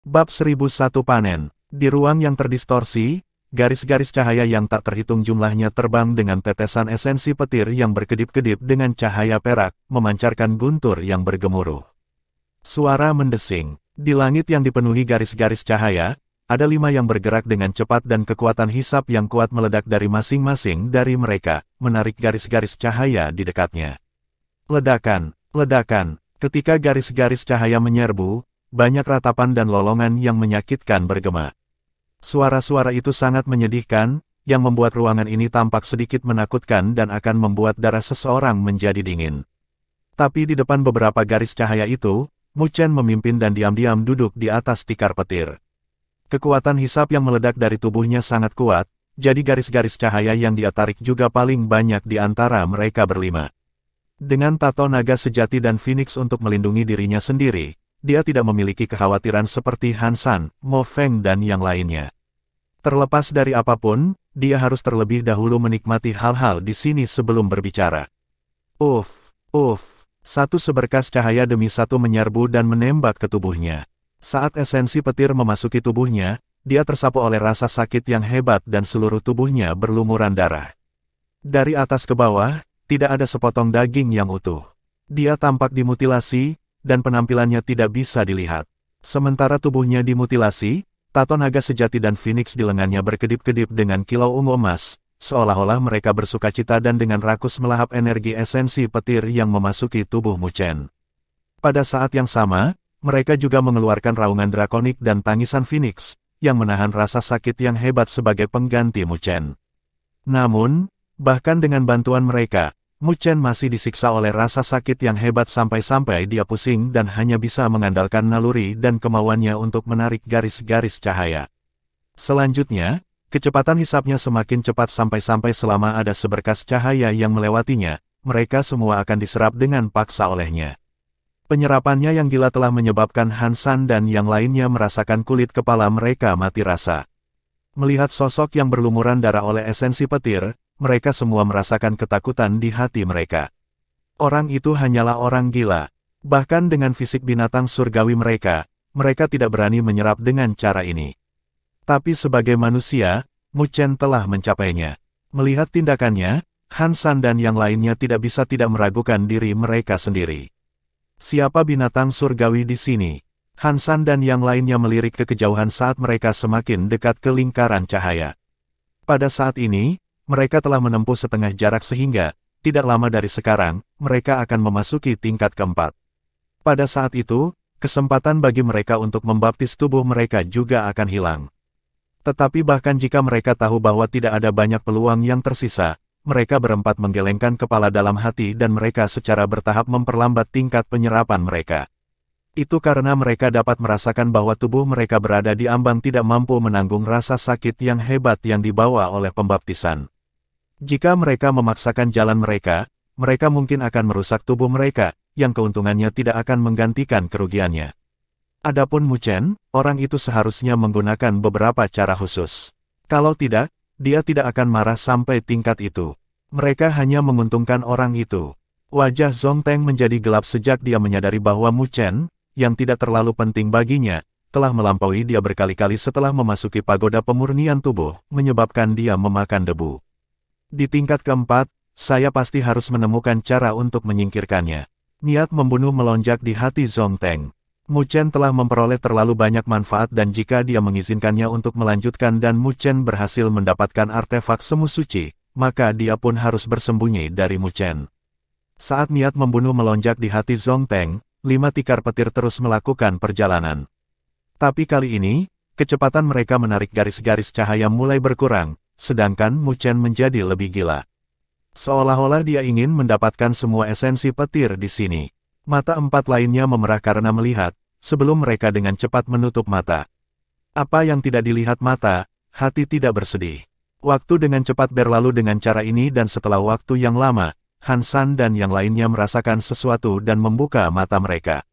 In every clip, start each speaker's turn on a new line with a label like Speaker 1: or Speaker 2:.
Speaker 1: Bab 1001 Panen. Di ruang yang terdistorsi, garis-garis cahaya yang tak terhitung jumlahnya terbang dengan tetesan esensi petir yang berkedip-kedip dengan cahaya perak, memancarkan guntur yang bergemuruh. Suara mendesing. Di langit yang dipenuhi garis-garis cahaya, ada 5 yang bergerak dengan cepat dan kekuatan hisap yang kuat meledak dari masing-masing dari mereka, menarik garis-garis cahaya di dekatnya. Ledakan, ledakan. Ketika garis-garis cahaya menyerbu, banyak ratapan dan lolongan yang menyakitkan bergema. Suara-suara itu sangat menyedihkan, yang membuat ruangan ini tampak sedikit menakutkan dan akan membuat darah seseorang menjadi dingin. Tapi di depan beberapa garis cahaya itu, Mu Chen memimpin dan diam-diam duduk di atas tikar petir. Kekuatan hisap yang meledak dari tubuhnya sangat kuat, jadi garis-garis cahaya yang dia tarik juga paling banyak di antara mereka berlima. Dengan tato naga sejati dan Phoenix untuk melindungi dirinya sendiri, dia tidak memiliki kekhawatiran seperti Han San, Mo Feng dan yang lainnya. Terlepas dari apapun, dia harus terlebih dahulu menikmati hal-hal di sini sebelum berbicara. Uff. Satu seberkas cahaya demi satu menyerbu dan menembak ke tubuhnya. Saat esensi petir memasuki tubuhnya, dia tersapu oleh rasa sakit yang hebat dan seluruh tubuhnya berlumuran darah. Dari atas ke bawah, tidak ada sepotong daging yang utuh. Dia tampak dimutilasi, dan penampilannya tidak bisa dilihat. Sementara tubuhnya dimutilasi, tato naga sejati dan Phoenix di lengannya berkedip-kedip dengan kilau ungu emas, seolah-olah mereka bersukacita dan dengan rakus melahap energi esensi petir yang memasuki tubuh Mu Chen. Pada saat yang sama, mereka juga mengeluarkan raungan drakonik dan tangisan Phoenix, yang menahan rasa sakit yang hebat sebagai pengganti Mu Chen. Namun, bahkan dengan bantuan mereka, Mu Chen masih disiksa oleh rasa sakit yang hebat sampai-sampai dia pusing dan hanya bisa mengandalkan naluri dan kemauannya untuk menarik garis-garis cahaya. Selanjutnya, kecepatan hisapnya semakin cepat sampai-sampai selama ada seberkas cahaya yang melewatinya, mereka semua akan diserap dengan paksa olehnya. Penyerapannya yang gila telah menyebabkan Han San dan yang lainnya merasakan kulit kepala mereka mati rasa. Melihat sosok yang berlumuran darah oleh esensi petir, mereka semua merasakan ketakutan di hati mereka. Orang itu hanyalah orang gila. Bahkan dengan fisik binatang surgawi mereka tidak berani menyerap dengan cara ini. Tapi sebagai manusia, Mu Chen telah mencapainya. Melihat tindakannya, Han San dan yang lainnya tidak bisa tidak meragukan diri mereka sendiri. Siapa binatang surgawi di sini? Han San dan yang lainnya melirik ke kejauhan saat mereka semakin dekat ke lingkaran cahaya. Pada saat ini, mereka telah menempuh setengah jarak sehingga, tidak lama dari sekarang, mereka akan memasuki tingkat keempat. Pada saat itu, kesempatan bagi mereka untuk membaptis tubuh mereka juga akan hilang. Tetapi bahkan jika mereka tahu bahwa tidak ada banyak peluang yang tersisa, mereka berempat menggelengkan kepala dalam hati dan mereka secara bertahap memperlambat tingkat penyerapan mereka. Itu karena mereka dapat merasakan bahwa tubuh mereka berada di ambang tidak mampu menanggung rasa sakit yang hebat yang dibawa oleh pembaptisan. Jika mereka memaksakan jalan mereka mungkin akan merusak tubuh mereka, yang keuntungannya tidak akan menggantikan kerugiannya. Adapun Mu Chen, orang itu seharusnya menggunakan beberapa cara khusus. Kalau tidak, dia tidak akan marah sampai tingkat itu. Mereka hanya menguntungkan orang itu. Wajah Zhong Teng menjadi gelap sejak dia menyadari bahwa Mu Chen, yang tidak terlalu penting baginya, telah melampaui dia berkali-kali setelah memasuki pagoda pemurnian tubuh, menyebabkan dia memakan debu. Di tingkat keempat, saya pasti harus menemukan cara untuk menyingkirkannya. Niat membunuh melonjak di hati Zhong Teng. Mu Chen telah memperoleh terlalu banyak manfaat dan jika dia mengizinkannya untuk melanjutkan dan Mu Chen berhasil mendapatkan artefak semu suci, maka dia pun harus bersembunyi dari Mu Chen. Saat niat membunuh melonjak di hati Zhong Teng, 5 tikar petir terus melakukan perjalanan. Tapi kali ini, kecepatan mereka menarik garis-garis cahaya mulai berkurang, sedangkan Mu Chen menjadi lebih gila. Seolah-olah dia ingin mendapatkan semua esensi petir di sini. Mata 4 lainnya memerah karena melihat, sebelum mereka dengan cepat menutup mata. Apa yang tidak dilihat mata, hati tidak bersedih. Waktu dengan cepat berlalu dengan cara ini dan setelah waktu yang lama, Han San dan yang lainnya merasakan sesuatu dan membuka mata mereka.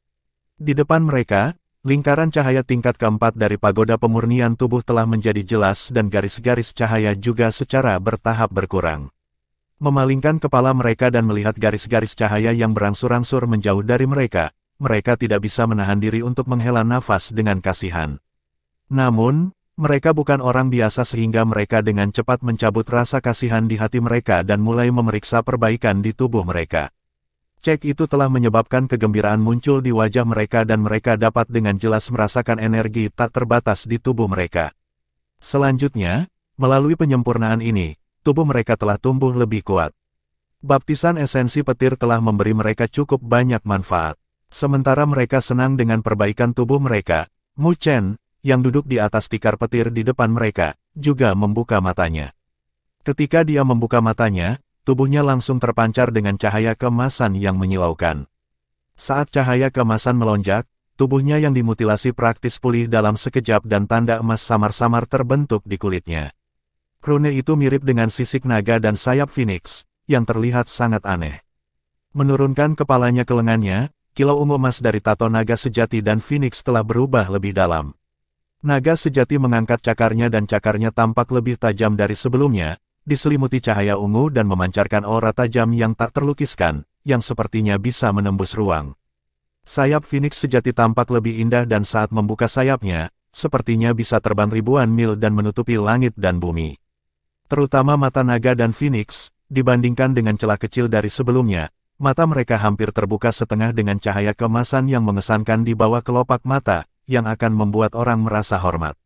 Speaker 1: Di depan mereka, lingkaran cahaya tingkat keempat dari pagoda pemurnian tubuh telah menjadi jelas dan garis-garis cahaya juga secara bertahap berkurang. Memalingkan kepala mereka dan melihat garis-garis cahaya yang berangsur-angsur menjauh dari mereka, mereka tidak bisa menahan diri untuk menghela nafas dengan kasihan. Namun, mereka bukan orang biasa sehingga mereka dengan cepat mencabut rasa kasihan di hati mereka dan mulai memeriksa perbaikan di tubuh mereka. Cek itu telah menyebabkan kegembiraan muncul di wajah mereka dan mereka dapat dengan jelas merasakan energi tak terbatas di tubuh mereka. Selanjutnya, melalui penyempurnaan ini, tubuh mereka telah tumbuh lebih kuat. Baptisan esensi petir telah memberi mereka cukup banyak manfaat. Sementara mereka senang dengan perbaikan tubuh mereka, Mu Chen, yang duduk di atas tikar petir di depan mereka, juga membuka matanya. Ketika dia membuka matanya, tubuhnya langsung terpancar dengan cahaya keemasan yang menyilaukan. Saat cahaya keemasan melonjak, tubuhnya yang dimutilasi praktis pulih dalam sekejap dan tanda emas samar-samar terbentuk di kulitnya. Rune itu mirip dengan sisik naga dan sayap Phoenix, yang terlihat sangat aneh. Menurunkan kepalanya ke lengannya, kilau ungu emas dari tato naga sejati dan Phoenix telah berubah lebih dalam. Naga sejati mengangkat cakarnya dan cakarnya tampak lebih tajam dari sebelumnya, diselimuti cahaya ungu dan memancarkan aura tajam yang tak terlukiskan, yang sepertinya bisa menembus ruang. Sayap Phoenix sejati tampak lebih indah dan saat membuka sayapnya, sepertinya bisa terbang ribuan mil dan menutupi langit dan bumi. Terutama mata naga dan Phoenix, dibandingkan dengan celah kecil dari sebelumnya, mata mereka hampir terbuka setengah dengan cahaya keemasan yang mengesankan di bawah kelopak mata, yang akan membuat orang merasa hormat.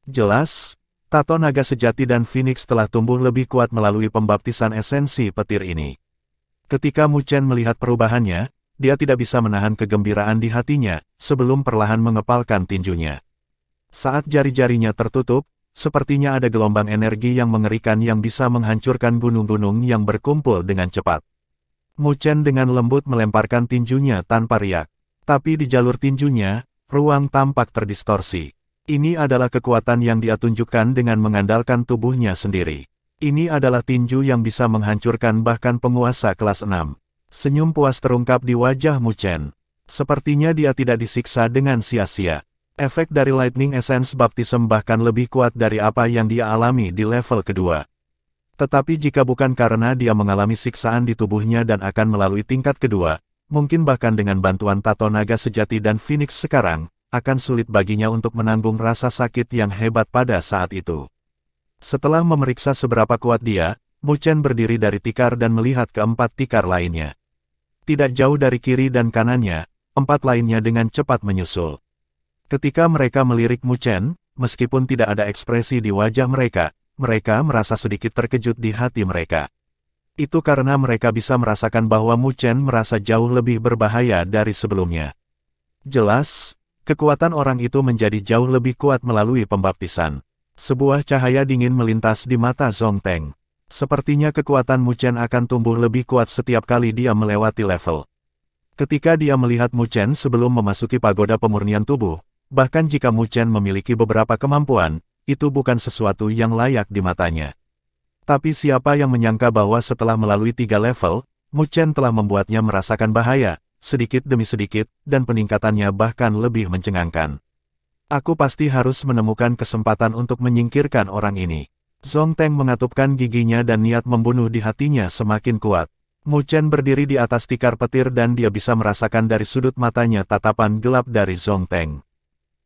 Speaker 1: Jelas, tato naga sejati dan Phoenix telah tumbuh lebih kuat melalui pembaptisan esensi petir ini. Ketika Mu Chen melihat perubahannya, dia tidak bisa menahan kegembiraan di hatinya, sebelum perlahan mengepalkan tinjunya. Saat jari-jarinya tertutup, sepertinya ada gelombang energi yang mengerikan yang bisa menghancurkan gunung-gunung yang berkumpul dengan cepat. Mu Chen dengan lembut melemparkan tinjunya tanpa riak. Tapi di jalur tinjunya, ruang tampak terdistorsi. Ini adalah kekuatan yang dia tunjukkan dengan mengandalkan tubuhnya sendiri. Ini adalah tinju yang bisa menghancurkan bahkan penguasa kelas 6. Senyum puas terungkap di wajah Mu Chen. Sepertinya dia tidak disiksa dengan sia-sia. Efek dari Lightning Essence Baptism bahkan lebih kuat dari apa yang dia alami di level kedua. Tetapi jika bukan karena dia mengalami siksaan di tubuhnya dan akan melalui tingkat kedua, mungkin bahkan dengan bantuan tato naga sejati dan Phoenix sekarang, akan sulit baginya untuk menanggung rasa sakit yang hebat pada saat itu. Setelah memeriksa seberapa kuat dia, Mu Chen berdiri dari tikar dan melihat keempat tikar lainnya. Tidak jauh dari kiri dan kanannya, empat lainnya dengan cepat menyusul. Ketika mereka melirik Mu Chen, meskipun tidak ada ekspresi di wajah mereka, mereka merasa sedikit terkejut di hati mereka. Itu karena mereka bisa merasakan bahwa Mu Chen merasa jauh lebih berbahaya dari sebelumnya. Jelas, kekuatan orang itu menjadi jauh lebih kuat melalui pembaptisan. Sebuah cahaya dingin melintas di mata Zhong Teng. Sepertinya kekuatan Mu Chen akan tumbuh lebih kuat setiap kali dia melewati level. Ketika dia melihat Mu Chen sebelum memasuki pagoda pemurnian tubuh, bahkan jika Mu Chen memiliki beberapa kemampuan, itu bukan sesuatu yang layak di matanya. Tapi siapa yang menyangka bahwa setelah melalui 3 level, Mu Chen telah membuatnya merasakan bahaya, sedikit demi sedikit, dan peningkatannya bahkan lebih mencengangkan. Aku pasti harus menemukan kesempatan untuk menyingkirkan orang ini. Zhong Teng mengatupkan giginya dan niat membunuh di hatinya semakin kuat. Mu Chen berdiri di atas tikar petir dan dia bisa merasakan dari sudut matanya tatapan gelap dari Zhong Teng.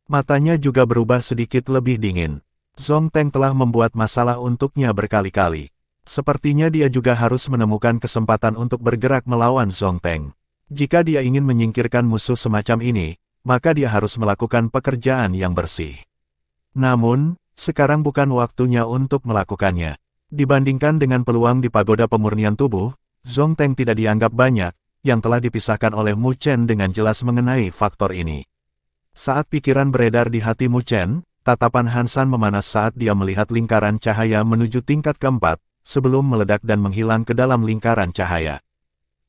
Speaker 1: Matanya juga berubah sedikit lebih dingin. Zhong Teng telah membuat masalah untuknya berkali-kali. Sepertinya dia juga harus menemukan kesempatan untuk bergerak melawan Zhong Teng. Jika dia ingin menyingkirkan musuh semacam ini, maka dia harus melakukan pekerjaan yang bersih. Namun, sekarang bukan waktunya untuk melakukannya. Dibandingkan dengan peluang di pagoda pemurnian tubuh, Zhong Teng tidak dianggap banyak, yang telah dipisahkan oleh Mu Chen dengan jelas mengenai faktor ini. Saat pikiran beredar di hati Mu Chen, tatapan Han San memanas saat dia melihat lingkaran cahaya menuju tingkat keempat, sebelum meledak dan menghilang ke dalam lingkaran cahaya.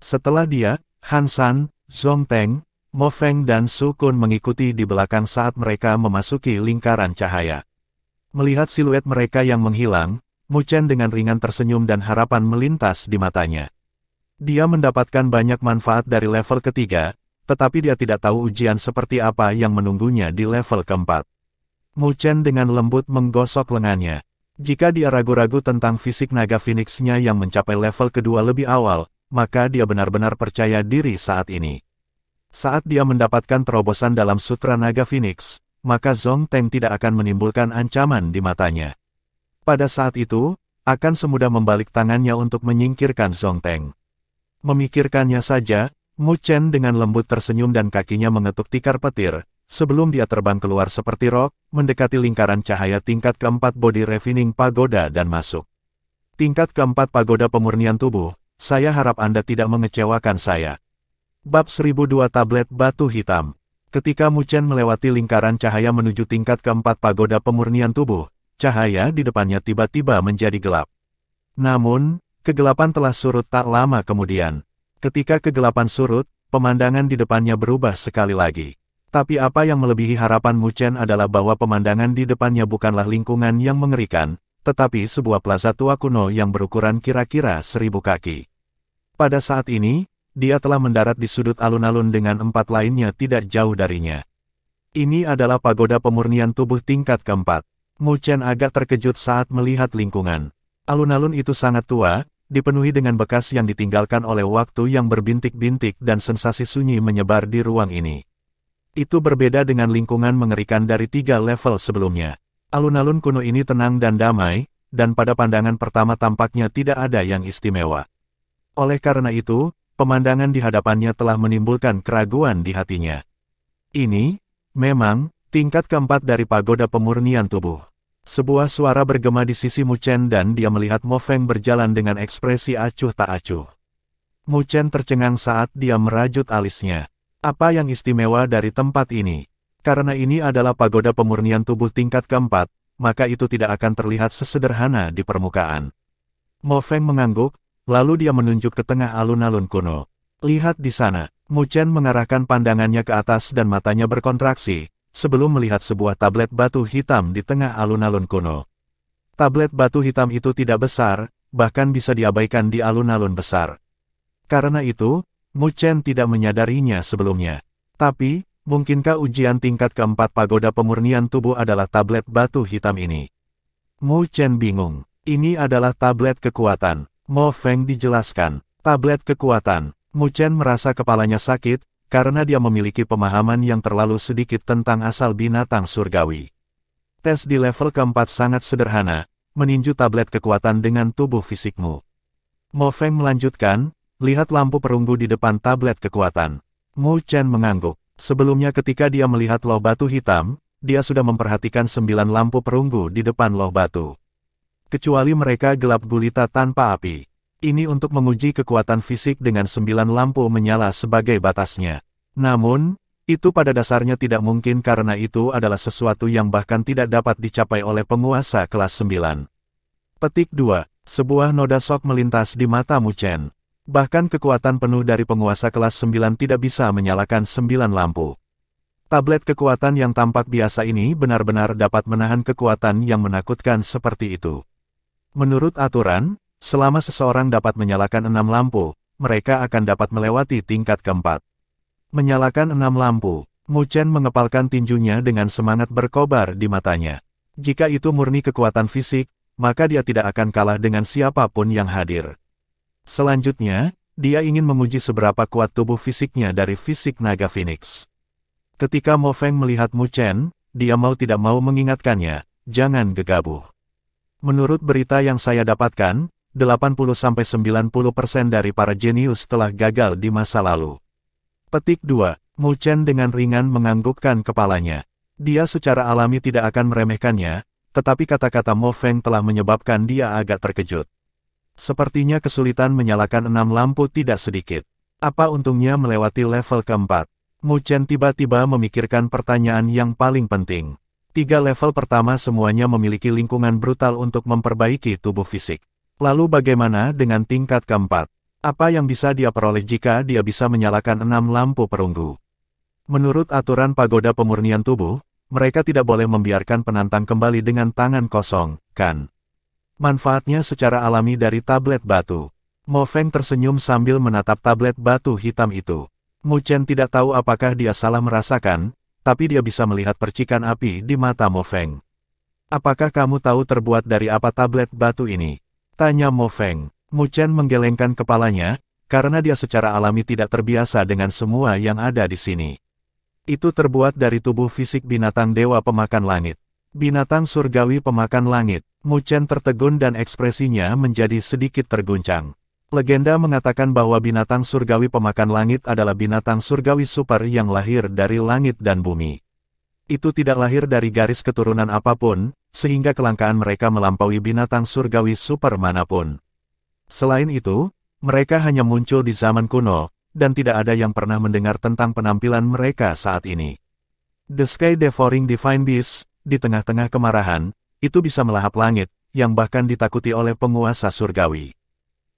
Speaker 1: Setelah dia, Han San, Zhong Teng, Mo Feng dan Su Kun mengikuti di belakang saat mereka memasuki lingkaran cahaya. Melihat siluet mereka yang menghilang, Mu Chen dengan ringan tersenyum dan harapan melintas di matanya. Dia mendapatkan banyak manfaat dari level ketiga, tetapi dia tidak tahu ujian seperti apa yang menunggunya di level keempat. Mu Chen dengan lembut menggosok lengannya. Jika dia ragu-ragu tentang fisik naga Phoenix-nya yang mencapai level kedua lebih awal, maka dia benar-benar percaya diri saat ini. Saat dia mendapatkan terobosan dalam Sutra Naga Phoenix, maka Zhong Teng tidak akan menimbulkan ancaman di matanya. Pada saat itu, akan semudah membalik tangannya untuk menyingkirkan Zhong Teng. Memikirkannya saja, Mu Chen dengan lembut tersenyum dan kakinya mengetuk tikar petir, sebelum dia terbang keluar seperti roh, mendekati lingkaran cahaya tingkat keempat Body Refining Pagoda dan masuk. Tingkat keempat Pagoda Pemurnian Tubuh, saya harap Anda tidak mengecewakan saya. Bab 1002 Tablet Batu Hitam. Ketika Mu Chen melewati lingkaran cahaya menuju tingkat keempat Pagoda Pemurnian Tubuh, cahaya di depannya tiba-tiba menjadi gelap. Namun, kegelapan telah surut tak lama kemudian. Ketika kegelapan surut, pemandangan di depannya berubah sekali lagi. Tapi apa yang melebihi harapan Mu Chen adalah bahwa pemandangan di depannya bukanlah lingkungan yang mengerikan, tetapi sebuah plaza tua kuno yang berukuran kira-kira 1000 kaki. Pada saat ini, dia telah mendarat di sudut alun-alun dengan 4 lainnya tidak jauh darinya. Ini adalah Pagoda Pemurnian Tubuh tingkat keempat. Mu Chen agak terkejut saat melihat lingkungan. Alun-alun itu sangat tua, dipenuhi dengan bekas yang ditinggalkan oleh waktu yang berbintik-bintik dan sensasi sunyi menyebar di ruang ini. Itu berbeda dengan lingkungan mengerikan dari 3 level sebelumnya. Alun-alun kuno ini tenang dan damai, dan pada pandangan pertama tampaknya tidak ada yang istimewa. Oleh karena itu, pemandangan di hadapannya telah menimbulkan keraguan di hatinya. Ini, memang, tingkat keempat dari Pagoda Pemurnian Tubuh. Sebuah suara bergema di sisi Mu Chen dan dia melihat Mo Feng berjalan dengan ekspresi acuh tak acuh. Mu Chen tercengang saat dia merajut alisnya. Apa yang istimewa dari tempat ini? Karena ini adalah Pagoda Pemurnian Tubuh tingkat keempat, maka itu tidak akan terlihat sesederhana di permukaan. Mo Feng mengangguk, lalu dia menunjuk ke tengah alun-alun kuno. Lihat di sana. Mu Chen mengarahkan pandangannya ke atas dan matanya berkontraksi, sebelum melihat sebuah tablet batu hitam di tengah alun-alun kuno. Tablet batu hitam itu tidak besar, bahkan bisa diabaikan di alun-alun besar. Karena itu, Mu Chen tidak menyadarinya sebelumnya. Tapi, mungkinkah ujian tingkat keempat Pagoda Pemurnian Tubuh adalah tablet batu hitam ini? Mu Chen bingung. Ini adalah tablet kekuatan. Mo Feng dijelaskan. Tablet kekuatan. Mu Chen merasa kepalanya sakit, karena dia memiliki pemahaman yang terlalu sedikit tentang asal binatang surgawi. Tes di level keempat sangat sederhana, meninju tablet kekuatan dengan tubuh fisikmu. Mo Feng melanjutkan, lihat lampu perunggu di depan tablet kekuatan. Mu Chen mengangguk. Sebelumnya ketika dia melihat loh batu hitam, dia sudah memperhatikan 9 lampu perunggu di depan loh batu. Kecuali mereka gelap gulita tanpa api. Ini untuk menguji kekuatan fisik dengan 9 lampu menyala sebagai batasnya. Namun, itu pada dasarnya tidak mungkin karena itu adalah sesuatu yang bahkan tidak dapat dicapai oleh penguasa kelas 9. Petik 2. Sebuah noda shock melintas di mata Mu Chen. Bahkan kekuatan penuh dari penguasa kelas 9 tidak bisa menyalakan 9 lampu. Tablet kekuatan yang tampak biasa ini benar-benar dapat menahan kekuatan yang menakutkan seperti itu. Menurut aturan, selama seseorang dapat menyalakan 6 lampu, mereka akan dapat melewati tingkat keempat. Menyalakan 6 lampu, Mu Chen mengepalkan tinjunya dengan semangat berkobar di matanya. Jika itu murni kekuatan fisik, maka dia tidak akan kalah dengan siapapun yang hadir. Selanjutnya, dia ingin menguji seberapa kuat tubuh fisiknya dari fisik naga Phoenix. Ketika Mo Feng melihat Mu Chen, dia mau tidak mau mengingatkannya, jangan gegabah. Menurut berita yang saya dapatkan, 80-90% dari para jenius telah gagal di masa lalu. Petik 2. Mu Chen dengan ringan menganggukkan kepalanya. Dia secara alami tidak akan meremehkannya, tetapi kata-kata Mo Feng telah menyebabkan dia agak terkejut. Sepertinya kesulitan menyalakan 6 lampu tidak sedikit. Apa untungnya melewati level keempat? Mu Chen tiba-tiba memikirkan pertanyaan yang paling penting. 3 level pertama semuanya memiliki lingkungan brutal untuk memperbaiki tubuh fisik. Lalu bagaimana dengan tingkat keempat? Apa yang bisa dia peroleh jika dia bisa menyalakan 6 lampu perunggu? Menurut aturan Pagoda Pemurnian Tubuh, mereka tidak boleh membiarkan penantang kembali dengan tangan kosong, kan? Manfaatnya secara alami dari tablet batu. Mo Feng tersenyum sambil menatap tablet batu hitam itu. Mu Chen tidak tahu apakah dia salah merasakan, tapi dia bisa melihat percikan api di mata Mo Feng. Apakah kamu tahu terbuat dari apa tablet batu ini? Tanya Mo Feng. Mu Chen menggelengkan kepalanya, karena dia secara alami tidak terbiasa dengan semua yang ada di sini. Itu terbuat dari tubuh fisik binatang dewa pemakan langit. Binatang surgawi pemakan langit. Mu Chen tertegun dan ekspresinya menjadi sedikit terguncang. Legenda mengatakan bahwa binatang surgawi pemakan langit adalah binatang surgawi super yang lahir dari langit dan bumi. Itu tidak lahir dari garis keturunan apapun, sehingga kelangkaan mereka melampaui binatang surgawi super manapun. Selain itu, mereka hanya muncul di zaman kuno, dan tidak ada yang pernah mendengar tentang penampilan mereka saat ini. The Sky Devouring Divine Beast, di tengah-tengah kemarahan, itu bisa melahap langit, yang bahkan ditakuti oleh penguasa surgawi.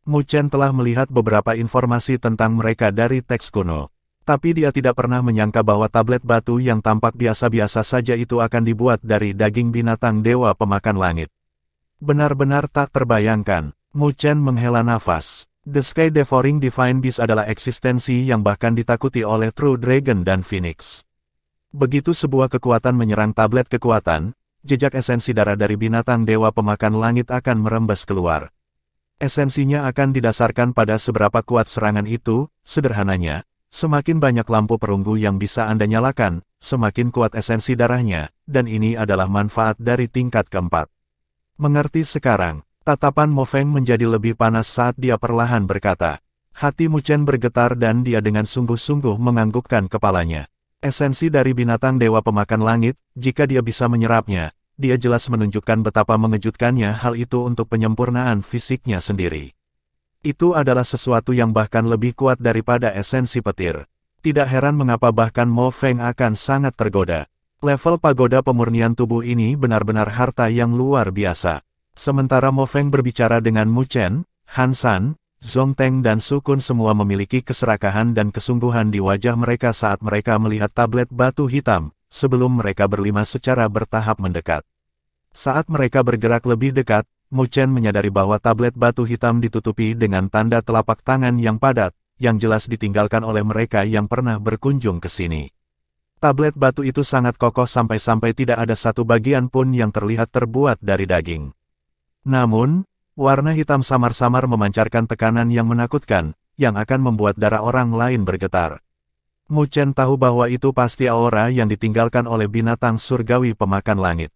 Speaker 1: Mu Chen telah melihat beberapa informasi tentang mereka dari teks kuno. Tapi dia tidak pernah menyangka bahwa tablet batu yang tampak biasa-biasa saja itu akan dibuat dari daging binatang dewa pemakan langit. Benar-benar tak terbayangkan. Mu Chen menghela nafas. The Sky Devouring Divine Beast adalah eksistensi yang bahkan ditakuti oleh True Dragon dan Phoenix. Begitu sebuah kekuatan menyerang tablet kekuatan, jejak esensi darah dari binatang dewa pemakan langit akan merembes keluar. Esensinya akan didasarkan pada seberapa kuat serangan itu. Sederhananya, semakin banyak lampu perunggu yang bisa Anda nyalakan, semakin kuat esensi darahnya, dan ini adalah manfaat dari tingkat keempat. Mengerti sekarang, tatapan Mo Feng menjadi lebih panas saat dia perlahan berkata. Hati Mu Chen bergetar dan dia dengan sungguh-sungguh menganggukkan kepalanya. Esensi dari binatang dewa pemakan langit, jika dia bisa menyerapnya, dia jelas menunjukkan betapa mengejutkannya hal itu untuk penyempurnaan fisiknya sendiri. Itu adalah sesuatu yang bahkan lebih kuat daripada esensi petir. Tidak heran mengapa bahkan Mo Feng akan sangat tergoda. Level pagoda pemurnian tubuh ini benar-benar harta yang luar biasa. Sementara Mo Feng berbicara dengan Mu Chen, Han San, Zhong Teng dan Su Kun semua memiliki keserakahan dan kesungguhan di wajah mereka saat mereka melihat tablet batu hitam, sebelum mereka berlima secara bertahap mendekat. Saat mereka bergerak lebih dekat, Mu Chen menyadari bahwa tablet batu hitam ditutupi dengan tanda telapak tangan yang padat, yang jelas ditinggalkan oleh mereka yang pernah berkunjung ke sini. Tablet batu itu sangat kokoh sampai-sampai tidak ada satu bagian pun yang terlihat terbuat dari daging. Namun, warna hitam samar-samar memancarkan tekanan yang menakutkan, yang akan membuat darah orang lain bergetar. Mu Chen tahu bahwa itu pasti aura yang ditinggalkan oleh binatang surgawi pemakan langit.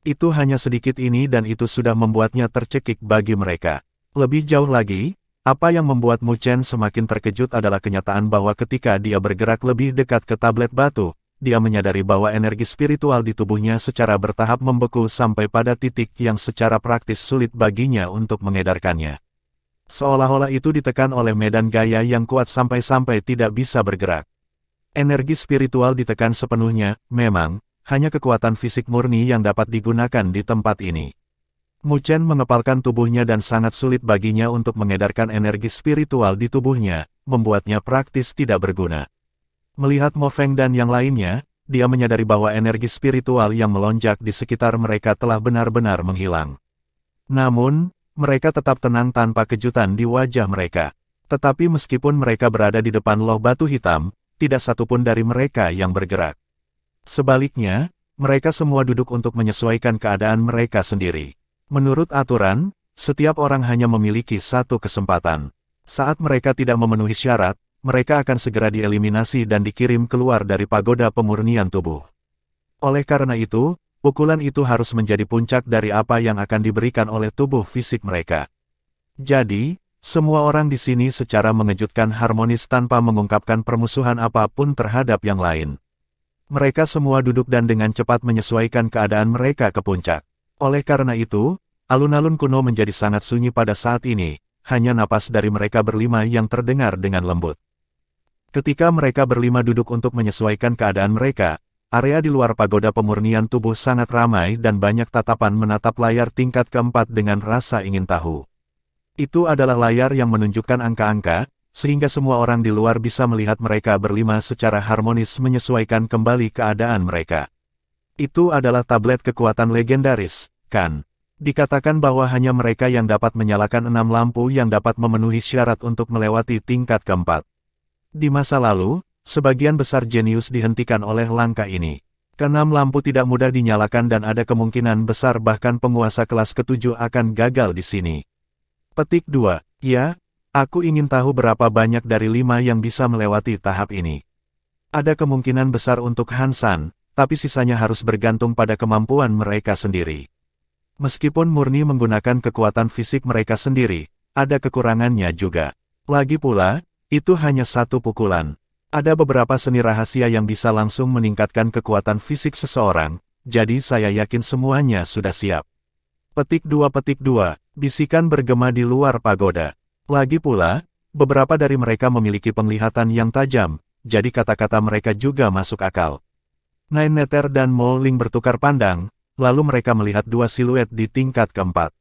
Speaker 1: Itu hanya sedikit ini dan itu sudah membuatnya tercekik bagi mereka. Lebih jauh lagi, apa yang membuat Mu Chen semakin terkejut adalah kenyataan bahwa ketika dia bergerak lebih dekat ke tablet batu, dia menyadari bahwa energi spiritual di tubuhnya secara bertahap membeku sampai pada titik yang secara praktis sulit baginya untuk mengedarkannya. Seolah-olah itu ditekan oleh medan gaya yang kuat sampai-sampai tidak bisa bergerak. Energi spiritual ditekan sepenuhnya, memang, hanya kekuatan fisik murni yang dapat digunakan di tempat ini. Mu Chen mengepalkan tubuhnya dan sangat sulit baginya untuk mengedarkan energi spiritual di tubuhnya, membuatnya praktis tidak berguna. Melihat Mo Feng dan yang lainnya, dia menyadari bahwa energi spiritual yang melonjak di sekitar mereka telah benar-benar menghilang. Namun, mereka tetap tenang tanpa kejutan di wajah mereka. Tetapi meskipun mereka berada di depan loh batu hitam, tidak satupun dari mereka yang bergerak. Sebaliknya, mereka semua duduk untuk menyesuaikan keadaan mereka sendiri. Menurut aturan, setiap orang hanya memiliki satu kesempatan. Saat mereka tidak memenuhi syarat, mereka akan segera dieliminasi dan dikirim keluar dari pagoda pemurnian tubuh. Oleh karena itu, pukulan itu harus menjadi puncak dari apa yang akan diberikan oleh tubuh fisik mereka. Jadi, semua orang di sini secara mengejutkan harmonis tanpa mengungkapkan permusuhan apapun terhadap yang lain. Mereka semua duduk dan dengan cepat menyesuaikan keadaan mereka ke puncak. Oleh karena itu, alun-alun kuno menjadi sangat sunyi pada saat ini, hanya napas dari mereka berlima yang terdengar dengan lembut. Ketika mereka berlima duduk untuk menyesuaikan keadaan mereka, area di luar pagoda pemurnian tubuh sangat ramai dan banyak tatapan menatap layar tingkat keempat dengan rasa ingin tahu. Itu adalah layar yang menunjukkan angka-angka, sehingga semua orang di luar bisa melihat mereka berlima secara harmonis menyesuaikan kembali keadaan mereka. Itu adalah tablet kekuatan legendaris, kan? Dikatakan bahwa hanya mereka yang dapat menyalakan 6 lampu yang dapat memenuhi syarat untuk melewati tingkat keempat. Di masa lalu, sebagian besar jenius dihentikan oleh langkah ini. Ke-6 lampu tidak mudah dinyalakan dan ada kemungkinan besar bahkan penguasa kelas ke-7 akan gagal di sini. Petik 2. Ya, Aku ingin tahu berapa banyak dari 5 yang bisa melewati tahap ini. Ada kemungkinan besar untuk Hansan, tapi sisanya harus bergantung pada kemampuan mereka sendiri. Meskipun murni menggunakan kekuatan fisik mereka sendiri, ada kekurangannya juga. Lagi pula, itu hanya satu pukulan. Ada beberapa seni rahasia yang bisa langsung meningkatkan kekuatan fisik seseorang, jadi saya yakin semuanya sudah siap. Petik 2, bisikan bergema di luar pagoda. Lagi pula, beberapa dari mereka memiliki penglihatan yang tajam, jadi kata-kata mereka juga masuk akal. Nine Nether dan Mo Ling bertukar pandang, lalu mereka melihat 2 siluet di tingkat keempat.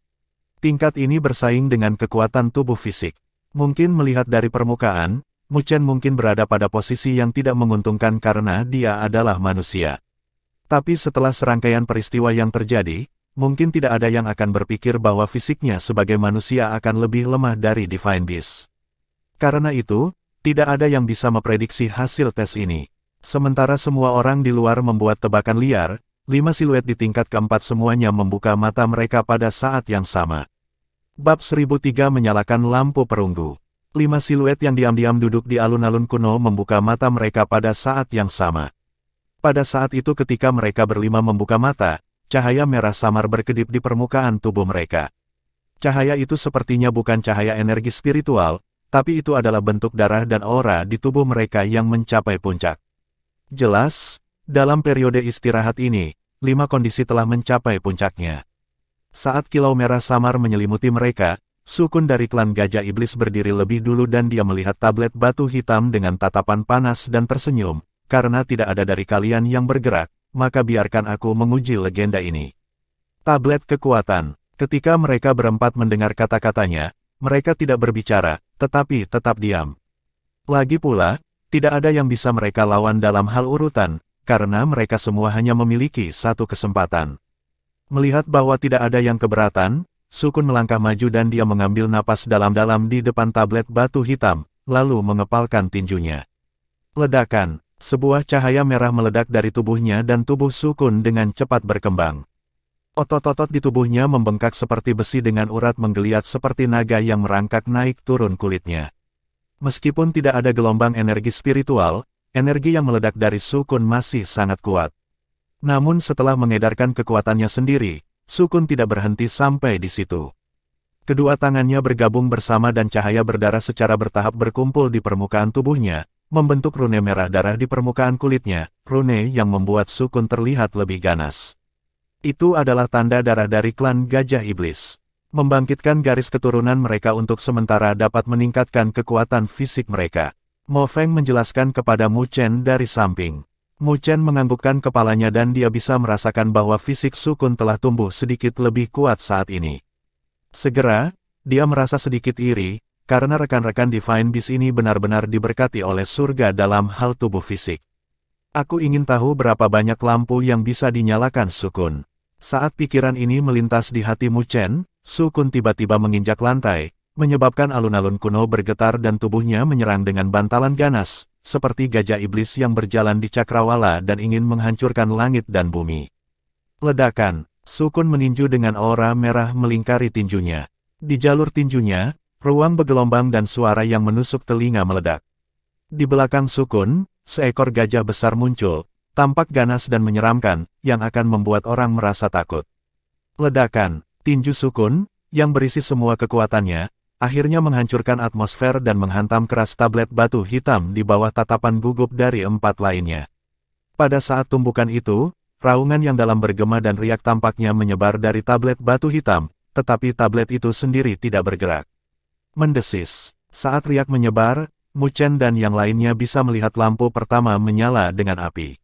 Speaker 1: Tingkat ini bersaing dengan kekuatan tubuh fisik. Mungkin melihat dari permukaan, Mu Chen mungkin berada pada posisi yang tidak menguntungkan karena dia adalah manusia. Tapi setelah serangkaian peristiwa yang terjadi, mungkin tidak ada yang akan berpikir bahwa fisiknya sebagai manusia akan lebih lemah dari Divine Beast. Karena itu, tidak ada yang bisa memprediksi hasil tes ini. Sementara semua orang di luar membuat tebakan liar, 5 siluet di tingkat keempat semuanya membuka mata mereka pada saat yang sama. Bab 1003 menyalakan lampu perunggu. 5 siluet yang diam-diam duduk di alun-alun kuno membuka mata mereka pada saat yang sama. Pada saat itu ketika mereka berlima membuka mata, cahaya merah samar berkedip di permukaan tubuh mereka. Cahaya itu sepertinya bukan cahaya energi spiritual, tapi itu adalah bentuk darah dan aura di tubuh mereka yang mencapai puncak. Jelas, dalam periode istirahat ini, 5 kondisi telah mencapai puncaknya. Saat kilau merah samar menyelimuti mereka, Sukun dari klan Gajah Iblis berdiri lebih dulu dan dia melihat tablet batu hitam dengan tatapan panas dan tersenyum. Karena tidak ada dari kalian yang bergerak, maka biarkan aku menguji legenda ini. Tablet kekuatan. Ketika mereka berempat mendengar kata-katanya, mereka tidak berbicara, tetapi tetap diam. Lagi pula, tidak ada yang bisa mereka lawan dalam hal urutan, karena mereka semua hanya memiliki satu kesempatan. Melihat bahwa tidak ada yang keberatan, Sukun melangkah maju dan dia mengambil napas dalam-dalam di depan tablet batu hitam, lalu mengepalkan tinjunya. Ledakan, sebuah cahaya merah meledak dari tubuhnya dan tubuh Sukun dengan cepat berkembang. Otot-otot di tubuhnya membengkak seperti besi dengan urat menggeliat seperti naga yang merangkak naik turun kulitnya. Meskipun tidak ada gelombang energi spiritual, energi yang meledak dari Sukun masih sangat kuat. Namun setelah mengedarkan kekuatannya sendiri, Sukun tidak berhenti sampai di situ. Kedua tangannya bergabung bersama dan cahaya berdarah secara bertahap berkumpul di permukaan tubuhnya, membentuk rune merah darah di permukaan kulitnya, rune yang membuat Sukun terlihat lebih ganas. Itu adalah tanda darah dari klan Gajah Iblis. Membangkitkan garis keturunan mereka untuk sementara dapat meningkatkan kekuatan fisik mereka. Mo Feng menjelaskan kepada Mu Chen dari samping. Mu Chen menganggukkan kepalanya dan dia bisa merasakan bahwa fisik Sukun telah tumbuh sedikit lebih kuat saat ini. Segera, dia merasa sedikit iri, karena rekan-rekan Divine Beast ini benar-benar diberkati oleh surga dalam hal tubuh fisik. Aku ingin tahu berapa banyak lampu yang bisa dinyalakan Sukun. Saat pikiran ini melintas di hati Mu Chen, Sukun tiba-tiba menginjak lantai, menyebabkan alun-alun kuno bergetar dan tubuhnya menyerang dengan bantalan ganas, seperti gajah iblis yang berjalan di cakrawala dan ingin menghancurkan langit dan bumi. Ledakan, Sukun meninju dengan aura merah melingkari tinjunya. Di jalur tinjunya, ruang bergelombang dan suara yang menusuk telinga meledak. Di belakang Sukun, seekor gajah besar muncul, tampak ganas dan menyeramkan, yang akan membuat orang merasa takut. Ledakan, tinju Sukun, yang berisi semua kekuatannya, akhirnya menghancurkan atmosfer dan menghantam keras tablet batu hitam di bawah tatapan gugup dari 4 lainnya. Pada saat tumbukan itu, raungan yang dalam bergema dan riak tampaknya menyebar dari tablet batu hitam, tetapi tablet itu sendiri tidak bergerak. Mendesis. Saat riak menyebar, Mu Chen dan yang lainnya bisa melihat lampu pertama menyala dengan api.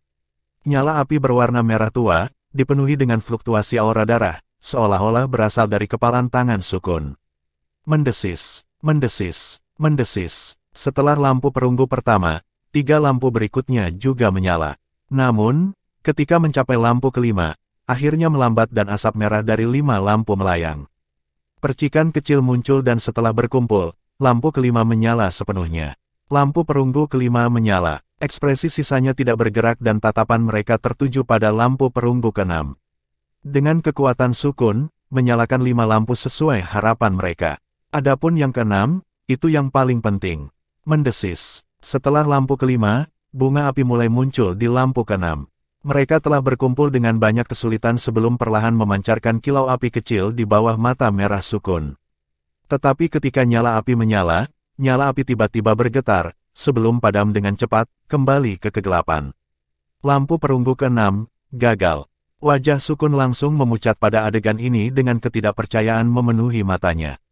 Speaker 1: Nyala api berwarna merah tua, dipenuhi dengan fluktuasi aura darah, seolah-olah berasal dari kepalan tangan Sukun. Mendesis, mendesis, mendesis. Setelah lampu perunggu pertama, 3 lampu berikutnya juga menyala. Namun, ketika mencapai lampu kelima, akhirnya melambat dan asap merah dari 5 lampu melayang. Percikan kecil muncul dan setelah berkumpul, lampu kelima menyala sepenuhnya. Lampu perunggu kelima menyala, ekspresi sisanya tidak bergerak dan tatapan mereka tertuju pada lampu perunggu keenam. Dengan kekuatan Sukun, menyalakan 5 lampu sesuai harapan mereka. Adapun yang keenam, itu yang paling penting. Mendesis. Setelah lampu kelima, bunga api mulai muncul di lampu keenam. Mereka telah berkumpul dengan banyak kesulitan sebelum perlahan memancarkan kilau api kecil di bawah mata merah Sukun. Tetapi ketika nyala api menyala, nyala api tiba-tiba bergetar, sebelum padam dengan cepat, kembali ke kegelapan. Lampu perunggu keenam, gagal. Wajah Sukun langsung memucat pada adegan ini dengan ketidakpercayaan memenuhi matanya.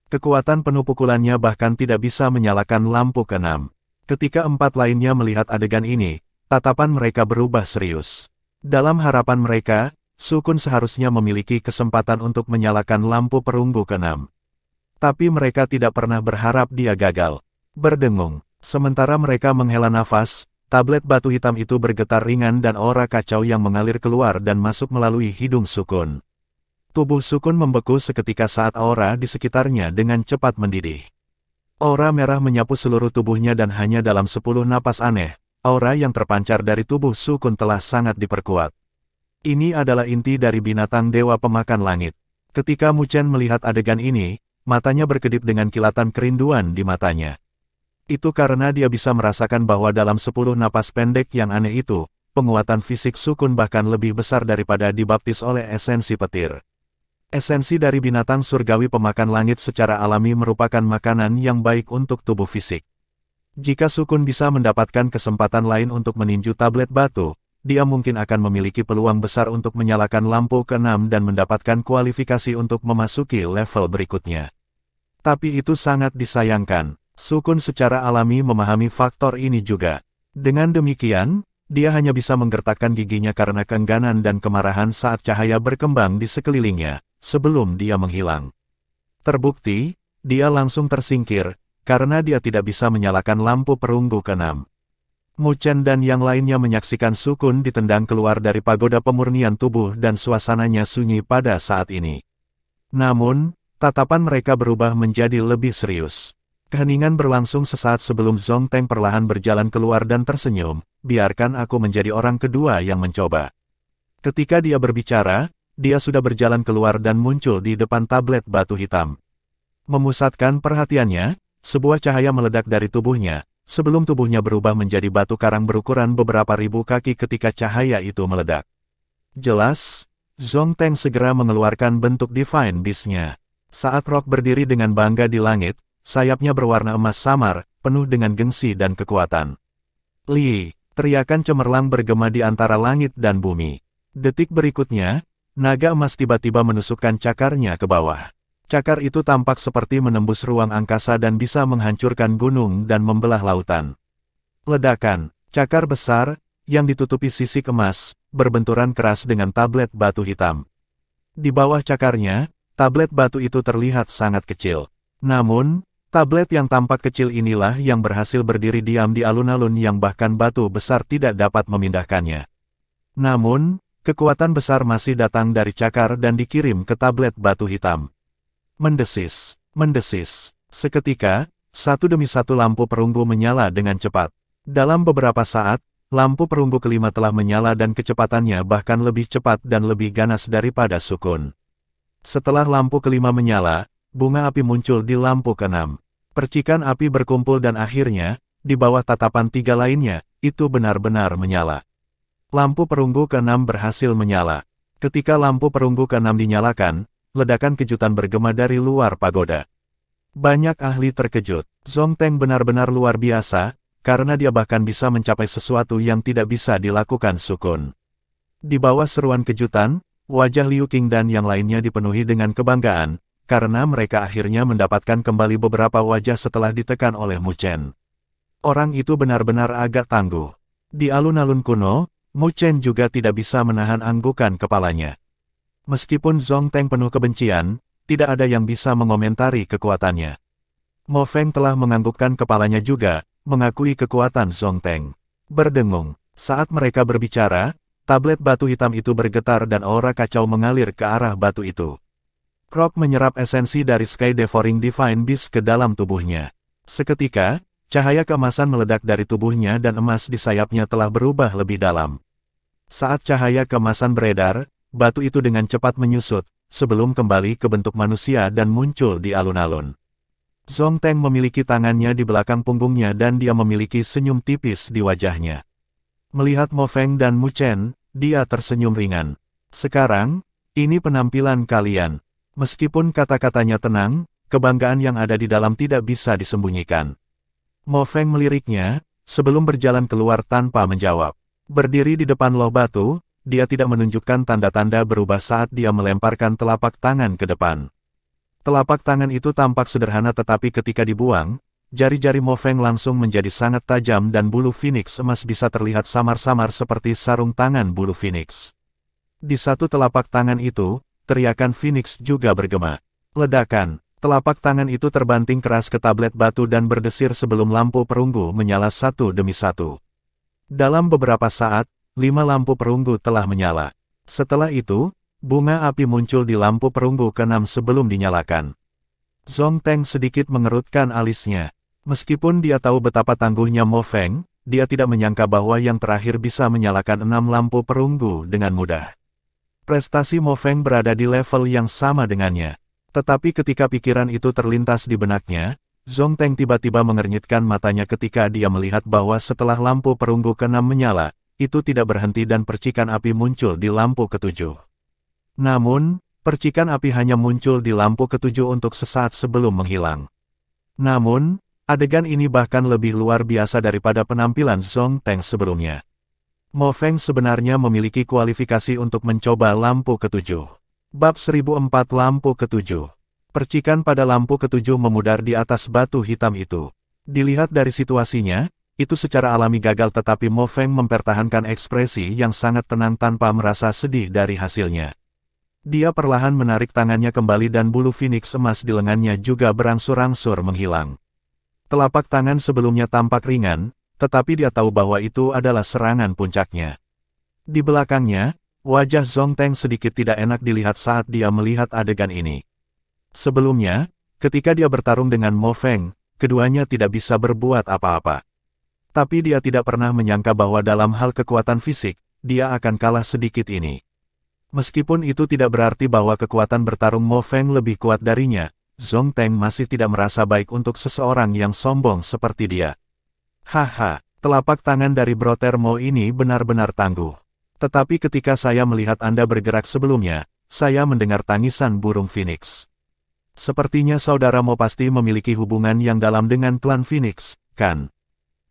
Speaker 1: Kekuatan penuh pukulannya bahkan tidak bisa menyalakan lampu keenam. Ketika empat lainnya melihat adegan ini, tatapan mereka berubah serius. Dalam harapan mereka, Sukun seharusnya memiliki kesempatan untuk menyalakan lampu perunggu keenam. Tapi mereka tidak pernah berharap dia gagal. Berdengung. Sementara mereka menghela nafas, tablet batu hitam itu bergetar ringan dan aura kacau yang mengalir keluar dan masuk melalui hidung Sukun. Tubuh Sukun membeku seketika saat aura di sekitarnya dengan cepat mendidih. Aura merah menyapu seluruh tubuhnya dan hanya dalam 10 napas aneh, aura yang terpancar dari tubuh Sukun telah sangat diperkuat. Ini adalah inti dari binatang dewa pemakan langit. Ketika Mu Chen melihat adegan ini, matanya berkedip dengan kilatan kerinduan di matanya. Itu karena dia bisa merasakan bahwa dalam 10 napas pendek yang aneh itu, penguatan fisik Sukun bahkan lebih besar daripada dibaptis oleh esensi petir. Esensi dari binatang surgawi pemakan langit secara alami merupakan makanan yang baik untuk tubuh fisik. Jika Sukun bisa mendapatkan kesempatan lain untuk meninju tablet batu, dia mungkin akan memiliki peluang besar untuk menyalakan lampu keenam dan mendapatkan kualifikasi untuk memasuki level berikutnya. Tapi itu sangat disayangkan. Sukun secara alami memahami faktor ini juga. Dengan demikian, dia hanya bisa menggertakkan giginya karena keengganan dan kemarahan saat cahaya berkembang di sekelilingnya, sebelum dia menghilang. Terbukti, dia langsung tersingkir, karena dia tidak bisa menyalakan lampu perunggu keenam. Mu Chen dan yang lainnya menyaksikan Sukun ditendang keluar dari pagoda pemurnian tubuh dan suasananya sunyi pada saat ini. Namun, tatapan mereka berubah menjadi lebih serius. Keheningan berlangsung sesaat sebelum Zhong Teng perlahan berjalan keluar dan tersenyum, biarkan aku menjadi orang kedua yang mencoba. Ketika dia berbicara, dia sudah berjalan keluar dan muncul di depan tablet batu hitam. Memusatkan perhatiannya, sebuah cahaya meledak dari tubuhnya, sebelum tubuhnya berubah menjadi batu karang berukuran beberapa ribu kaki ketika cahaya itu meledak. Jelas, Zhong Teng segera mengeluarkan bentuk Divine Beast-nya. Saat Rock berdiri dengan bangga di langit, sayapnya berwarna emas samar, penuh dengan gengsi dan kekuatan. Li, teriakan cemerlang bergema di antara langit dan bumi. Detik berikutnya, naga emas tiba-tiba menusukkan cakarnya ke bawah. Cakar itu tampak seperti menembus ruang angkasa dan bisa menghancurkan gunung dan membelah lautan. Ledakan, cakar besar, yang ditutupi sisik emas, berbenturan keras dengan tablet batu hitam. Di bawah cakarnya, tablet batu itu terlihat sangat kecil. Namun, tablet yang tampak kecil inilah yang berhasil berdiri diam di alun-alun yang bahkan batu besar tidak dapat memindahkannya. Namun, kekuatan besar masih datang dari cakar dan dikirim ke tablet batu hitam. Mendesis, mendesis. Seketika, satu demi satu lampu perunggu menyala dengan cepat. Dalam beberapa saat, lampu perunggu kelima telah menyala dan kecepatannya bahkan lebih cepat dan lebih ganas daripada Sukun. Setelah lampu kelima menyala, bunga api muncul di lampu keenam. Percikan api berkumpul dan akhirnya, di bawah tatapan tiga lainnya, itu benar-benar menyala. Lampu perunggu keenam berhasil menyala. Ketika lampu perunggu keenam dinyalakan, ledakan kejutan bergema dari luar pagoda. Banyak ahli terkejut. Zhong Teng benar-benar luar biasa, karena dia bahkan bisa mencapai sesuatu yang tidak bisa dilakukan Sukun. Di bawah seruan kejutan, wajah Liu Qing dan yang lainnya dipenuhi dengan kebanggaan, karena mereka akhirnya mendapatkan kembali beberapa wajah setelah ditekan oleh Mu Chen. Orang itu benar-benar agak tangguh. Di alun-alun kuno, Mu Chen juga tidak bisa menahan anggukan kepalanya. Meskipun Zhong Teng penuh kebencian, tidak ada yang bisa mengomentari kekuatannya. Mo Feng telah menganggukkan kepalanya juga, mengakui kekuatan Zhong Teng. Berdengung, saat mereka berbicara, tablet batu hitam itu bergetar dan aura kacau mengalir ke arah batu itu. Rock menyerap esensi dari Sky Devouring Divine Beast ke dalam tubuhnya. Seketika, cahaya keemasan meledak dari tubuhnya dan emas di sayapnya telah berubah lebih dalam. Saat cahaya keemasan beredar, batu itu dengan cepat menyusut, sebelum kembali ke bentuk manusia dan muncul di alun-alun. Zhong Teng memiliki tangannya di belakang punggungnya dan dia memiliki senyum tipis di wajahnya. Melihat Mo Feng dan Mu Chen, dia tersenyum ringan. Sekarang, ini penampilan kalian. Meskipun kata-katanya tenang, kebanggaan yang ada di dalam tidak bisa disembunyikan. Mo Feng meliriknya, sebelum berjalan keluar tanpa menjawab. Berdiri di depan loh batu, dia tidak menunjukkan tanda-tanda berubah saat dia melemparkan telapak tangan ke depan. Telapak tangan itu tampak sederhana tetapi ketika dibuang, jari-jari Mo Feng langsung menjadi sangat tajam dan bulu Phoenix emas bisa terlihat samar-samar seperti sarung tangan bulu Phoenix. Di satu telapak tangan itu, teriakan Phoenix juga bergema. Ledakan, telapak tangan itu terbanting keras ke tablet batu dan berdesir sebelum lampu perunggu menyala satu demi satu. Dalam beberapa saat, 5 lampu perunggu telah menyala. Setelah itu, bunga api muncul di lampu perunggu ke-6 sebelum dinyalakan. Zhong Teng sedikit mengerutkan alisnya. Meskipun dia tahu betapa tangguhnya Mo Feng, dia tidak menyangka bahwa yang terakhir bisa menyalakan 6 lampu perunggu dengan mudah. Prestasi Mo Feng berada di level yang sama dengannya. Tetapi ketika pikiran itu terlintas di benaknya, Zhong Teng tiba-tiba mengernyitkan matanya ketika dia melihat bahwa setelah lampu perunggu ke-6 menyala, itu tidak berhenti dan percikan api muncul di lampu ke-7. Namun, percikan api hanya muncul di lampu ke-7 untuk sesaat sebelum menghilang. Namun, adegan ini bahkan lebih luar biasa daripada penampilan Zhong Teng sebelumnya. Mo Feng sebenarnya memiliki kualifikasi untuk mencoba lampu ke-7. Bab 1004 lampu ke-7. Percikan pada lampu ke-7 memudar di atas batu hitam itu. Dilihat dari situasinya, itu secara alami gagal tetapi Mo Feng mempertahankan ekspresi yang sangat tenang tanpa merasa sedih dari hasilnya. Dia perlahan menarik tangannya kembali dan bulu Phoenix emas di lengannya juga berangsur-angsur menghilang. Telapak tangan sebelumnya tampak ringan, tetapi dia tahu bahwa itu adalah serangan puncaknya. Di belakangnya, wajah Zhong Teng sedikit tidak enak dilihat saat dia melihat adegan ini. Sebelumnya, ketika dia bertarung dengan Mo Feng, keduanya tidak bisa berbuat apa-apa. Tapi dia tidak pernah menyangka bahwa dalam hal kekuatan fisik, dia akan kalah sedikit ini. Meskipun itu tidak berarti bahwa kekuatan bertarung Mo Feng lebih kuat darinya, Zhong Teng masih tidak merasa baik untuk seseorang yang sombong seperti dia. Haha, telapak tangan dari Brother Mo ini benar-benar tangguh. Tetapi ketika saya melihat Anda bergerak sebelumnya, saya mendengar tangisan burung Phoenix. Sepertinya saudara Mo pasti memiliki hubungan yang dalam dengan klan Phoenix, kan?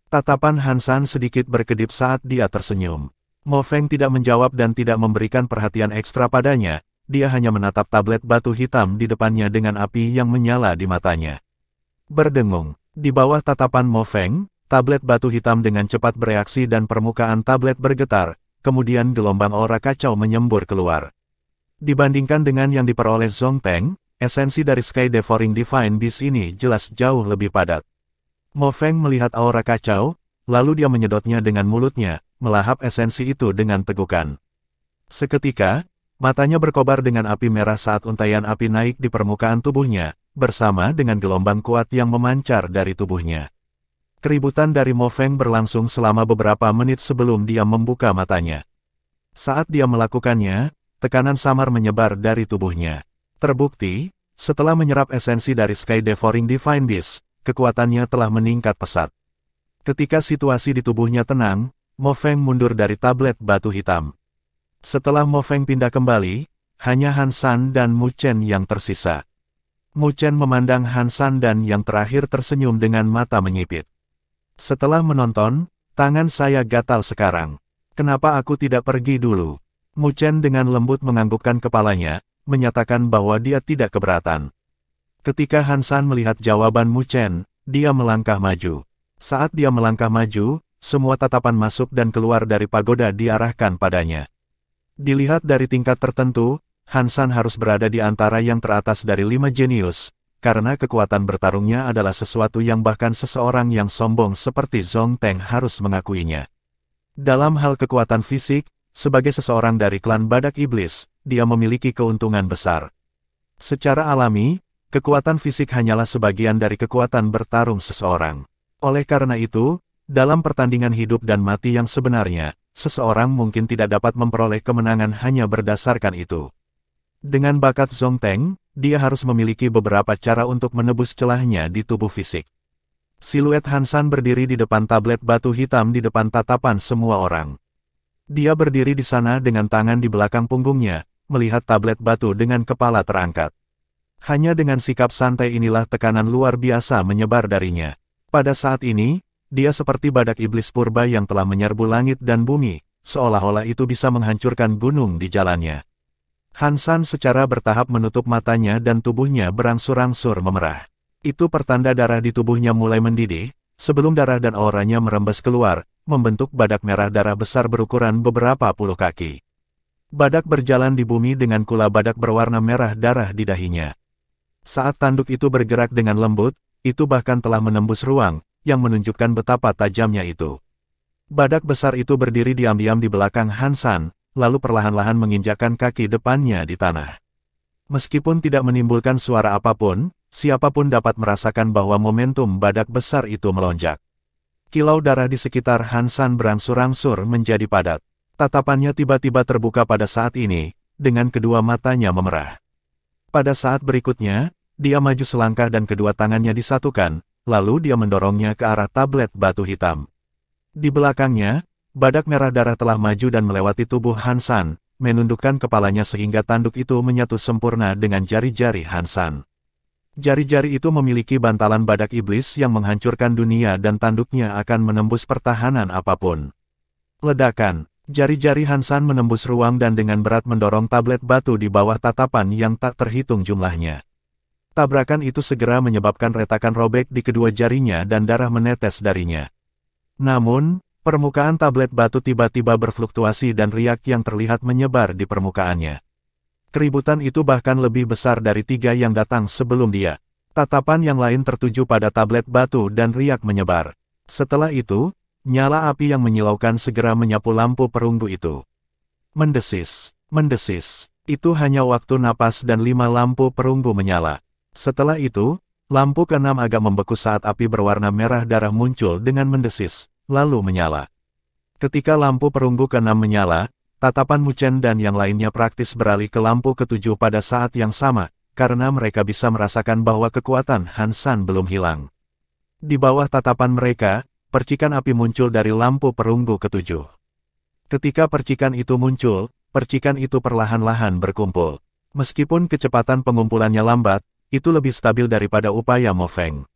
Speaker 1: Tatapan Han San sedikit berkedip saat dia tersenyum. Mo Feng tidak menjawab dan tidak memberikan perhatian ekstra padanya, dia hanya menatap tablet batu hitam di depannya dengan api yang menyala di matanya. Berdengung, di bawah tatapan Mo Feng, tablet batu hitam dengan cepat bereaksi dan permukaan tablet bergetar, kemudian gelombang aura kacau menyembur keluar. Dibandingkan dengan yang diperoleh Zhong Teng, esensi dari Sky Devouring Divine Beast ini jelas jauh lebih padat. Mo Feng melihat aura kacau, lalu dia menyedotnya dengan mulutnya, melahap esensi itu dengan tegukan. Seketika, matanya berkobar dengan api merah saat untaian api naik di permukaan tubuhnya, bersama dengan gelombang kuat yang memancar dari tubuhnya. Keributan dari Mo Feng berlangsung selama beberapa menit sebelum dia membuka matanya. Saat dia melakukannya, tekanan samar menyebar dari tubuhnya. Terbukti, setelah menyerap esensi dari Sky Devouring Divine Beast, kekuatannya telah meningkat pesat. Ketika situasi di tubuhnya tenang, Mo Feng mundur dari tablet batu hitam. Setelah Mo Feng pindah kembali, hanya Han San dan Mu Chen yang tersisa. Mu Chen memandang Han San dan yang terakhir tersenyum dengan mata menyipit. Setelah menonton, tangan saya gatal sekarang. Kenapa aku tidak pergi dulu? Mu Chen dengan lembut menganggukkan kepalanya, menyatakan bahwa dia tidak keberatan. Ketika Han San melihat jawaban Mu Chen, dia melangkah maju. Saat dia melangkah maju, semua tatapan masuk dan keluar dari pagoda diarahkan padanya. Dilihat dari tingkat tertentu, Han San harus berada di antara yang teratas dari 5 jenius, karena kekuatan bertarungnya adalah sesuatu yang bahkan seseorang yang sombong seperti Zhong Teng harus mengakuinya. Dalam hal kekuatan fisik, sebagai seseorang dari klan Badak Iblis, dia memiliki keuntungan besar. Secara alami, kekuatan fisik hanyalah sebagian dari kekuatan bertarung seseorang. Oleh karena itu, dalam pertandingan hidup dan mati yang sebenarnya, seseorang mungkin tidak dapat memperoleh kemenangan hanya berdasarkan itu. Dengan bakat Zongteng, dia harus memiliki beberapa cara untuk menebus celahnya di tubuh fisik. Siluet Han San berdiri di depan tablet batu hitam di depan tatapan semua orang. Dia berdiri di sana dengan tangan di belakang punggungnya, melihat tablet batu dengan kepala terangkat. Hanya dengan sikap santai inilah tekanan luar biasa menyebar darinya. Pada saat ini, dia seperti badak iblis purba yang telah menyerbu langit dan bumi, seolah-olah itu bisa menghancurkan gunung di jalannya. Han San secara bertahap menutup matanya dan tubuhnya berangsur-angsur memerah. Itu pertanda darah di tubuhnya mulai mendidih, sebelum darah dan auranya merembes keluar, membentuk badak merah darah besar berukuran beberapa puluh kaki. Badak berjalan di bumi dengan kula badak berwarna merah darah di dahinya. Saat tanduk itu bergerak dengan lembut, itu bahkan telah menembus ruang, yang menunjukkan betapa tajamnya itu. Badak besar itu berdiri diam-diam di belakang Han San, lalu perlahan-lahan menginjakkan kaki depannya di tanah. Meskipun tidak menimbulkan suara apapun, siapapun dapat merasakan bahwa momentum badak besar itu melonjak. Kilau darah di sekitar Han San berangsur-angsur menjadi padat. Tatapannya tiba-tiba terbuka pada saat ini, dengan kedua matanya memerah. Pada saat berikutnya, dia maju selangkah dan kedua tangannya disatukan, lalu dia mendorongnya ke arah tablet batu hitam. Di belakangnya, badak merah darah telah maju dan melewati tubuh Han San, menundukkan kepalanya sehingga tanduk itu menyatu sempurna dengan jari-jari Han San. Jari-jari itu memiliki bantalan badak iblis yang menghancurkan dunia dan tanduknya akan menembus pertahanan apapun. Ledakan, jari-jari Han San menembus ruang dan dengan berat mendorong tablet batu di bawah tatapan yang tak terhitung jumlahnya. Tabrakan itu segera menyebabkan retakan robek di kedua jarinya dan darah menetes darinya. Namun, permukaan tablet batu tiba-tiba berfluktuasi dan riak yang terlihat menyebar di permukaannya. Keributan itu bahkan lebih besar dari 3 yang datang sebelum dia. Tatapan yang lain tertuju pada tablet batu dan riak menyebar. Setelah itu, nyala api yang menyilaukan segera menyapu lampu perunggu itu. Mendesis, mendesis. Itu hanya waktu napas dan 5 lampu perunggu menyala. Setelah itu, lampu ke-6 agak membeku saat api berwarna merah darah muncul dengan mendesis, lalu menyala. Ketika lampu perunggu ke-6 menyala, tatapan Mu Chen dan yang lainnya praktis beralih ke lampu ke-7 pada saat yang sama, karena mereka bisa merasakan bahwa kekuatan Han San belum hilang. Di bawah tatapan mereka, percikan api muncul dari lampu perunggu ke-7. Ketika percikan itu muncul, percikan itu perlahan-lahan berkumpul. Meskipun kecepatan pengumpulannya lambat, itu lebih stabil daripada upaya Mo Feng.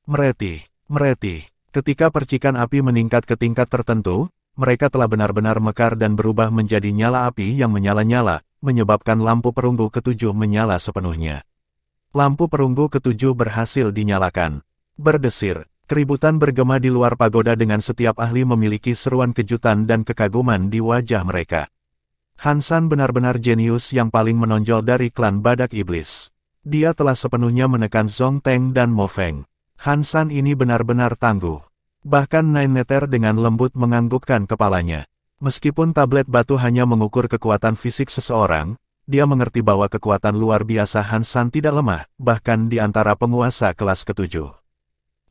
Speaker 1: Meretih, meretih. Ketika percikan api meningkat ke tingkat tertentu, mereka telah benar-benar mekar dan berubah menjadi nyala api yang menyala-nyala, menyebabkan lampu perunggu ke-7 menyala sepenuhnya. Lampu perunggu ke-7 berhasil dinyalakan. Berdesir, keributan bergema di luar pagoda dengan setiap ahli memiliki seruan kejutan dan kekaguman di wajah mereka. Han San benar-benar jenius yang paling menonjol dari klan badak iblis. Dia telah sepenuhnya menekan Zongteng dan Mo Feng. Han San ini benar-benar tangguh. Bahkan Nine Nether dengan lembut menganggukkan kepalanya. Meskipun tablet batu hanya mengukur kekuatan fisik seseorang, dia mengerti bahwa kekuatan luar biasa Han San tidak lemah, bahkan di antara penguasa kelas ke-7.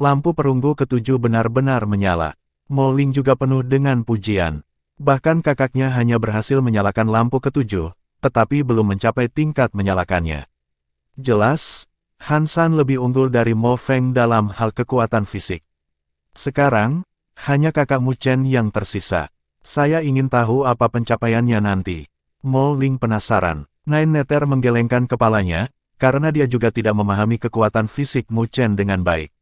Speaker 1: Lampu perunggu ke-7 benar-benar menyala. Mo Ling juga penuh dengan pujian. Bahkan kakaknya hanya berhasil menyalakan lampu ke-7, tetapi belum mencapai tingkat menyalakannya. Jelas, Han San lebih unggul dari Mo Feng dalam hal kekuatan fisik. Sekarang, hanya kakak Mu Chen yang tersisa. Saya ingin tahu apa pencapaiannya nanti. Mo Ling penasaran. Nine Nether menggelengkan kepalanya, karena dia juga tidak memahami kekuatan fisik Mu Chen dengan baik.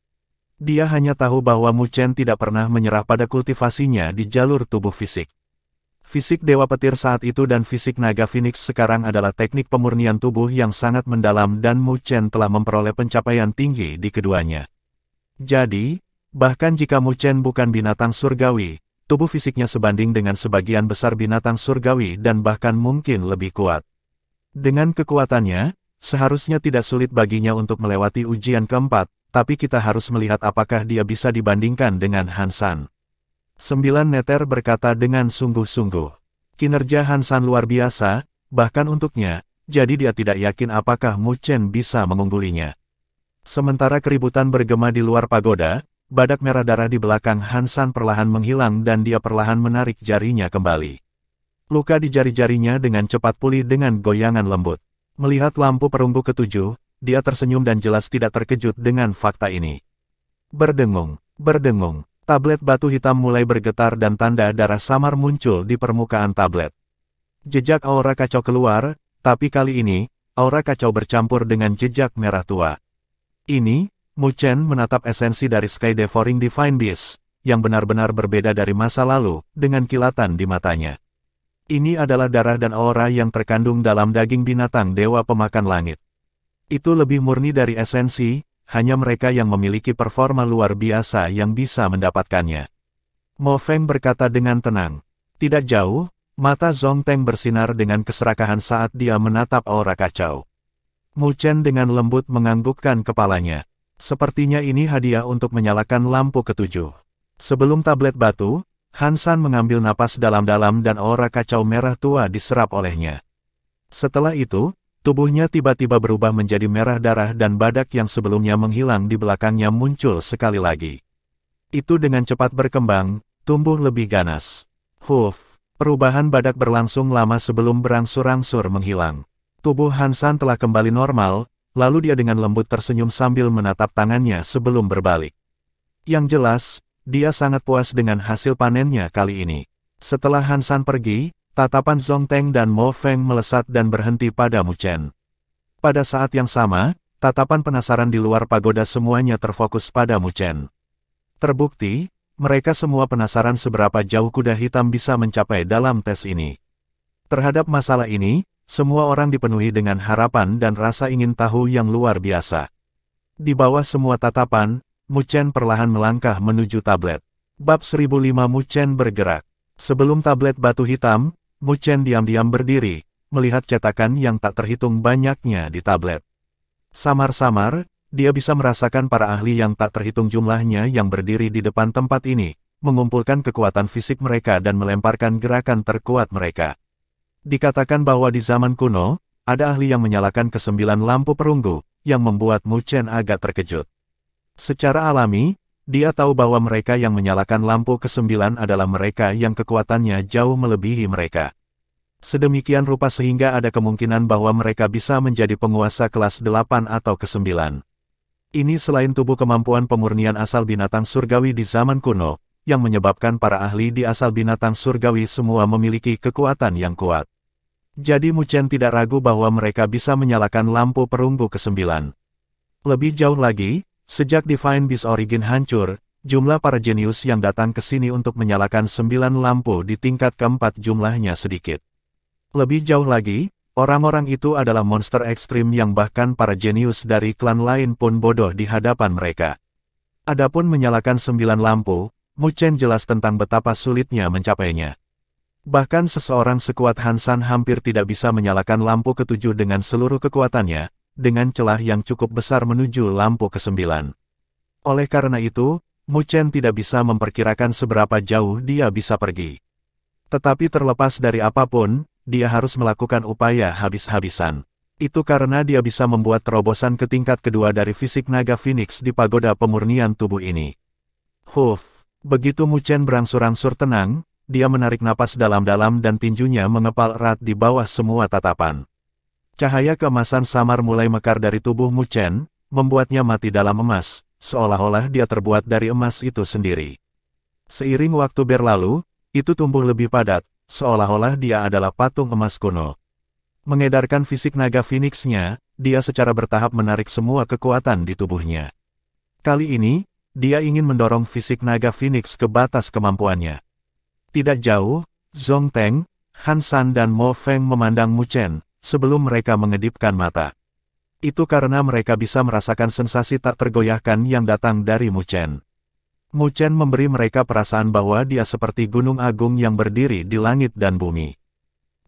Speaker 1: Dia hanya tahu bahwa Mu Chen tidak pernah menyerah pada kultivasinya di jalur tubuh fisik. Fisik Dewa Petir saat itu dan fisik Naga Phoenix sekarang adalah teknik pemurnian tubuh yang sangat mendalam dan Mu Chen telah memperoleh pencapaian tinggi di keduanya. Jadi, bahkan jika Mu Chen bukan binatang surgawi, tubuh fisiknya sebanding dengan sebagian besar binatang surgawi dan bahkan mungkin lebih kuat. Dengan kekuatannya, seharusnya tidak sulit baginya untuk melewati ujian keempat, tapi kita harus melihat apakah dia bisa dibandingkan dengan Han San. 9 Nether berkata dengan sungguh-sungguh. Kinerja Han San luar biasa, bahkan untuknya, jadi dia tidak yakin apakah Mu Chen bisa mengunggulinya. Sementara keributan bergema di luar pagoda, badak merah darah di belakang Han San perlahan menghilang dan dia perlahan menarik jarinya kembali. Luka di jari-jarinya dengan cepat pulih dengan goyangan lembut. Melihat lampu perunggu ketujuh, dia tersenyum dan jelas tidak terkejut dengan fakta ini. Berdengung, berdengung, tablet batu hitam mulai bergetar dan tanda darah samar muncul di permukaan tablet. Jejak aura kacau keluar, tapi kali ini, aura kacau bercampur dengan jejak merah tua. Ini, Mu Chen menatap esensi dari Sky Devouring Divine Beast, yang benar-benar berbeda dari masa lalu, dengan kilatan di matanya. Ini adalah darah dan aura yang terkandung dalam daging binatang dewa pemakan langit. Itu lebih murni dari esensi, hanya mereka yang memiliki performa luar biasa yang bisa mendapatkannya. Mo Feng berkata dengan tenang. Tidak jauh, mata Zhong Teng bersinar dengan keserakahan saat dia menatap aura kacau. Mu Chen dengan lembut menganggukkan kepalanya. Sepertinya ini hadiah untuk menyalakan lampu ketujuh. Sebelum tablet batu, Han San mengambil napas dalam-dalam dan aura kacau merah tua diserap olehnya. Setelah itu, tubuhnya tiba-tiba berubah menjadi merah darah dan badak yang sebelumnya menghilang di belakangnya muncul sekali lagi. Itu dengan cepat berkembang, tumbuh lebih ganas. Perubahan badak berlangsung lama sebelum berangsur-angsur menghilang. Tubuh Han San telah kembali normal, lalu dia dengan lembut tersenyum sambil menatap tangannya sebelum berbalik. Yang jelas, dia sangat puas dengan hasil panennya kali ini. Setelah Han San pergi, tatapan Zhong Teng dan Mo Feng melesat dan berhenti pada Mu Chen. Pada saat yang sama, tatapan penasaran di luar pagoda semuanya terfokus pada Mu Chen. Terbukti, mereka semua penasaran seberapa jauh kuda hitam bisa mencapai dalam tes ini. Terhadap masalah ini, semua orang dipenuhi dengan harapan dan rasa ingin tahu yang luar biasa. Di bawah semua tatapan, Mu Chen perlahan melangkah menuju tablet. Bab 1005 Mu Chen bergerak. Sebelum tablet batu hitam, Mu Chen diam-diam berdiri, melihat cetakan yang tak terhitung banyaknya di tablet. Samar-samar, dia bisa merasakan para ahli yang tak terhitung jumlahnya yang berdiri di depan tempat ini, mengumpulkan kekuatan fisik mereka dan melemparkan gerakan terkuat mereka. Dikatakan bahwa di zaman kuno, ada ahli yang menyalakan ke-9 lampu perunggu, yang membuat Mu Chen agak terkejut. Secara alami, dia tahu bahwa mereka yang menyalakan lampu ke-9 adalah mereka yang kekuatannya jauh melebihi mereka. Sedemikian rupa sehingga ada kemungkinan bahwa mereka bisa menjadi penguasa kelas 8 atau ke-9. Ini selain tubuh kemampuan pemurnian asal binatang surgawi di zaman kuno, yang menyebabkan para ahli di asal binatang surgawi semua memiliki kekuatan yang kuat. Jadi Mu Chen tidak ragu bahwa mereka bisa menyalakan lampu perunggu ke-9. Lebih jauh lagi, sejak Divine Beast Origin hancur, jumlah para jenius yang datang ke sini untuk menyalakan 9 lampu di tingkat keempat jumlahnya sedikit. Lebih jauh lagi, orang-orang itu adalah monster ekstrim yang bahkan para jenius dari klan lain pun bodoh di hadapan mereka. Adapun menyalakan 9 lampu, Mu Chen jelas tentang betapa sulitnya mencapainya. Bahkan seseorang sekuat Han San hampir tidak bisa menyalakan lampu ke-7 dengan seluruh kekuatannya, dengan celah yang cukup besar menuju lampu ke-9. Oleh karena itu, Mu Chen tidak bisa memperkirakan seberapa jauh dia bisa pergi. Tetapi terlepas dari apapun, dia harus melakukan upaya habis-habisan. Itu karena dia bisa membuat terobosan ke tingkat kedua dari fisik naga Phoenix di pagoda pemurnian tubuh ini. Begitu Mu Chen berangsur-angsur tenang, dia menarik napas dalam-dalam dan tinjunya mengepal erat di bawah semua tatapan. Cahaya keemasan samar mulai mekar dari tubuh Mu Chen, membuatnya mati dalam emas, seolah-olah dia terbuat dari emas itu sendiri. Seiring waktu berlalu, itu tumbuh lebih padat, seolah-olah dia adalah patung emas kuno. Mengedarkan fisik naga Phoenix-nya, dia secara bertahap menarik semua kekuatan di tubuhnya. Kali ini, dia ingin mendorong fisik naga Phoenix ke batas kemampuannya. Tidak jauh, Zhong Teng, Han San dan Mo Feng memandang Mu Chen, sebelum mereka mengedipkan mata. Itu karena mereka bisa merasakan sensasi tak tergoyahkan yang datang dari Mu Chen. Mu Chen memberi mereka perasaan bahwa dia seperti gunung agung yang berdiri di langit dan bumi.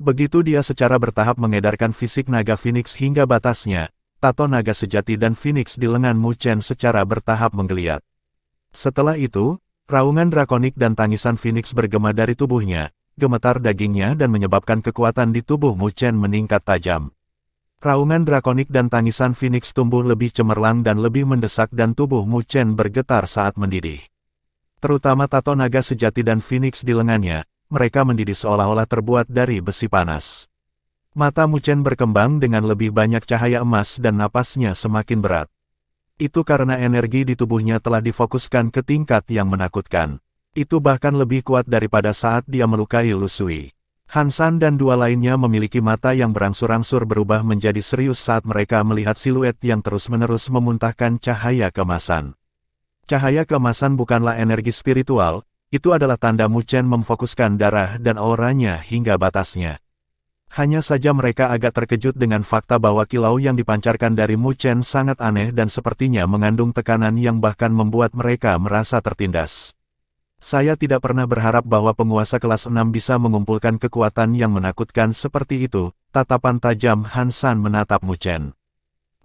Speaker 1: Begitu dia secara bertahap mengedarkan fisik naga Phoenix hingga batasnya, tato naga sejati dan Phoenix di lengan Mu Chen secara bertahap menggeliat. Setelah itu, raungan drakonik dan tangisan Phoenix bergema dari tubuhnya, gemetar dagingnya dan menyebabkan kekuatan di tubuh Mu Chen meningkat tajam. Raungan drakonik dan tangisan Phoenix tumbuh lebih cemerlang dan lebih mendesak dan tubuh Mu Chen bergetar saat mendidih. Terutama tato naga sejati dan Phoenix di lengannya, mereka mendidih seolah-olah terbuat dari besi panas. Mata Mu Chen berkembang dengan lebih banyak cahaya emas dan napasnya semakin berat. Itu karena energi di tubuhnya telah difokuskan ke tingkat yang menakutkan. Itu bahkan lebih kuat daripada saat dia melukai Lu Sui. Han San dan dua lainnya memiliki mata yang berangsur-angsur berubah menjadi serius saat mereka melihat siluet yang terus-menerus memuntahkan cahaya keemasan. Cahaya keemasan bukanlah energi spiritual, itu adalah tanda Mu Chen memfokuskan darah dan auranya hingga batasnya. Hanya saja mereka agak terkejut dengan fakta bahwa kilau yang dipancarkan dari Mu Chen sangat aneh dan sepertinya mengandung tekanan yang bahkan membuat mereka merasa tertindas. Saya tidak pernah berharap bahwa penguasa kelas 6 bisa mengumpulkan kekuatan yang menakutkan seperti itu, tatapan tajam Han San menatap Mu Chen.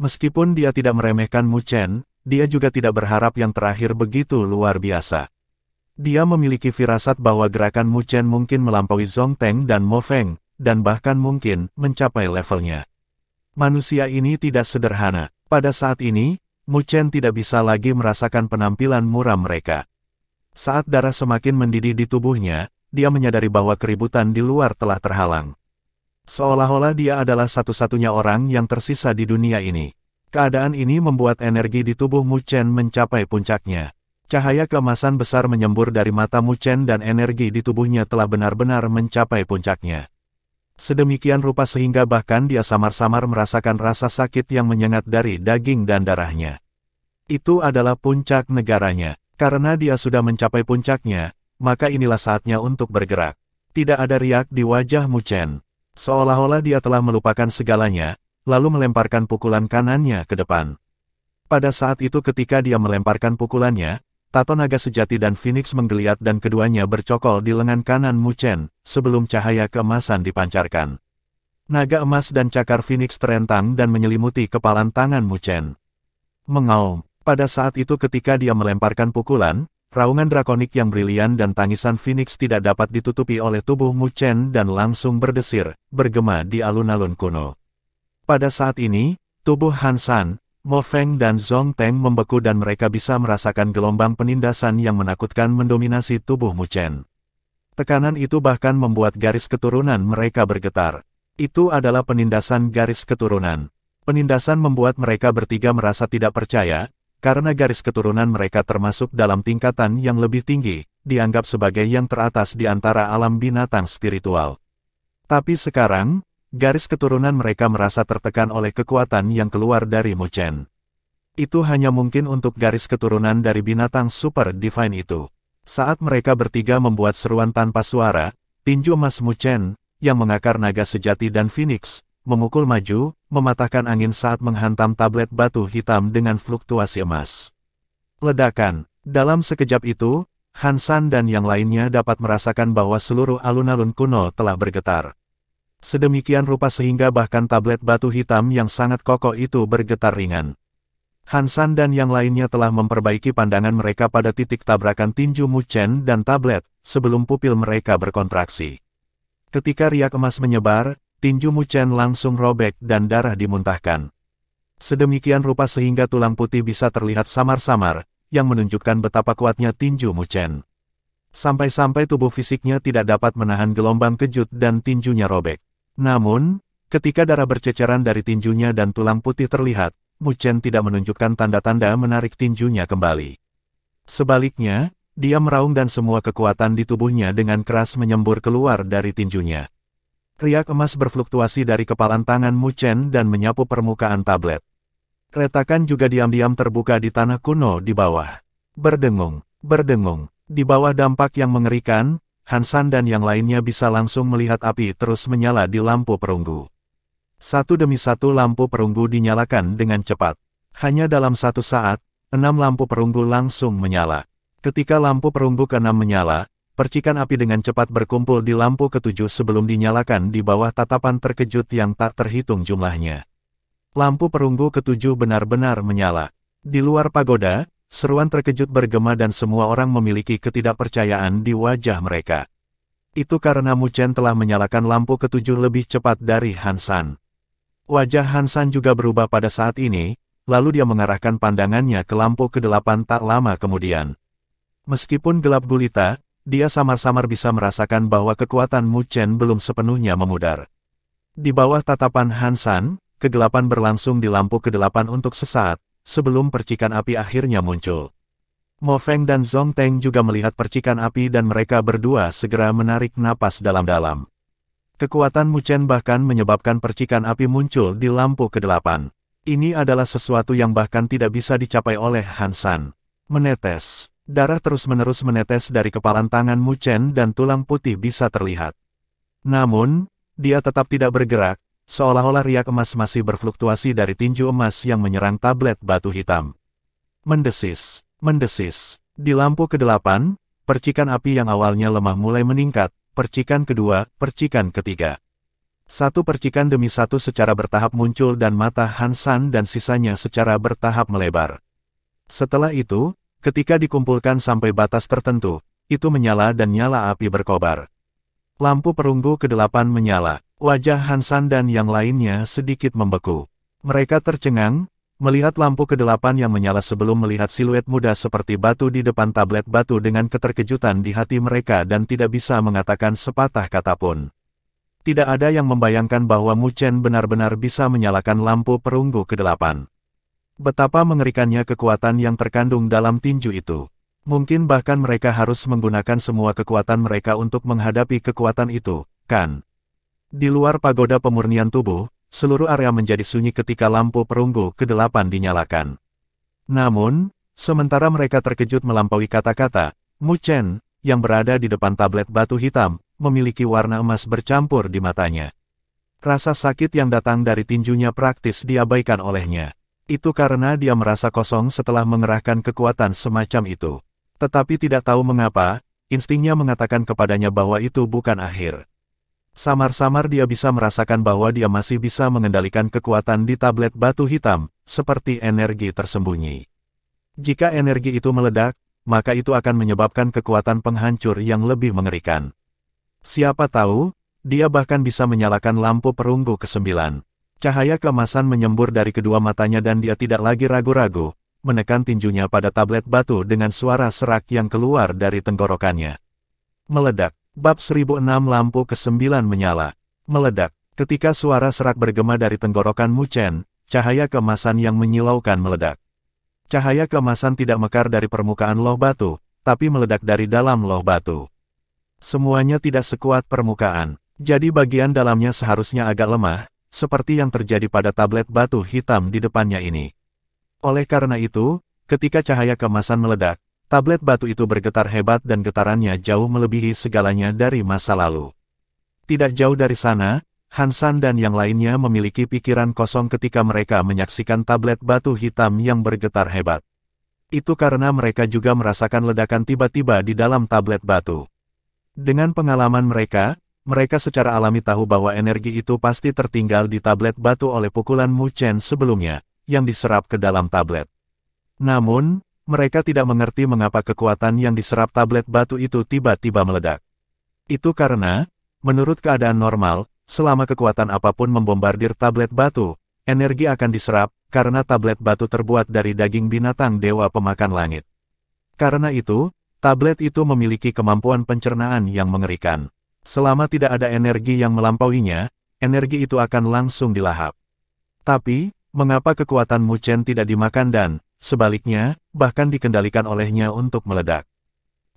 Speaker 1: Meskipun dia tidak meremehkan Mu Chen, dia juga tidak berharap yang terakhir begitu luar biasa. Dia memiliki firasat bahwa gerakan Mu Chen mungkin melampaui Zhong Teng dan Mo Feng, dan bahkan mungkin mencapai levelnya. Manusia ini tidak sederhana. Pada saat ini, Mu Chen tidak bisa lagi merasakan penampilan muram mereka. Saat darah semakin mendidih di tubuhnya, dia menyadari bahwa keributan di luar telah terhalang. Seolah-olah dia adalah satu-satunya orang yang tersisa di dunia ini. Keadaan ini membuat energi di tubuh Mu Chen mencapai puncaknya. Cahaya keemasan besar menyembur dari mata Mu Chen dan energi di tubuhnya telah benar-benar mencapai puncaknya. Sedemikian rupa sehingga bahkan dia samar-samar merasakan rasa sakit yang menyengat dari daging dan darahnya. Itu adalah puncak negaranya. Karena dia sudah mencapai puncaknya, maka inilah saatnya untuk bergerak. Tidak ada riak di wajah Mu Chen. Seolah-olah dia telah melupakan segalanya, lalu melemparkan pukulan kanannya ke depan. Pada saat itu ketika dia melemparkan pukulannya, tato naga sejati dan Phoenix menggeliat dan keduanya bercokol di lengan kanan Mu Chen, sebelum cahaya keemasan dipancarkan. Naga emas dan cakar Phoenix terentang dan menyelimuti kepalan tangan Mu Chen. Mengaum. Pada saat itu ketika dia melemparkan pukulan, raungan drakonik yang brilian dan tangisan Phoenix tidak dapat ditutupi oleh tubuh Mu Chen dan langsung berdesir, bergema di alun-alun kuno. Pada saat ini, tubuh Han San, Mo Feng dan Zhong Teng membeku dan mereka bisa merasakan gelombang penindasan yang menakutkan mendominasi tubuh Mu Chen. Tekanan itu bahkan membuat garis keturunan mereka bergetar. Itu adalah penindasan garis keturunan. Penindasan membuat mereka bertiga merasa tidak percaya, karena garis keturunan mereka termasuk dalam tingkatan yang lebih tinggi, dianggap sebagai yang teratas di antara alam binatang spiritual. Tapi sekarang, garis keturunan mereka merasa tertekan oleh kekuatan yang keluar dari Mu Chen. Itu hanya mungkin untuk garis keturunan dari binatang super divine itu. Saat mereka bertiga membuat seruan tanpa suara, tinju emas Mu Chen, yang mengakar naga sejati dan Phoenix, memukul maju, mematahkan angin saat menghantam tablet batu hitam dengan fluktuasi emas. Ledakan. Dalam sekejap itu, Han San dan yang lainnya dapat merasakan bahwa seluruh alun-alun kuno telah bergetar. Sedemikian rupa sehingga bahkan tablet batu hitam yang sangat kokoh itu bergetar ringan. Han San dan yang lainnya telah memperbaiki pandangan mereka pada titik tabrakan tinju Mu Chen dan tablet, sebelum pupil mereka berkontraksi. Ketika riak emas menyebar, tinju Mu Chen langsung robek dan darah dimuntahkan. Sedemikian rupa sehingga tulang putih bisa terlihat samar-samar, yang menunjukkan betapa kuatnya tinju Mu Chen. Sampai-sampai tubuh fisiknya tidak dapat menahan gelombang kejut dan tinjunya robek. Namun, ketika darah berceceran dari tinjunya dan tulang putih terlihat, Mu Chen tidak menunjukkan tanda-tanda menarik tinjunya kembali. Sebaliknya, dia meraung dan semua kekuatan di tubuhnya dengan keras menyembur keluar dari tinjunya. Riak emas berfluktuasi dari kepalan tangan Mu Chen dan menyapu permukaan tablet. Retakan juga diam-diam terbuka di tanah kuno di bawah. Berdengung, berdengung. Di bawah dampak yang mengerikan, Han San dan yang lainnya bisa langsung melihat api terus menyala di lampu perunggu. Satu demi satu lampu perunggu dinyalakan dengan cepat. Hanya dalam satu saat, 6 lampu perunggu langsung menyala. Ketika lampu perunggu ke-6 menyala, percikan api dengan cepat berkumpul di lampu ke-7 sebelum dinyalakan di bawah tatapan terkejut yang tak terhitung jumlahnya. Lampu perunggu ke-7 benar-benar menyala. Di luar pagoda, seruan terkejut bergema dan semua orang memiliki ketidakpercayaan di wajah mereka. Itu karena Mu Chen telah menyalakan lampu ke-7 lebih cepat dari Han San. Wajah Han San juga berubah pada saat ini, lalu dia mengarahkan pandangannya ke lampu ke-8 tak lama kemudian. Meskipun gelap gulita, dia samar-samar bisa merasakan bahwa kekuatan Mu Chen belum sepenuhnya memudar. Di bawah tatapan Han San, kegelapan berlangsung di lampu ke-8 untuk sesaat, sebelum percikan api akhirnya muncul. Mo Feng dan Zhong Teng juga melihat percikan api dan mereka berdua segera menarik napas dalam-dalam. Kekuatan Mu Chen bahkan menyebabkan percikan api muncul di lampu ke-8. Ini adalah sesuatu yang bahkan tidak bisa dicapai oleh Han San. Menetes. Darah terus-menerus menetes dari kepalan tangan Mu Chen dan tulang putih bisa terlihat. Namun, dia tetap tidak bergerak, seolah-olah riak emas masih berfluktuasi dari tinju emas yang menyerang tablet batu hitam. Mendesis, mendesis. Di lampu ke-8, percikan api yang awalnya lemah mulai meningkat, percikan kedua, percikan ketiga. Satu percikan demi satu secara bertahap muncul dan mata Han San dan sisanya secara bertahap melebar. Setelah itu, ketika dikumpulkan sampai batas tertentu, itu menyala dan nyala api berkobar. Lampu perunggu ke-8 menyala, wajah Han San dan yang lainnya sedikit membeku. Mereka tercengang, melihat lampu ke-8 yang menyala sebelum melihat siluet muda seperti batu di depan tablet batu dengan keterkejutan di hati mereka dan tidak bisa mengatakan sepatah kata pun. Tidak ada yang membayangkan bahwa Mu Chen benar-benar bisa menyalakan lampu perunggu ke-8. Betapa mengerikannya kekuatan yang terkandung dalam tinju itu. Mungkin bahkan mereka harus menggunakan semua kekuatan mereka untuk menghadapi kekuatan itu, kan? Di luar pagoda pemurnian tubuh, seluruh area menjadi sunyi ketika lampu perunggu ke-8 dinyalakan. Namun, sementara mereka terkejut melampaui kata-kata, Mu Chen, yang berada di depan tablet batu hitam, memiliki warna emas bercampur di matanya. Rasa sakit yang datang dari tinjunya praktis diabaikan olehnya. Itu karena dia merasa kosong setelah mengerahkan kekuatan semacam itu. Tetapi tidak tahu mengapa, instingnya mengatakan kepadanya bahwa itu bukan akhir. Samar-samar dia bisa merasakan bahwa dia masih bisa mengendalikan kekuatan di tablet batu hitam, seperti energi tersembunyi. Jika energi itu meledak, maka itu akan menyebabkan kekuatan penghancur yang lebih mengerikan. Siapa tahu, dia bahkan bisa menyalakan lampu perunggu ke-9. Cahaya keemasan menyembur dari kedua matanya dan dia tidak lagi ragu-ragu, menekan tinjunya pada tablet batu dengan suara serak yang keluar dari tenggorokannya. Meledak. Bab 1006 lampu ke-9 menyala. Meledak. Ketika suara serak bergema dari tenggorokan Mu Chen, cahaya keemasan yang menyilaukan meledak. Cahaya keemasan tidak mekar dari permukaan loh batu, tapi meledak dari dalam loh batu. Semuanya tidak sekuat permukaan, jadi bagian dalamnya seharusnya agak lemah, seperti yang terjadi pada tablet batu hitam di depannya ini. Oleh karena itu, ketika cahaya keemasan meledak, tablet batu itu bergetar hebat dan getarannya jauh melebihi segalanya dari masa lalu. Tidak jauh dari sana, Han San dan yang lainnya memiliki pikiran kosong ketika mereka menyaksikan tablet batu hitam yang bergetar hebat. Itu karena mereka juga merasakan ledakan tiba-tiba di dalam tablet batu. Dengan pengalaman mereka secara alami tahu bahwa energi itu pasti tertinggal di tablet batu oleh pukulan Mu Chen sebelumnya, yang diserap ke dalam tablet. Namun, mereka tidak mengerti mengapa kekuatan yang diserap tablet batu itu tiba-tiba meledak. Itu karena, menurut keadaan normal, selama kekuatan apapun membombardir tablet batu, energi akan diserap, karena tablet batu terbuat dari daging binatang dewa pemakan langit. Karena itu, tablet itu memiliki kemampuan pencernaan yang mengerikan. Selama tidak ada energi yang melampauinya, energi itu akan langsung dilahap. Tapi, mengapa kekuatan Mu Chen tidak dimakan dan, sebaliknya, bahkan dikendalikan olehnya untuk meledak?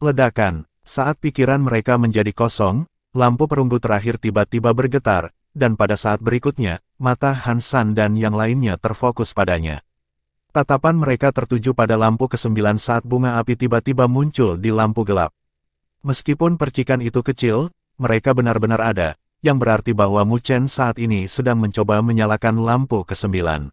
Speaker 1: Ledakan. Saat pikiran mereka menjadi kosong, lampu perunggu terakhir tiba-tiba bergetar, dan pada saat berikutnya, mata Han San dan yang lainnya terfokus padanya. Tatapan mereka tertuju pada lampu ke-9 saat bunga api tiba-tiba muncul di lampu gelap. Meskipun percikan itu kecil, mereka benar-benar ada, yang berarti bahwa Mu Chen saat ini sedang mencoba menyalakan lampu ke-9.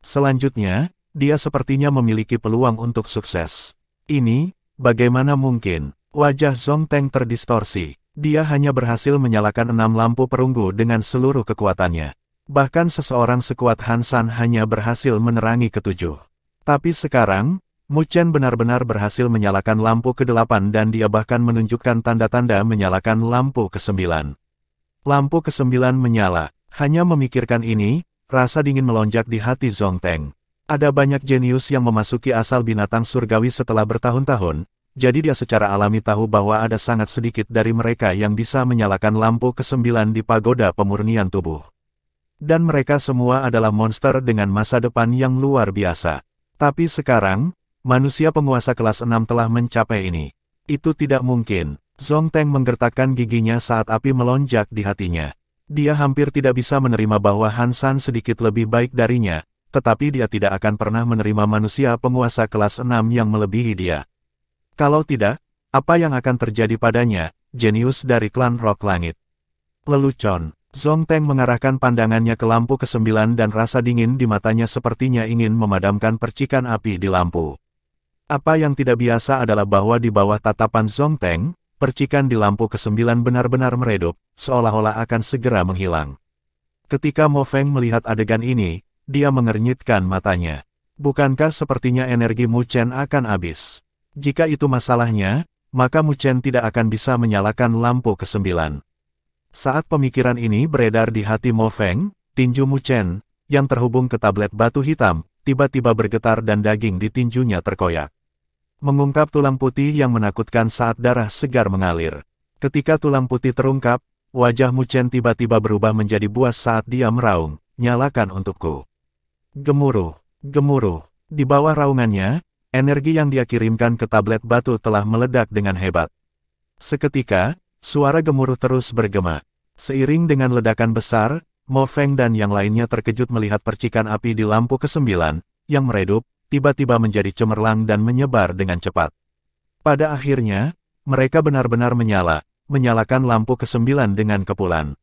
Speaker 1: Selanjutnya, dia sepertinya memiliki peluang untuk sukses. Ini, bagaimana mungkin? Wajah Zhong Teng terdistorsi. Dia hanya berhasil menyalakan 6 lampu perunggu dengan seluruh kekuatannya. Bahkan seseorang sekuat Han San hanya berhasil menerangi ke-7. Tapi sekarang, Mu Chen benar-benar berhasil menyalakan lampu ke-8 dan dia bahkan menunjukkan tanda-tanda menyalakan lampu ke-9. Lampu ke-9 menyala. Hanya memikirkan ini, rasa dingin melonjak di hati Zhong Teng. Ada banyak jenius yang memasuki asal binatang surgawi setelah bertahun-tahun, jadi dia secara alami tahu bahwa ada sangat sedikit dari mereka yang bisa menyalakan lampu ke-9 di pagoda pemurnian tubuh. Dan mereka semua adalah monster dengan masa depan yang luar biasa. Tapi sekarang, manusia penguasa kelas 6 telah mencapai ini. Itu tidak mungkin. Zhong Teng menggertakkan giginya saat api melonjak di hatinya. Dia hampir tidak bisa menerima bahwa Han San sedikit lebih baik darinya, tetapi dia tidak akan pernah menerima manusia penguasa kelas 6 yang melebihi dia. Kalau tidak, apa yang akan terjadi padanya, jenius dari klan Rock Langit? Lelucon, Zhong Teng mengarahkan pandangannya ke lampu ke-9 dan rasa dingin di matanya sepertinya ingin memadamkan percikan api di lampu. Apa yang tidak biasa adalah bahwa di bawah tatapan Zhong Teng, percikan di lampu ke-9 benar-benar meredup, seolah-olah akan segera menghilang. Ketika Mo Feng melihat adegan ini, dia mengernyitkan matanya. Bukankah sepertinya energi Mu Chen akan habis? Jika itu masalahnya, maka Mu Chen tidak akan bisa menyalakan lampu ke-9. Saat pemikiran ini beredar di hati Mo Feng, tinju Mu Chen, yang terhubung ke tablet batu hitam, tiba-tiba bergetar dan daging di tinjunya terkoyak. Mengungkap tulang putih yang menakutkan saat darah segar mengalir. Ketika tulang putih terungkap, wajah Mu Chen tiba-tiba berubah menjadi buas saat dia meraung, "Nyalakan untukku." Gemuruh, gemuruh. Di bawah raungannya, energi yang dia kirimkan ke tablet batu telah meledak dengan hebat. Seketika, suara gemuruh terus bergema. Seiring dengan ledakan besar, Mo Feng dan yang lainnya terkejut melihat percikan api di lampu ke-9, yang meredup, tiba-tiba menjadi cemerlang dan menyebar dengan cepat. Pada akhirnya, mereka benar-benar menyalakan lampu ke-9 dengan kepulan.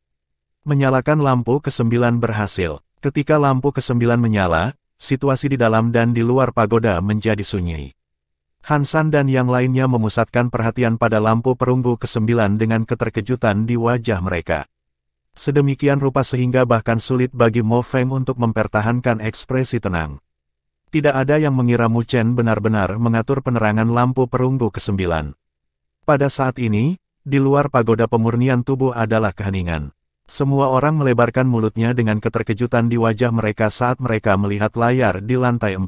Speaker 1: Menyalakan lampu ke-9 berhasil. Ketika lampu ke-9 menyala, situasi di dalam dan di luar pagoda menjadi sunyi. Han San dan yang lainnya memusatkan perhatian pada lampu perunggu ke-9 dengan keterkejutan di wajah mereka. Sedemikian rupa sehingga bahkan sulit bagi Mo Feng untuk mempertahankan ekspresi tenang. Tidak ada yang mengira Mu Chen benar-benar mengatur penerangan lampu perunggu ke-9. Pada saat ini, di luar pagoda pemurnian tubuh adalah keheningan. Semua orang melebarkan mulutnya dengan keterkejutan di wajah mereka saat mereka melihat layar di lantai 4.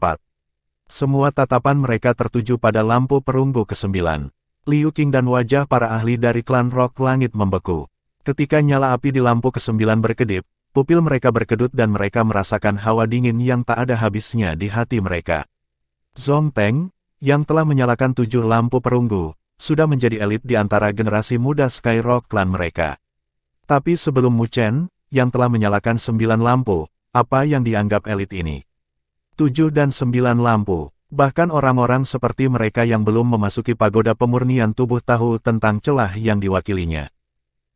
Speaker 1: Semua tatapan mereka tertuju pada lampu perunggu ke-9. Liu Qing dan wajah para ahli dari klan Rock Langit membeku. Ketika nyala api di lampu ke-9 berkedip, pupil mereka berkedut dan mereka merasakan hawa dingin yang tak ada habisnya di hati mereka. Zhong Teng, yang telah menyalakan 7 lampu perunggu, sudah menjadi elit di antara generasi muda Sky Rock Clan mereka. Tapi sebelum Mu Chen, yang telah menyalakan 9 lampu, apa yang dianggap elit ini? 7 dan 9 lampu, bahkan orang-orang seperti mereka yang belum memasuki pagoda pemurnian tubuh tahu tentang celah yang diwakilinya.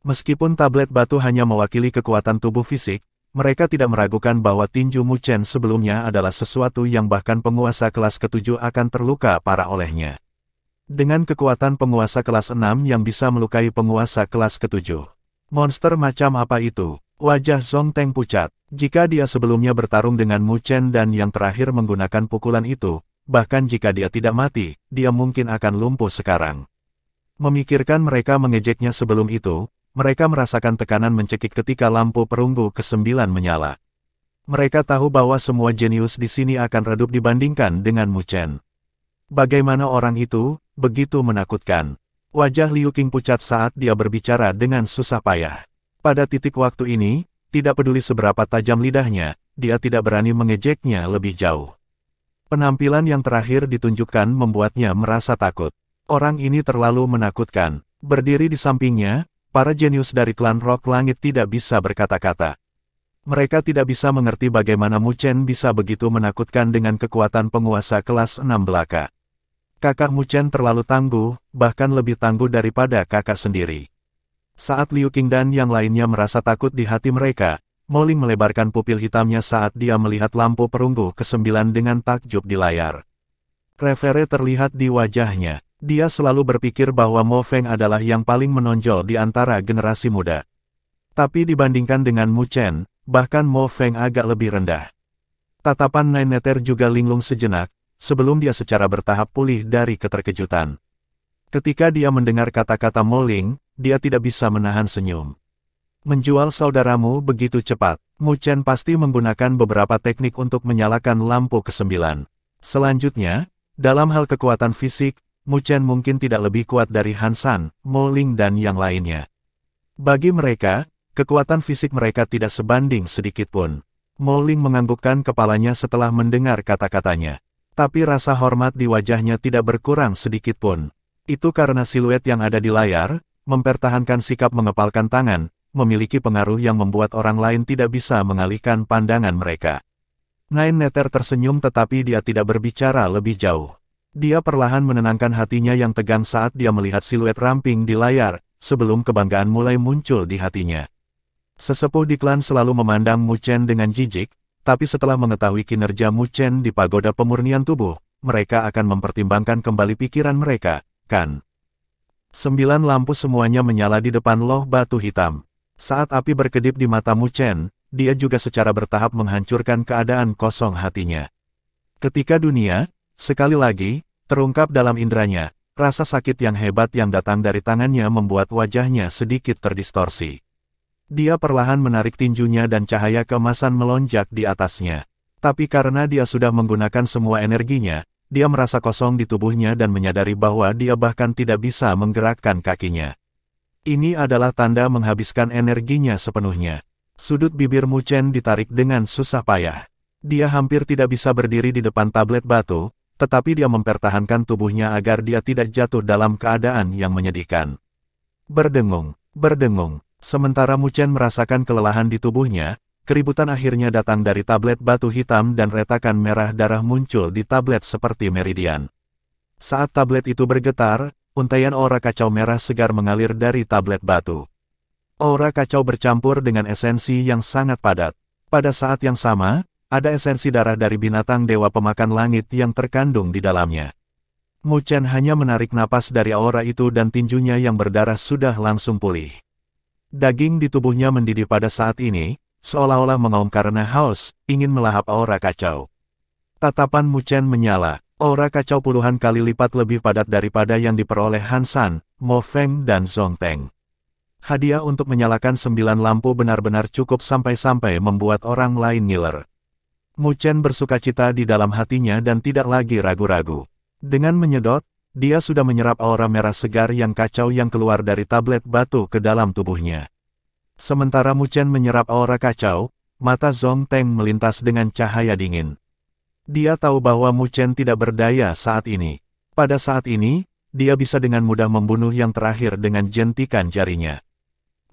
Speaker 1: Meskipun tablet batu hanya mewakili kekuatan tubuh fisik, mereka tidak meragukan bahwa tinju Mu Chen sebelumnya adalah sesuatu yang bahkan penguasa kelas ke-7 akan terluka parah olehnya. Dengan kekuatan penguasa kelas 6 yang bisa melukai penguasa kelas ke-7. Monster macam apa itu? Wajah Zhong Teng pucat. Jika dia sebelumnya bertarung dengan Mu Chen dan yang terakhir menggunakan pukulan itu, bahkan jika dia tidak mati, dia mungkin akan lumpuh sekarang. Memikirkan mereka mengejeknya sebelum itu, mereka merasakan tekanan mencekik ketika lampu perunggu ke-9 menyala. Mereka tahu bahwa semua jenius di sini akan redup dibandingkan dengan Mu Chen. Bagaimana orang itu, begitu menakutkan. Wajah Liu Qing pucat saat dia berbicara dengan susah payah. Pada titik waktu ini, tidak peduli seberapa tajam lidahnya, dia tidak berani mengejeknya lebih jauh. Penampilan yang terakhir ditunjukkan membuatnya merasa takut. Orang ini terlalu menakutkan. Berdiri di sampingnya, para jenius dari klan Rock Langit tidak bisa berkata-kata. Mereka tidak bisa mengerti bagaimana Mu Chen bisa begitu menakutkan dengan kekuatan penguasa kelas 6 belaka. Kakak Mu Chen terlalu tangguh, bahkan lebih tangguh daripada kakak sendiri. Saat Liu Qing dan yang lainnya merasa takut di hati mereka, Mo Ling melebarkan pupil hitamnya saat dia melihat lampu perunggu ke-9 dengan takjub di layar. Refere terlihat di wajahnya. Dia selalu berpikir bahwa Mo Feng adalah yang paling menonjol di antara generasi muda. Tapi dibandingkan dengan Mu Chen, bahkan Mo Feng agak lebih rendah. Tatapan Nine Nether juga linglung sejenak, sebelum dia secara bertahap pulih dari keterkejutan. Ketika dia mendengar kata-kata Mo Ling, dia tidak bisa menahan senyum. Menjual saudaramu begitu cepat. Mu Chen pasti menggunakan beberapa teknik untuk menyalakan lampu ke-9. Selanjutnya, dalam hal kekuatan fisik, Mu Chen mungkin tidak lebih kuat dari Han San, Mo Ling dan yang lainnya. Bagi mereka, kekuatan fisik mereka tidak sebanding sedikit pun. Mo Ling menganggukkan kepalanya setelah mendengar kata-katanya. Tapi rasa hormat di wajahnya tidak berkurang sedikit pun. Itu karena siluet yang ada di layar, mempertahankan sikap mengepalkan tangan, memiliki pengaruh yang membuat orang lain tidak bisa mengalihkan pandangan mereka. Nine Nether tersenyum tetapi dia tidak berbicara lebih jauh. Dia perlahan menenangkan hatinya yang tegang saat dia melihat siluet ramping di layar, sebelum kebanggaan mulai muncul di hatinya. Sesepuh di klan selalu memandang Mu Chen dengan jijik, tapi setelah mengetahui kinerja Mu Chen di pagoda pemurnian tubuh, mereka akan mempertimbangkan kembali pikiran mereka, kan? 9 lampu semuanya menyala di depan loh batu hitam. Saat api berkedip di mata Mu Chen, dia juga secara bertahap menghancurkan keadaan kosong hatinya. Ketika dunia, sekali lagi, terungkap dalam indranya, rasa sakit yang hebat yang datang dari tangannya membuat wajahnya sedikit terdistorsi. Dia perlahan menarik tinjunya dan cahaya keemasan melonjak di atasnya. Tapi karena dia sudah menggunakan semua energinya, dia merasa kosong di tubuhnya dan menyadari bahwa dia bahkan tidak bisa menggerakkan kakinya. Ini adalah tanda menghabiskan energinya sepenuhnya. Sudut bibir Mu Chen ditarik dengan susah payah. Dia hampir tidak bisa berdiri di depan tablet batu, tetapi dia mempertahankan tubuhnya agar dia tidak jatuh dalam keadaan yang menyedihkan. Berdengung, berdengung. Sementara Mu Chen merasakan kelelahan di tubuhnya, keributan akhirnya datang dari tablet batu hitam dan retakan merah darah muncul di tablet seperti meridian. Saat tablet itu bergetar, untaian aura kacau merah segar mengalir dari tablet batu. Aura kacau bercampur dengan esensi yang sangat padat. Pada saat yang sama, ada esensi darah dari binatang dewa pemakan langit yang terkandung di dalamnya. Mu Chen hanya menarik napas dari aura itu dan tinjunya yang berdarah sudah langsung pulih. Daging di tubuhnya mendidih pada saat ini, seolah-olah mengaum karena haus, ingin melahap aura kacau. Tatapan Mu Chen menyala, aura kacau puluhan kali lipat lebih padat daripada yang diperoleh Han San, Mo Feng dan Zhong Teng. Hadiah untuk menyalakan 9 lampu benar-benar cukup sampai-sampai membuat orang lain ngiler. Mu Chen bersukacita di dalam hatinya dan tidak lagi ragu-ragu. Dengan menyedot, dia sudah menyerap aura merah segar yang kacau yang keluar dari tablet batu ke dalam tubuhnya. Sementara Mu Chen menyerap aura kacau, mata Zhong Teng melintas dengan cahaya dingin. Dia tahu bahwa Mu Chen tidak berdaya saat ini. Pada saat ini, dia bisa dengan mudah membunuh yang terakhir dengan jentikan jarinya.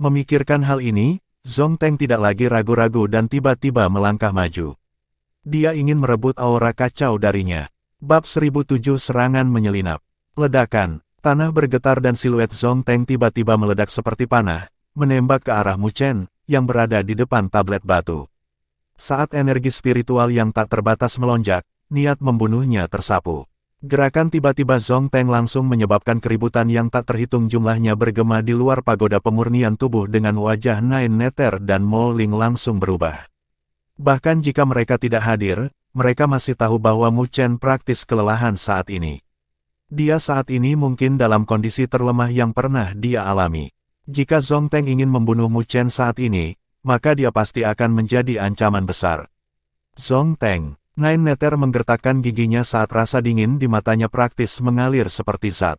Speaker 1: Memikirkan hal ini, Zhong Teng tidak lagi ragu-ragu dan tiba-tiba melangkah maju. Dia ingin merebut aura kacau darinya. Bab 1007 Serangan Menyelinap. Ledakan, tanah bergetar dan siluet Zhong Teng tiba-tiba meledak seperti panah, menembak ke arah Mu Chen, yang berada di depan tablet batu. Saat energi spiritual yang tak terbatas melonjak, niat membunuhnya tersapu. Gerakan tiba-tiba Zhong Teng langsung menyebabkan keributan yang tak terhitung jumlahnya bergema di luar pagoda pemurnian tubuh dengan wajah Nine Nether dan Mo Ling langsung berubah. Bahkan jika mereka tidak hadir, mereka masih tahu bahwa Mu Chen praktis kelelahan saat ini. Dia saat ini mungkin dalam kondisi terlemah yang pernah dia alami. Jika Zhong Teng ingin membunuh Mu Chen saat ini, maka dia pasti akan menjadi ancaman besar. Zhong Teng, Nine Nether menggertakkan giginya saat rasa dingin di matanya praktis mengalir seperti zat.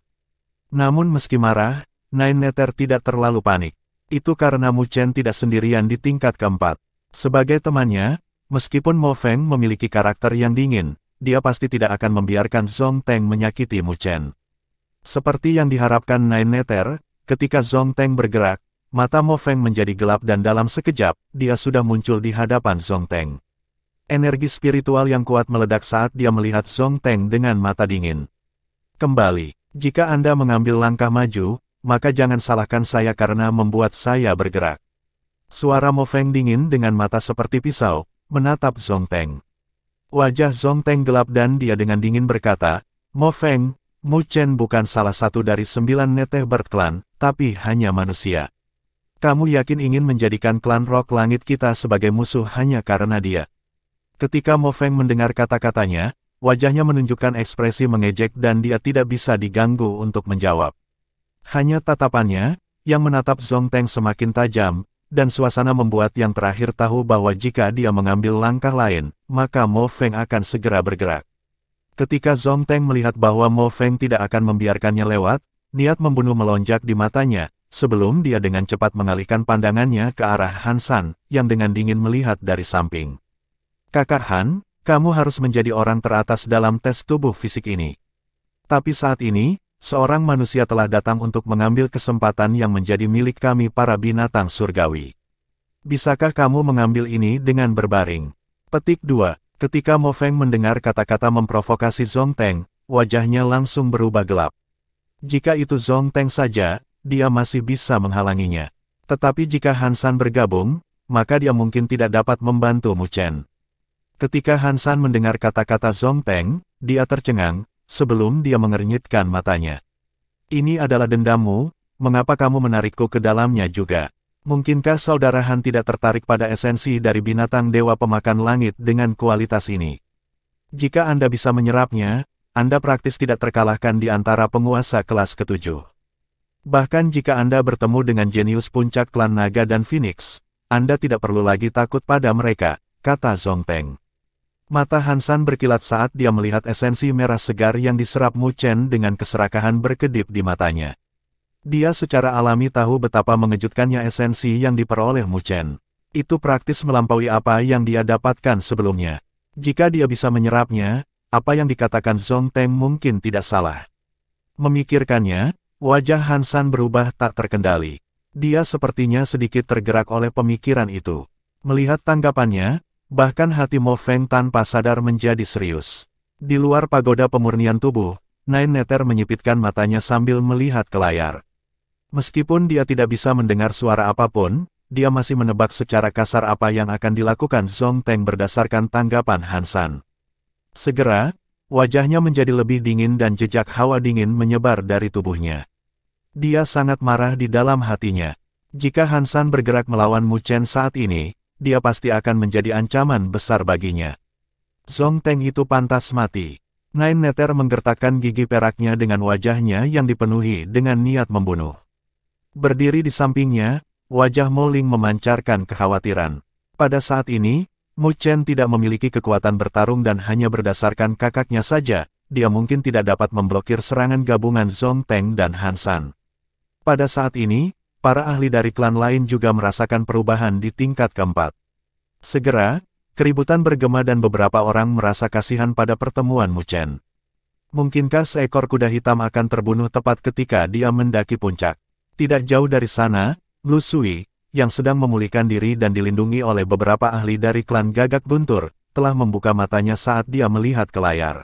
Speaker 1: Namun meski marah, Nine Nether tidak terlalu panik. Itu karena Mu Chen tidak sendirian di tingkat keempat. Sebagai temannya, meskipun Mo Feng memiliki karakter yang dingin, dia pasti tidak akan membiarkan Zhong Teng menyakiti Mu Chen. Seperti yang diharapkan Nine Nether, ketika Zhong Teng bergerak, mata Mo Feng menjadi gelap dan dalam sekejap, dia sudah muncul di hadapan Zhong Teng. Energi spiritual yang kuat meledak saat dia melihat Zhong Teng dengan mata dingin. Kembali, jika Anda mengambil langkah maju, maka jangan salahkan saya karena membuat saya bergerak. Suara Mo Feng dingin dengan mata seperti pisau, menatap Zhong Teng. Wajah Zhong Teng gelap dan dia dengan dingin berkata, Mo Feng, Mu Chen bukan salah satu dari 9 Nether Bird Clan, tapi hanya manusia. Kamu yakin ingin menjadikan klan Rock Langit kita sebagai musuh hanya karena dia? Ketika Mo Feng mendengar kata-katanya, wajahnya menunjukkan ekspresi mengejek dan dia tidak bisa diganggu untuk menjawab. Hanya tatapannya, yang menatap Zhong Teng semakin tajam, dan suasana membuat yang terakhir tahu bahwa jika dia mengambil langkah lain, maka Mo Feng akan segera bergerak. Ketika Zhong Teng melihat bahwa Mo Feng tidak akan membiarkannya lewat, niat membunuh melonjak di matanya, sebelum dia dengan cepat mengalihkan pandangannya ke arah Han San, yang dengan dingin melihat dari samping. Kakak Han, kamu harus menjadi orang teratas dalam tes tubuh fisik ini. Tapi saat ini, seorang manusia telah datang untuk mengambil kesempatan yang menjadi milik kami para binatang surgawi. Bisakah kamu mengambil ini dengan berbaring? Petik 2. Ketika Mo Feng mendengar kata-kata memprovokasi Zhong Teng, wajahnya langsung berubah gelap. Jika itu Zhong Teng saja, dia masih bisa menghalanginya. Tetapi jika Han San bergabung, maka dia mungkin tidak dapat membantu Mu Chen. Ketika Han San mendengar kata-kata Zhong Teng, dia tercengang, sebelum dia mengernyitkan matanya. Ini adalah dendammu, mengapa kamu menarikku ke dalamnya juga? Mungkinkah saudara Han tidak tertarik pada esensi dari binatang dewa pemakan langit dengan kualitas ini? Jika Anda bisa menyerapnya, Anda praktis tidak terkalahkan di antara penguasa kelas ke-7. Bahkan jika Anda bertemu dengan jenius puncak klan naga dan Phoenix, Anda tidak perlu lagi takut pada mereka, kata Zhong Teng. Mata Han San berkilat saat dia melihat esensi merah segar yang diserap Mu Chen dengan keserakahan berkedip di matanya. Dia secara alami tahu betapa mengejutkannya esensi yang diperoleh Mu Chen. Itu praktis melampaui apa yang dia dapatkan sebelumnya. Jika dia bisa menyerapnya, apa yang dikatakan Zhong Teng mungkin tidak salah. Memikirkannya, wajah Han San berubah tak terkendali. Dia sepertinya sedikit tergerak oleh pemikiran itu. Melihat tanggapannya, bahkan hati Mo Feng tanpa sadar menjadi serius. Di luar pagoda pemurnian tubuh, Nine Nether menyipitkan matanya sambil melihat ke layar. Meskipun dia tidak bisa mendengar suara apapun, dia masih menebak secara kasar apa yang akan dilakukan Zhong Teng berdasarkan tanggapan Han San. Segera, wajahnya menjadi lebih dingin dan jejak hawa dingin menyebar dari tubuhnya. Dia sangat marah di dalam hatinya. Jika Han San bergerak melawan Mu Chen saat ini, dia pasti akan menjadi ancaman besar baginya. Zhong Teng itu pantas mati. Nine Nether menggertakkan gigi peraknya dengan wajahnya yang dipenuhi dengan niat membunuh. Berdiri di sampingnya, wajah Mo Ling memancarkan kekhawatiran. Pada saat ini, Mu Chen tidak memiliki kekuatan bertarung dan hanya berdasarkan kakaknya saja, dia mungkin tidak dapat memblokir serangan gabungan Zhong Teng dan Han San. Pada saat ini, para ahli dari klan lain juga merasakan perubahan di tingkat keempat. Segera, keributan bergema dan beberapa orang merasa kasihan pada pertemuan Mu Chen. Mungkinkah seekor kuda hitam akan terbunuh tepat ketika dia mendaki puncak? Tidak jauh dari sana, Lu Sui, yang sedang memulihkan diri dan dilindungi oleh beberapa ahli dari klan Gagak Guntur, telah membuka matanya saat dia melihat ke layar.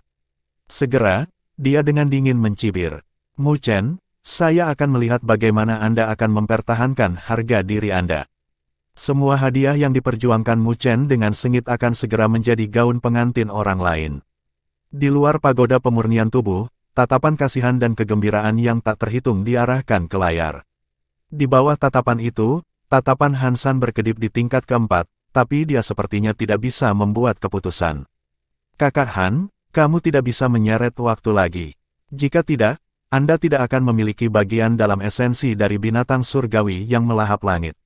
Speaker 1: Segera, dia dengan dingin mencibir. Mu Chen, saya akan melihat bagaimana Anda akan mempertahankan harga diri Anda. Semua hadiah yang diperjuangkan Mu Chen dengan sengit akan segera menjadi gaun pengantin orang lain. Di luar pagoda pemurnian tubuh, tatapan kasihan dan kegembiraan yang tak terhitung diarahkan ke layar. Di bawah tatapan itu, tatapan Han San berkedip di tingkat keempat, tapi dia sepertinya tidak bisa membuat keputusan. Kakak Han, kamu tidak bisa menyeret waktu lagi. Jika tidak, Anda tidak akan memiliki bagian dalam esensi dari binatang surgawi yang melahap langit.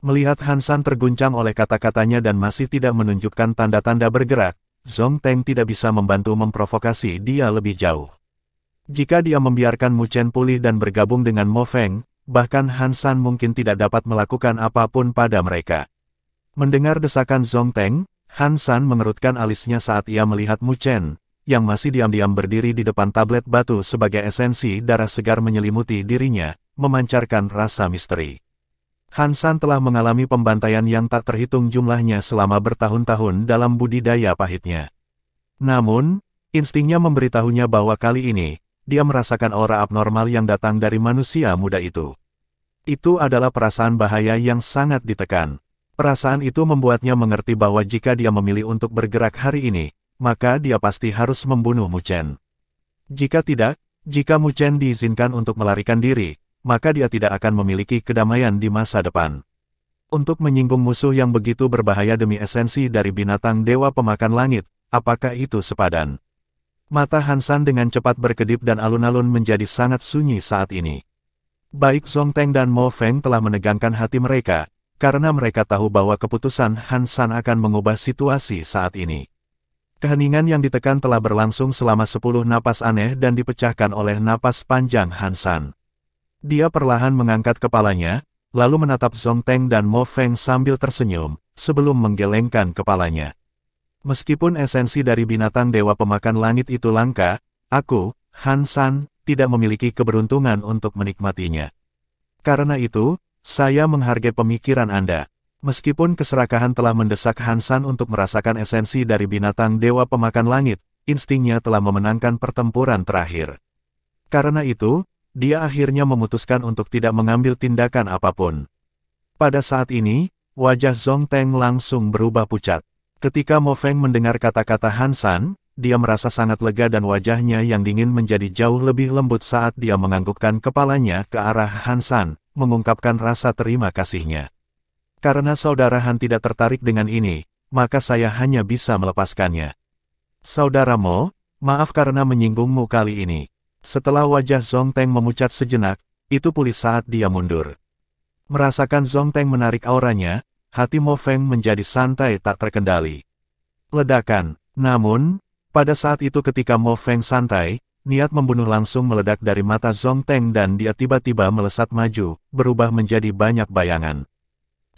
Speaker 1: Melihat Han San terguncang oleh kata-katanya dan masih tidak menunjukkan tanda-tanda bergerak, Zhong Teng tidak bisa membantu memprovokasi dia lebih jauh. Jika dia membiarkan Mu Chen pulih dan bergabung dengan Mo Feng, bahkan Han San mungkin tidak dapat melakukan apapun pada mereka. Mendengar desakan Zhong Teng, Han San mengerutkan alisnya saat ia melihat Mu Chen, yang masih diam-diam berdiri di depan tablet batu sebagai esensi darah segar menyelimuti dirinya, memancarkan rasa misteri. Han San telah mengalami pembantaian yang tak terhitung jumlahnya selama bertahun-tahun dalam budidaya pahitnya. Namun, instingnya memberitahunya bahwa kali ini, dia merasakan aura abnormal yang datang dari manusia muda itu. Itu adalah perasaan bahaya yang sangat ditekan. Perasaan itu membuatnya mengerti bahwa jika dia memilih untuk bergerak hari ini, maka dia pasti harus membunuh Mu Chen. Jika tidak, jika Mu Chen diizinkan untuk melarikan diri, maka dia tidak akan memiliki kedamaian di masa depan. Untuk menyinggung musuh yang begitu berbahaya demi esensi dari binatang dewa pemakan langit, apakah itu sepadan? Mata Han San dengan cepat berkedip dan alun-alun menjadi sangat sunyi saat ini. Baik Zhong Teng dan Mo Feng telah menegangkan hati mereka, karena mereka tahu bahwa keputusan Han San akan mengubah situasi saat ini. Keheningan yang ditekan telah berlangsung selama 10 napas aneh dan dipecahkan oleh napas panjang Han San. Dia perlahan mengangkat kepalanya, lalu menatap Zhong Teng dan Mo Feng sambil tersenyum, sebelum menggelengkan kepalanya. Meskipun esensi dari binatang dewa pemakan langit itu langka, aku, Han San, tidak memiliki keberuntungan untuk menikmatinya. Karena itu, saya menghargai pemikiran Anda. Meskipun keserakahan telah mendesak Han San untuk merasakan esensi dari binatang dewa pemakan langit, instingnya telah memenangkan pertempuran terakhir. Karena itu, dia akhirnya memutuskan untuk tidak mengambil tindakan apapun. Pada saat ini, wajah Zhong Teng langsung berubah pucat. Ketika Mo Feng mendengar kata-kata Han San, dia merasa sangat lega dan wajahnya yang dingin menjadi jauh lebih lembut saat dia menganggukkan kepalanya ke arah Han San, mengungkapkan rasa terima kasihnya. Karena saudara Han tidak tertarik dengan ini, maka saya hanya bisa melepaskannya. Saudara Mo, maaf karena menyinggungmu kali ini. Setelah wajah Zhong Teng memucat sejenak, itu pulih saat dia mundur. Merasakan Zhong Teng menarik auranya, hati Mo Feng menjadi santai tak terkendali. Ledakan. Namun, pada saat itu ketika Mo Feng santai, niat membunuh langsung meledak dari mata Zhong Teng dan dia tiba-tiba melesat maju, berubah menjadi banyak bayangan.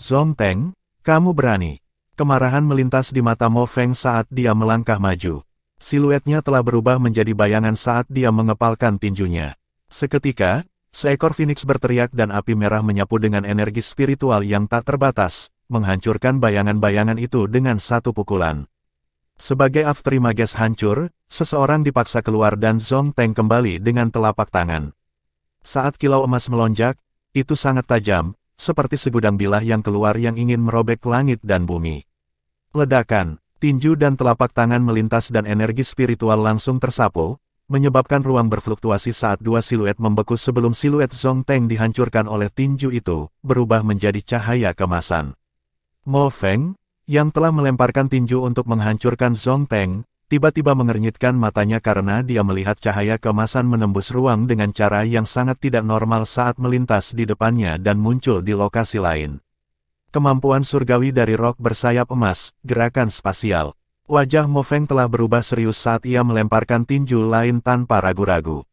Speaker 1: Zhong Teng, kamu berani. Kemarahan melintas di mata Mo Feng saat dia melangkah maju. Siluetnya telah berubah menjadi bayangan saat dia mengepalkan tinjunya. Seketika, seekor phoenix berteriak dan api merah menyapu dengan energi spiritual yang tak terbatas, menghancurkan bayangan-bayangan itu dengan satu pukulan. Sebagai afterimages hancur, seseorang dipaksa keluar dan Zhong Teng kembali dengan telapak tangan. Saat kilau emas melonjak, itu sangat tajam, seperti segudang bilah yang keluar yang ingin merobek langit dan bumi. Ledakan, tinju dan telapak tangan melintas dan energi spiritual langsung tersapu, menyebabkan ruang berfluktuasi saat dua siluet membeku sebelum siluet Zhong Teng dihancurkan oleh tinju itu, berubah menjadi cahaya kemasan. Mo Feng, yang telah melemparkan tinju untuk menghancurkan Zhong Teng, tiba-tiba mengernyitkan matanya karena dia melihat cahaya kemasan menembus ruang dengan cara yang sangat tidak normal saat melintas di depannya dan muncul di lokasi lain. Kemampuan surgawi dari rok bersayap emas, gerakan spasial. Wajah Mo Feng telah berubah serius saat ia melemparkan tinju lain tanpa ragu-ragu.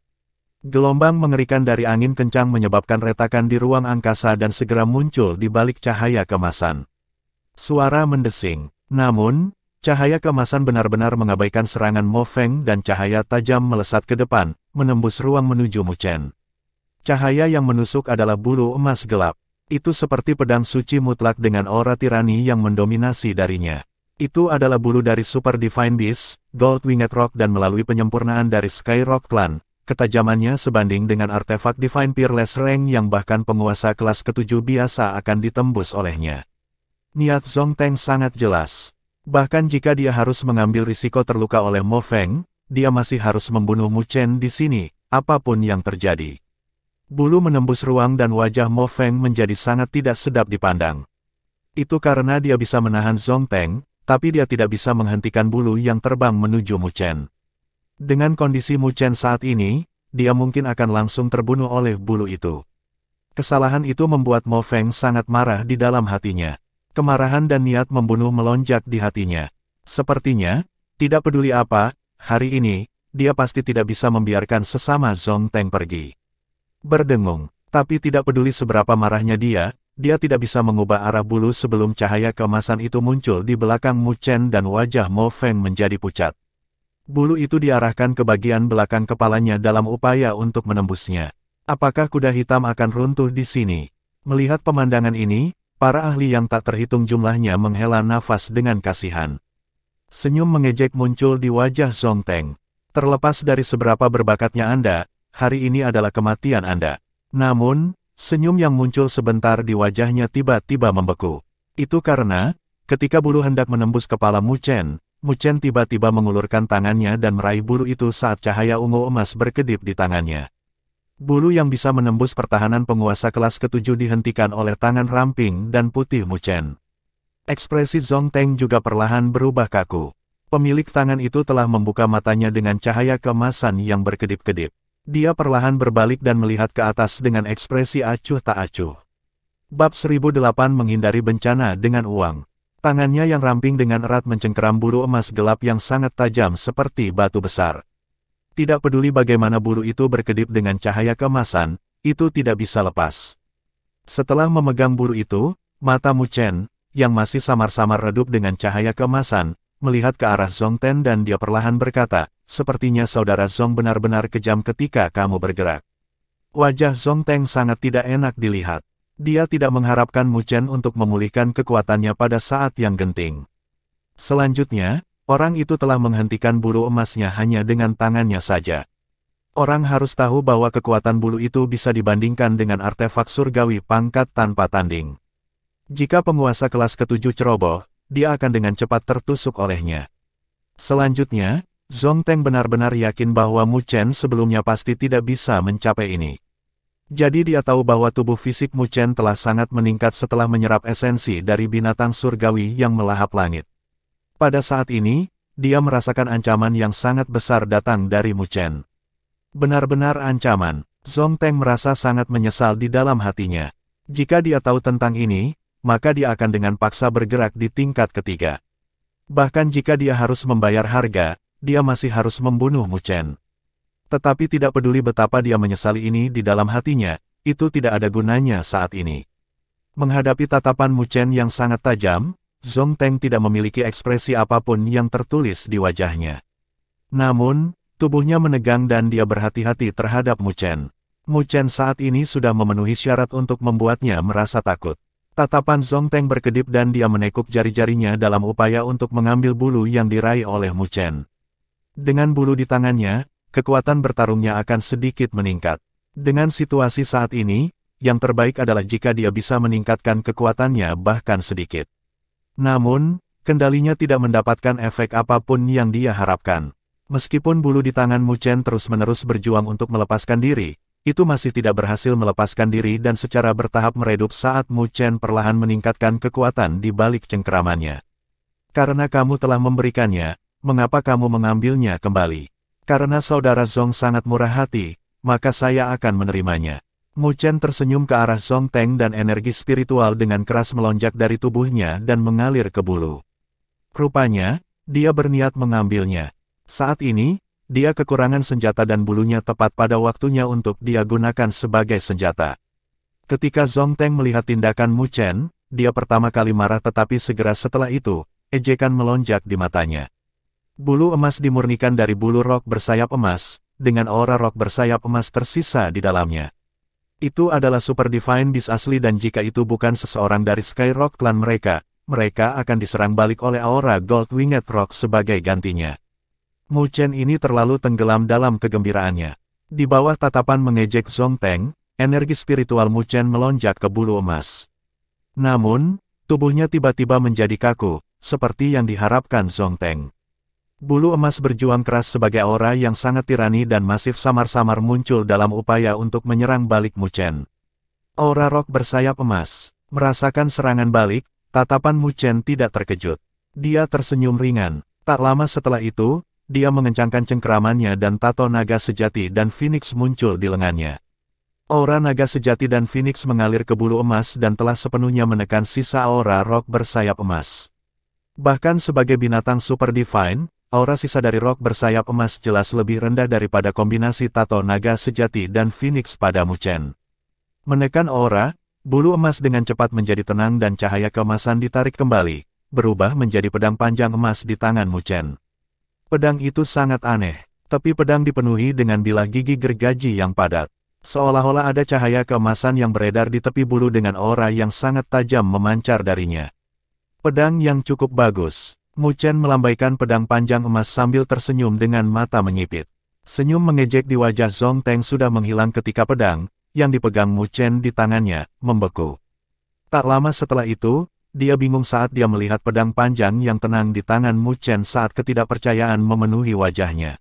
Speaker 1: Gelombang mengerikan dari angin kencang menyebabkan retakan di ruang angkasa dan segera muncul di balik cahaya kemasan. Suara mendesing. Namun, cahaya kemasan benar-benar mengabaikan serangan Mo Feng dan cahaya tajam melesat ke depan, menembus ruang menuju Mu Chen. Cahaya yang menusuk adalah bulu emas gelap. Itu seperti pedang suci mutlak dengan aura tirani yang mendominasi darinya. Itu adalah bulu dari Super Divine Beast, Gold Winged Rock dan melalui penyempurnaan dari Sky Rock Clan, ketajamannya sebanding dengan artefak Divine Peerless Rank yang bahkan penguasa kelas ke-7 biasa akan ditembus olehnya. Niat Zhong Teng sangat jelas. Bahkan jika dia harus mengambil risiko terluka oleh Mo Feng, dia masih harus membunuh Mu Chen di sini, apapun yang terjadi. Bulu menembus ruang dan wajah Mo Feng menjadi sangat tidak sedap dipandang. Itu karena dia bisa menahan Zhong Teng, tapi dia tidak bisa menghentikan bulu yang terbang menuju Mu Chen. Dengan kondisi Mu Chen saat ini, dia mungkin akan langsung terbunuh oleh bulu itu. Kesalahan itu membuat Mo Feng sangat marah di dalam hatinya. Kemarahan dan niat membunuh melonjak di hatinya. Sepertinya, tidak peduli apa, hari ini, dia pasti tidak bisa membiarkan sesama Zhong Teng pergi. Berdengung, tapi tidak peduli seberapa marahnya dia tidak bisa mengubah arah bulu sebelum cahaya keemasan itu muncul di belakang Mu Chen dan wajah Mo Feng menjadi pucat. Bulu itu diarahkan ke bagian belakang kepalanya dalam upaya untuk menembusnya. Apakah kuda hitam akan runtuh di sini? Melihat pemandangan ini, para ahli yang tak terhitung jumlahnya menghela nafas dengan kasihan. Senyum mengejek muncul di wajah Zhong Teng. Terlepas dari seberapa berbakatnya Anda, hari ini adalah kematian Anda. Namun, senyum yang muncul sebentar di wajahnya tiba-tiba membeku. Itu karena, ketika bulu hendak menembus kepala Mu Chen tiba-tiba mengulurkan tangannya dan meraih bulu itu saat cahaya ungu emas berkedip di tangannya. Bulu yang bisa menembus pertahanan penguasa kelas ke-7 dihentikan oleh tangan ramping dan putih Mu Chen. Ekspresi Zhong Teng juga perlahan berubah kaku. Pemilik tangan itu telah membuka matanya dengan cahaya keemasan yang berkedip-kedip. Dia perlahan berbalik dan melihat ke atas dengan ekspresi acuh tak acuh. Bab 1008 menghindari bencana dengan uang. Tangannya yang ramping dengan erat mencengkeram bulu emas gelap yang sangat tajam seperti batu besar. Tidak peduli bagaimana bulu itu berkedip dengan cahaya keemasan, itu tidak bisa lepas. Setelah memegang bulu itu, mata Mu Chen, yang masih samar-samar redup dengan cahaya keemasan, melihat ke arah Zhong Ten dan dia perlahan berkata, "Sepertinya saudara Zhong benar-benar kejam ketika kamu bergerak." Wajah Zhong Ten sangat tidak enak dilihat. Dia tidak mengharapkan Mu Chen untuk memulihkan kekuatannya pada saat yang genting. Selanjutnya, orang itu telah menghentikan bulu emasnya hanya dengan tangannya saja. Orang harus tahu bahwa kekuatan bulu itu bisa dibandingkan dengan artefak surgawi pangkat tanpa tanding. Jika penguasa kelas ke-7 ceroboh, dia akan dengan cepat tertusuk olehnya. Selanjutnya, Zhong Ten benar-benar yakin bahwa Mu Chen sebelumnya pasti tidak bisa mencapai ini. Jadi dia tahu bahwa tubuh fisik Mu Chen telah sangat meningkat setelah menyerap esensi dari binatang surgawi yang melahap langit. Pada saat ini, dia merasakan ancaman yang sangat besar datang dari Mu Chen. Benar-benar ancaman. Zhong Ten merasa sangat menyesal di dalam hatinya. Jika dia tahu tentang ini, maka dia akan dengan paksa bergerak di tingkat ketiga. Bahkan jika dia harus membayar harga, dia masih harus membunuh Mu Chen. Tetapi tidak peduli betapa dia menyesali ini di dalam hatinya, itu tidak ada gunanya saat ini. Menghadapi tatapan Mu Chen yang sangat tajam, Zhong Ten tidak memiliki ekspresi apapun yang tertulis di wajahnya. Namun, tubuhnya menegang dan dia berhati-hati terhadap Mu Chen. Mu Chen saat ini sudah memenuhi syarat untuk membuatnya merasa takut. Tatapan Zhong Ten berkedip dan dia menekuk jari-jarinya dalam upaya untuk mengambil bulu yang diraih oleh Mu Chen. Dengan bulu di tangannya, kekuatan bertarungnya akan sedikit meningkat. Dengan situasi saat ini, yang terbaik adalah jika dia bisa meningkatkan kekuatannya bahkan sedikit. Namun, kendalinya tidak mendapatkan efek apapun yang dia harapkan. Meskipun bulu di tangan Mu Chen terus-menerus berjuang untuk melepaskan diri, itu masih tidak berhasil melepaskan diri dan secara bertahap meredup saat Mu Chen perlahan meningkatkan kekuatan di balik cengkeramannya. Karena kamu telah memberikannya, mengapa kamu mengambilnya kembali? Karena saudara Zhong sangat murah hati, maka saya akan menerimanya. Mu Chen tersenyum ke arah Zhong Ten dan energi spiritual dengan keras melonjak dari tubuhnya dan mengalir ke bulu. Rupanya, dia berniat mengambilnya. Saat ini, dia kekurangan senjata dan bulunya tepat pada waktunya untuk dia gunakan sebagai senjata. Ketika Zhong Ten melihat tindakan Mu Chen, dia pertama kali marah tetapi segera setelah itu, ejekan melonjak di matanya. Bulu emas dimurnikan dari bulu rok bersayap emas, dengan aura rok bersayap emas tersisa di dalamnya. Itu adalah Super Divine Beast asli dan jika itu bukan seseorang dari Skyrock Clan mereka akan diserang balik oleh aura Gold Winged Rock sebagai gantinya. Mu Chen ini terlalu tenggelam dalam kegembiraannya. Di bawah tatapan mengejek Zhong Ten, energi spiritual Mu Chen melonjak ke bulu emas. Namun, tubuhnya tiba-tiba menjadi kaku, seperti yang diharapkan Zhong Ten. Bulu emas berjuang keras sebagai aura yang sangat tirani dan masif samar-samar muncul dalam upaya untuk menyerang balik Mu Chen. Aura rok bersayap emas. Merasakan serangan balik, tatapan Mu Chen tidak terkejut. Dia tersenyum ringan. Tak lama setelah itu, dia mengencangkan cengkeramannya dan tato naga sejati dan Phoenix muncul di lengannya. Aura naga sejati dan Phoenix mengalir ke bulu emas dan telah sepenuhnya menekan sisa aura rok bersayap emas. Bahkan sebagai binatang super divine, aura sisa dari rok bersayap emas jelas lebih rendah daripada kombinasi tato naga sejati dan Phoenix pada Mu Chen. Menekan aura, bulu emas dengan cepat menjadi tenang dan cahaya keemasan ditarik kembali, berubah menjadi pedang panjang emas di tangan Mu Chen. Pedang itu sangat aneh, tapi pedang dipenuhi dengan bilah gigi gergaji yang padat. Seolah-olah ada cahaya keemasan yang beredar di tepi bulu dengan aura yang sangat tajam memancar darinya. Pedang yang cukup bagus. Mu Chen melambaikan pedang panjang emas sambil tersenyum dengan mata menyipit. Senyum mengejek di wajah Zhong Ten sudah menghilang ketika pedang, yang dipegang Mu Chen di tangannya, membeku. Tak lama setelah itu, dia bingung saat dia melihat pedang panjang yang tenang di tangan Mu Chen saat ketidakpercayaan memenuhi wajahnya.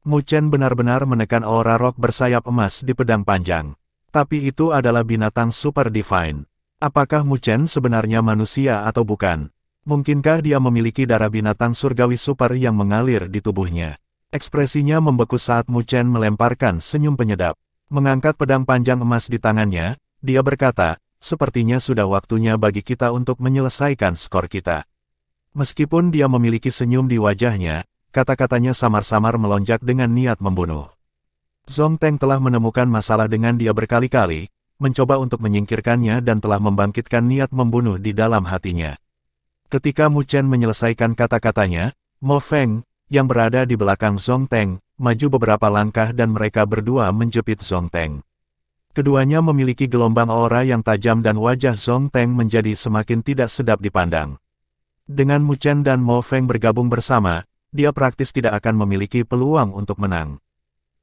Speaker 1: Mu Chen benar-benar menekan aura rok bersayap emas di pedang panjang. Tapi itu adalah binatang super divine. Apakah Mu Chen sebenarnya manusia atau bukan? Mungkinkah dia memiliki darah binatang surgawi super yang mengalir di tubuhnya? Ekspresinya membeku saat Mu Chen melemparkan senyum penyedap. Mengangkat pedang panjang emas di tangannya, dia berkata, "Sepertinya sudah waktunya bagi kita untuk menyelesaikan skor kita." Meskipun dia memiliki senyum di wajahnya, kata-katanya samar-samar melonjak dengan niat membunuh. Zhong Teng telah menemukan masalah dengan dia berkali-kali, mencoba untuk menyingkirkannya dan telah membangkitkan niat membunuh di dalam hatinya. Ketika Mu Chen menyelesaikan kata-katanya, Mo Feng, yang berada di belakang Zhong Teng, maju beberapa langkah dan mereka berdua menjepit Zhong Teng. Keduanya memiliki gelombang aura yang tajam dan wajah Zhong Teng menjadi semakin tidak sedap dipandang. Dengan Mu Chen dan Mo Feng bergabung bersama, dia praktis tidak akan memiliki peluang untuk menang.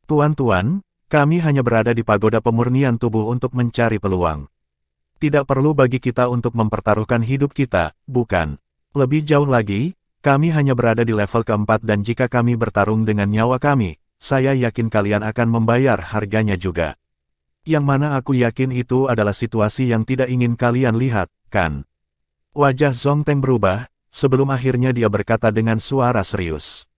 Speaker 1: Tuan-tuan, kami hanya berada di pagoda pemurnian tubuh untuk mencari peluang. Tidak perlu bagi kita untuk mempertaruhkan hidup kita, bukan? Lebih jauh lagi, kami hanya berada di level keempat dan jika kami bertarung dengan nyawa kami, saya yakin kalian akan membayar harganya juga. Yang mana aku yakin itu adalah situasi yang tidak ingin kalian lihat, kan? Wajah Zhong Teng berubah, sebelum akhirnya dia berkata dengan suara serius.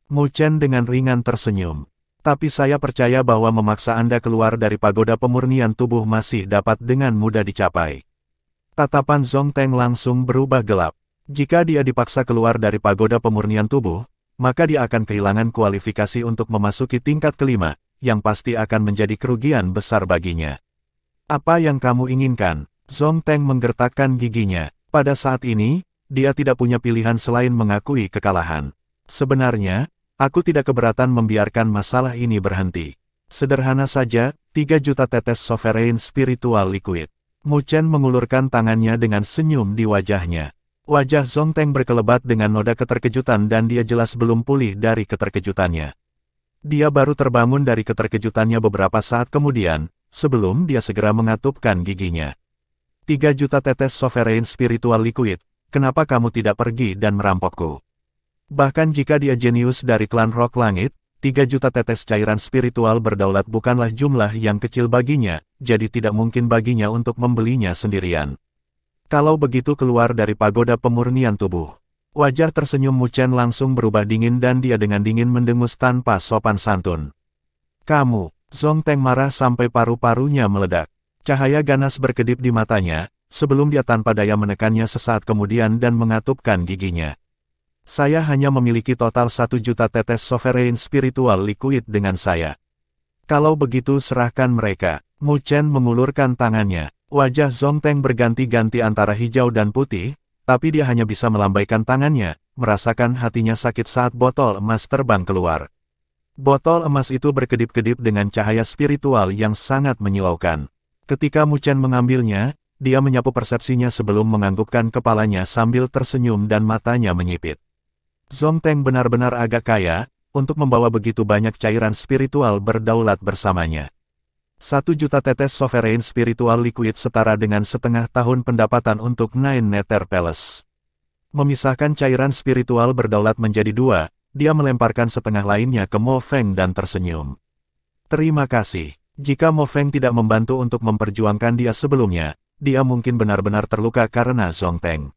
Speaker 1: Mu Chen dengan ringan tersenyum. Tapi saya percaya bahwa memaksa Anda keluar dari pagoda pemurnian tubuh masih dapat dengan mudah dicapai. Tatapan Zhong Teng langsung berubah gelap. Jika dia dipaksa keluar dari pagoda pemurnian tubuh, maka dia akan kehilangan kualifikasi untuk memasuki tingkat kelima, yang pasti akan menjadi kerugian besar baginya. Apa yang kamu inginkan? Zhong Teng menggertakkan giginya. Pada saat ini, dia tidak punya pilihan selain mengakui kekalahan. Sebenarnya, aku tidak keberatan membiarkan masalah ini berhenti. Sederhana saja, 3 juta tetes Sovereign Spiritual Liquid. Mu Chen mengulurkan tangannya dengan senyum di wajahnya. Wajah Zhong Teng berkelebat dengan noda keterkejutan dan dia jelas belum pulih dari keterkejutannya. Dia baru terbangun dari keterkejutannya beberapa saat kemudian, sebelum dia segera mengatupkan giginya. 3 juta tetes Sovereign Spiritual Liquid, kenapa kamu tidak pergi dan merampokku? Bahkan jika dia jenius dari klan Rock Langit, 3 juta tetes cairan spiritual berdaulat bukanlah jumlah yang kecil baginya, jadi tidak mungkin baginya untuk membelinya sendirian. Kalau begitu keluar dari pagoda pemurnian tubuh. Wajah tersenyum Mu Chen langsung berubah dingin dan dia dengan dingin mendengus tanpa sopan santun. Kamu, Zhong Teng marah sampai paru-parunya meledak. Cahaya ganas berkedip di matanya, sebelum dia tanpa daya menekannya sesaat kemudian dan mengatupkan giginya. Saya hanya memiliki total 1 juta tetes Sovereign Spiritual Liquid dengan saya. Kalau begitu serahkan mereka. Mu Chen mengulurkan tangannya. Wajah Zhong Teng berganti-ganti antara hijau dan putih, tapi dia hanya bisa melambaikan tangannya, merasakan hatinya sakit saat botol emas terbang keluar. Botol emas itu berkedip-kedip dengan cahaya spiritual yang sangat menyilaukan. Ketika Mu Chen mengambilnya, dia menyapu persepsinya sebelum menganggukkan kepalanya sambil tersenyum dan matanya menyipit. Zhong Teng benar-benar agak kaya, untuk membawa begitu banyak cairan spiritual berdaulat bersamanya. 1 juta tetes Sovereign Spiritual Liquid setara dengan setengah tahun pendapatan untuk Nine Nether Palace. Memisahkan cairan spiritual berdaulat menjadi 2, dia melemparkan setengah lainnya ke Mo Feng dan tersenyum. Terima kasih. Jika Mo Feng tidak membantu untuk memperjuangkan dia sebelumnya, dia mungkin benar-benar terluka karena Zhong Teng.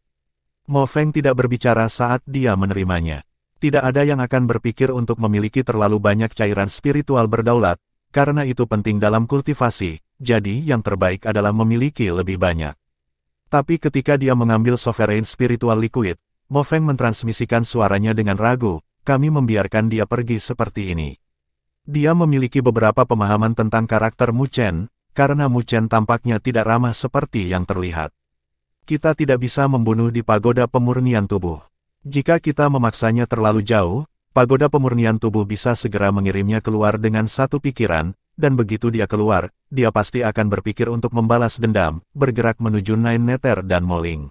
Speaker 1: Mo Feng tidak berbicara saat dia menerimanya. Tidak ada yang akan berpikir untuk memiliki terlalu banyak cairan spiritual berdaulat, karena itu penting dalam kultivasi, jadi yang terbaik adalah memiliki lebih banyak. Tapi ketika dia mengambil Sovereign Spiritual Liquid, Mo Feng mentransmisikan suaranya dengan ragu, kami membiarkan dia pergi seperti ini. Dia memiliki beberapa pemahaman tentang karakter Mu Chen, karena Mu Chen tampaknya tidak ramah seperti yang terlihat. Kita tidak bisa membunuh di pagoda pemurnian tubuh. Jika kita memaksanya terlalu jauh, pagoda pemurnian tubuh bisa segera mengirimnya keluar dengan satu pikiran, dan begitu dia keluar, dia pasti akan berpikir untuk membalas dendam, bergerak menuju Nine Nether dan Moling.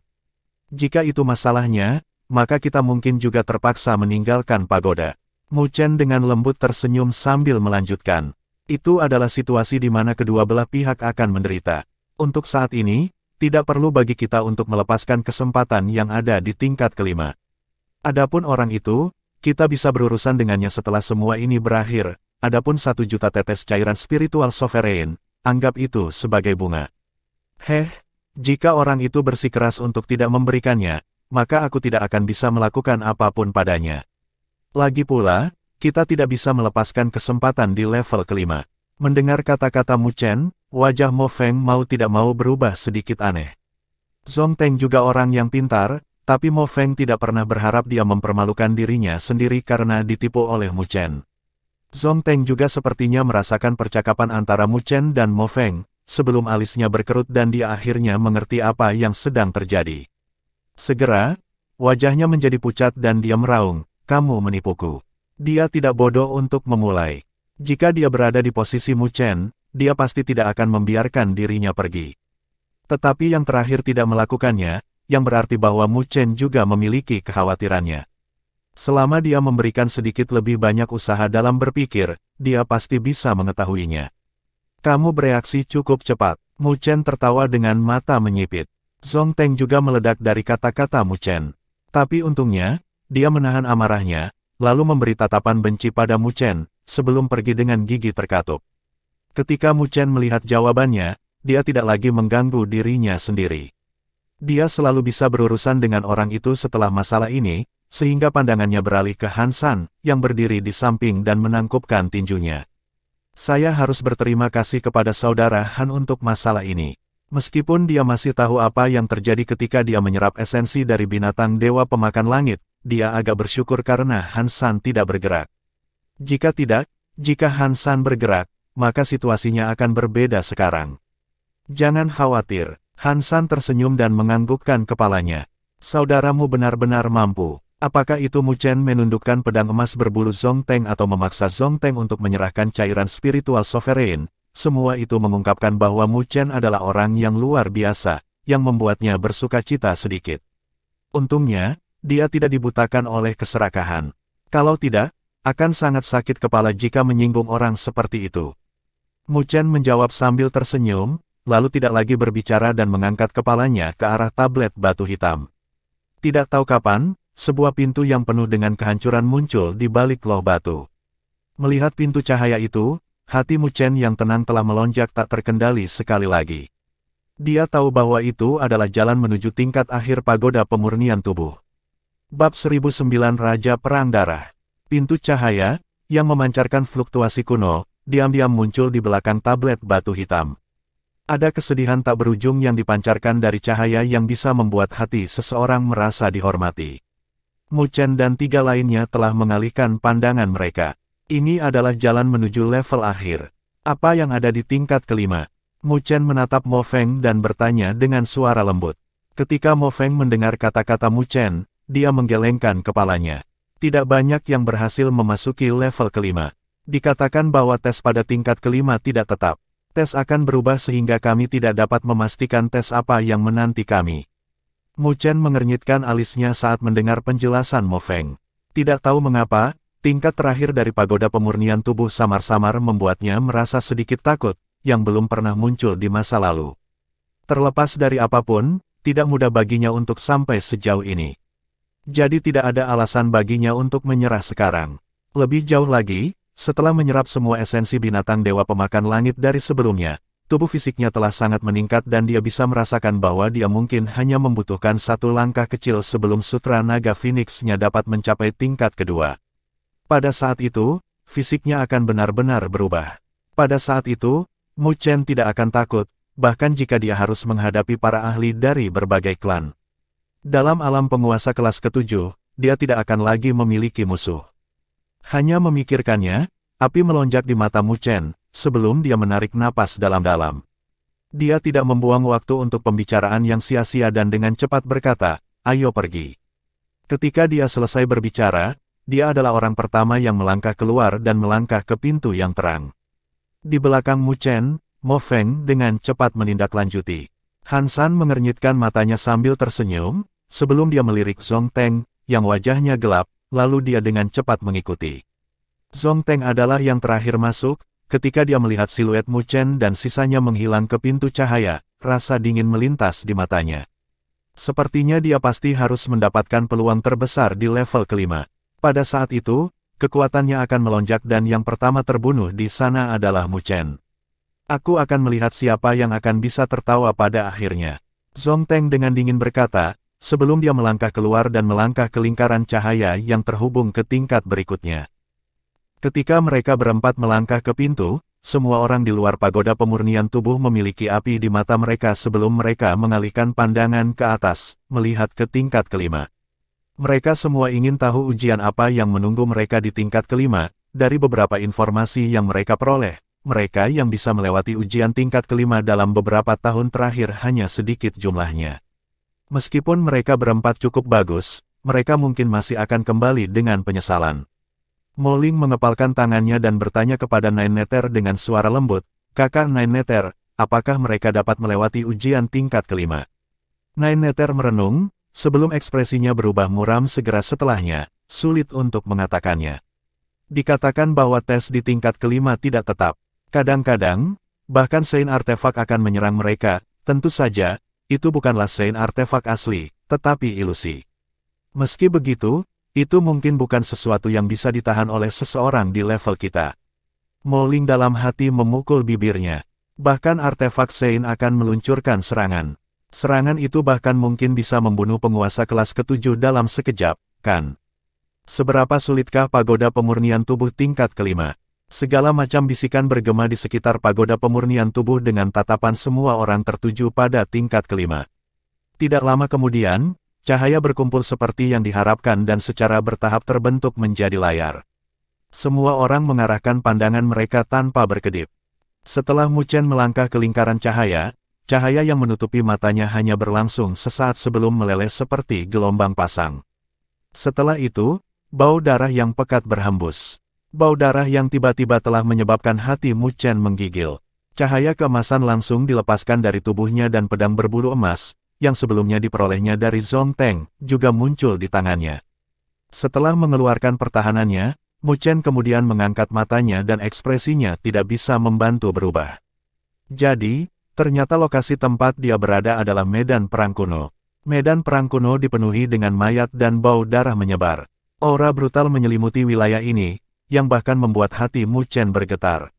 Speaker 1: Jika itu masalahnya, maka kita mungkin juga terpaksa meninggalkan pagoda. Mu Chen dengan lembut tersenyum sambil melanjutkan. Itu adalah situasi di mana kedua belah pihak akan menderita. Untuk saat ini, tidak perlu bagi kita untuk melepaskan kesempatan yang ada di tingkat kelima. Adapun orang itu, kita bisa berurusan dengannya setelah semua ini berakhir, adapun 1 juta tetes cairan spiritual sovereign, anggap itu sebagai bunga. Jika orang itu bersikeras untuk tidak memberikannya, maka aku tidak akan bisa melakukan apapun padanya. Lagi pula, kita tidak bisa melepaskan kesempatan di level kelima. Mendengar kata-kata Mu Chen, wajah Mo Feng mau tidak mau berubah sedikit aneh. Zhong Teng juga orang yang pintar, Tapi Mo Feng tidak pernah berharap dia mempermalukan dirinya sendiri karena ditipu oleh Mu Chen. Zhong Teng juga sepertinya merasakan percakapan antara Mu Chen dan Mo Feng, sebelum alisnya berkerut dan dia akhirnya mengerti apa yang sedang terjadi. Segera, wajahnya menjadi pucat dan dia meraung, "Kamu menipuku." Dia tidak bodoh untuk memulai. Jika dia berada di posisi Mu Chen, dia pasti tidak akan membiarkan dirinya pergi. Tetapi yang terakhir tidak melakukannya, yang berarti bahwa Mu Chen juga memiliki kekhawatirannya. Selama dia memberikan sedikit lebih banyak usaha dalam berpikir, dia pasti bisa mengetahuinya. "Kamu bereaksi cukup cepat." Mu Chen tertawa dengan mata menyipit. Zhong Teng juga meledak dari kata-kata Mu Chen. Tapi untungnya, dia menahan amarahnya, lalu memberi tatapan benci pada Mu Chen, sebelum pergi dengan gigi terkatup. Ketika Mu Chen melihat jawabannya, dia tidak lagi mengganggu dirinya sendiri. Dia selalu bisa berurusan dengan orang itu setelah masalah ini, sehingga pandangannya beralih ke Han San, yang berdiri di samping dan menangkupkan tinjunya. "Saya harus berterima kasih kepada saudara Han untuk masalah ini." Meskipun dia masih tahu apa yang terjadi ketika dia menyerap esensi dari binatang dewa pemakan langit, dia agak bersyukur karena Han San tidak bergerak. Jika Han San bergerak, maka situasinya akan berbeda sekarang. "Jangan khawatir." Han San tersenyum dan menganggukkan kepalanya. "Saudaramu benar-benar mampu." Apakah itu Mu Chen menundukkan pedang emas berbulu Zhong Teng atau memaksa Zhong Teng untuk menyerahkan cairan spiritual sovereign? Semua itu mengungkapkan bahwa Mu Chen adalah orang yang luar biasa, yang membuatnya bersukacita sedikit. Untungnya, dia tidak dibutakan oleh keserakahan. Kalau tidak, akan sangat sakit kepala jika menyinggung orang seperti itu. Mu Chen menjawab sambil tersenyum, lalu tidak lagi berbicara dan mengangkat kepalanya ke arah tablet batu hitam. Tidak tahu kapan, sebuah pintu yang penuh dengan kehancuran muncul di balik loh batu. Melihat pintu cahaya itu, hati Mu Chen yang tenang telah melonjak tak terkendali sekali lagi. Dia tahu bahwa itu adalah jalan menuju tingkat akhir pagoda pemurnian tubuh. Bab 1009 Raja Perang Darah. Pintu cahaya, yang memancarkan fluktuasi kuno, diam-diam muncul di belakang tablet batu hitam. Ada kesedihan tak berujung yang dipancarkan dari cahaya yang bisa membuat hati seseorang merasa dihormati. Mu Chen dan tiga lainnya telah mengalihkan pandangan mereka. Ini adalah jalan menuju level akhir. Apa yang ada di tingkat kelima? Mu Chen menatap Mo Feng dan bertanya dengan suara lembut. Ketika Mo Feng mendengar kata-kata Mu Chen, dia menggelengkan kepalanya. Tidak banyak yang berhasil memasuki level kelima. Dikatakan bahwa tes pada tingkat kelima tidak tetap. Tes akan berubah sehingga kami tidak dapat memastikan tes apa yang menanti kami. Mu Chen mengernyitkan alisnya saat mendengar penjelasan Mo Feng. Tidak tahu mengapa, tingkat terakhir dari pagoda pemurnian tubuh samar-samar membuatnya merasa sedikit takut, yang belum pernah muncul di masa lalu. Terlepas dari apapun, tidak mudah baginya untuk sampai sejauh ini. Jadi tidak ada alasan baginya untuk menyerah sekarang. Lebih jauh lagi, setelah menyerap semua esensi binatang dewa pemakan langit dari sebelumnya, tubuh fisiknya telah sangat meningkat dan dia bisa merasakan bahwa dia mungkin hanya membutuhkan satu langkah kecil sebelum Sutra Naga Phoenix-nya dapat mencapai tingkat kedua. Pada saat itu, fisiknya akan benar-benar berubah. Pada saat itu, Mu Chen tidak akan takut, bahkan jika dia harus menghadapi para ahli dari berbagai klan. Dalam alam penguasa kelas ke-7, dia tidak akan lagi memiliki musuh. Hanya memikirkannya, api melonjak di mata Mu Chen, sebelum dia menarik napas dalam-dalam. Dia tidak membuang waktu untuk pembicaraan yang sia-sia dan dengan cepat berkata, "Ayo pergi." Ketika dia selesai berbicara, dia adalah orang pertama yang melangkah keluar dan melangkah ke pintu yang terang. Di belakang Mu Chen, Mo Feng dengan cepat menindaklanjuti. Han San mengernyitkan matanya sambil tersenyum, sebelum dia melirik Zhong Teng, yang wajahnya gelap, lalu dia dengan cepat mengikuti. Zhong Teng adalah yang terakhir masuk. Ketika dia melihat siluet Mu Chen dan sisanya menghilang ke pintu cahaya, rasa dingin melintas di matanya. Sepertinya dia pasti harus mendapatkan peluang terbesar di level kelima. Pada saat itu, kekuatannya akan melonjak dan yang pertama terbunuh di sana adalah Mu Chen. Aku akan melihat siapa yang akan bisa tertawa pada akhirnya. Zhong Teng dengan dingin berkata, sebelum dia melangkah keluar dan melangkah ke lingkaran cahaya yang terhubung ke tingkat berikutnya. Ketika mereka berempat melangkah ke pintu, semua orang di luar pagoda pemurnian tubuh memiliki api di mata mereka sebelum mereka mengalihkan pandangan ke atas, melihat ke tingkat kelima. Mereka semua ingin tahu ujian apa yang menunggu mereka di tingkat kelima. Dari beberapa informasi yang mereka peroleh, mereka yang bisa melewati ujian tingkat kelima dalam beberapa tahun terakhir hanya sedikit jumlahnya. Meskipun mereka berempat cukup bagus, mereka mungkin masih akan kembali dengan penyesalan. Mo Ling mengepalkan tangannya dan bertanya kepada Nine Nether dengan suara lembut, "Kakak Nine Nether, apakah mereka dapat melewati ujian tingkat kelima?" Nine Nether merenung, sebelum ekspresinya berubah muram segera setelahnya, sulit untuk mengatakannya. Dikatakan bahwa tes di tingkat kelima tidak tetap. Kadang-kadang, bahkan Sein artefak akan menyerang mereka. Tentu saja, itu bukanlah Sein artefak asli, tetapi ilusi. Meski begitu, itu mungkin bukan sesuatu yang bisa ditahan oleh seseorang di level kita. Mo Ling dalam hati memukul bibirnya. Bahkan artefak Sein akan meluncurkan serangan. Serangan itu bahkan mungkin bisa membunuh penguasa kelas ke-7 dalam sekejap, kan? Seberapa sulitkah pagoda pemurnian tubuh tingkat kelima? Segala macam bisikan bergema di sekitar pagoda pemurnian tubuh dengan tatapan semua orang tertuju pada tingkat kelima. Tidak lama kemudian, cahaya berkumpul seperti yang diharapkan dan secara bertahap terbentuk menjadi layar. Semua orang mengarahkan pandangan mereka tanpa berkedip. Setelah Mu Chen melangkah ke lingkaran cahaya, cahaya yang menutupi matanya hanya berlangsung sesaat sebelum meleleh seperti gelombang pasang. Setelah itu, bau darah yang pekat berhembus. Bau darah yang tiba-tiba telah menyebabkan hati Mu Chen menggigil. Cahaya keemasan langsung dilepaskan dari tubuhnya dan pedang berbulu emas, yang sebelumnya diperolehnya dari Zong Teng, juga muncul di tangannya. Setelah mengeluarkan pertahanannya, Mu Chen kemudian mengangkat matanya dan ekspresinya tidak bisa membantu berubah. Jadi, ternyata lokasi tempat dia berada adalah medan perang kuno. Medan perang kuno dipenuhi dengan mayat dan bau darah menyebar. Aura brutal menyelimuti wilayah ini, yang bahkan membuat hati Mu Chen bergetar.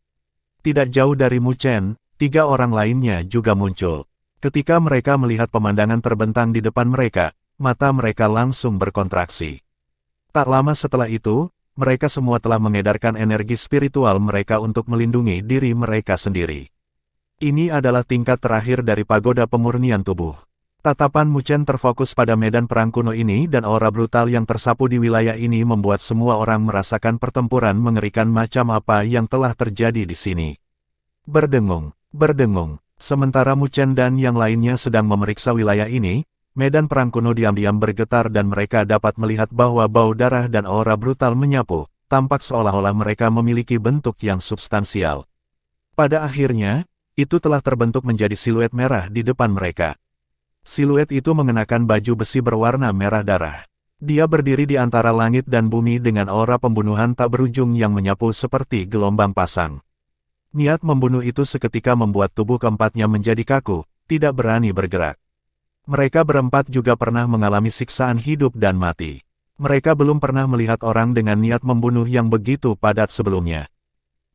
Speaker 1: Tidak jauh dari Mu Chen, 3 orang lainnya juga muncul. Ketika mereka melihat pemandangan terbentang di depan mereka, mata mereka langsung berkontraksi. Tak lama setelah itu, mereka semua telah mengedarkan energi spiritual mereka untuk melindungi diri mereka sendiri. Ini adalah tingkat terakhir dari pagoda pemurnian tubuh. Tatapan Mu Chen terfokus pada medan perang kuno ini dan aura brutal yang tersapu di wilayah ini membuat semua orang merasakan pertempuran mengerikan macam apa yang telah terjadi di sini. Berdengung, berdengung. Sementara Mu Chen dan yang lainnya sedang memeriksa wilayah ini, medan perang kuno diam-diam bergetar dan mereka dapat melihat bahwa bau darah dan aura brutal menyapu, tampak seolah-olah mereka memiliki bentuk yang substansial. Pada akhirnya, itu telah terbentuk menjadi siluet merah di depan mereka. Siluet itu mengenakan baju besi berwarna merah darah. Dia berdiri di antara langit dan bumi dengan aura pembunuhan tak berujung yang menyapu seperti gelombang pasang. Niat membunuh itu seketika membuat tubuh keempatnya menjadi kaku, tidak berani bergerak. Mereka berempat juga pernah mengalami siksaan hidup dan mati. Mereka belum pernah melihat orang dengan niat membunuh yang begitu padat sebelumnya.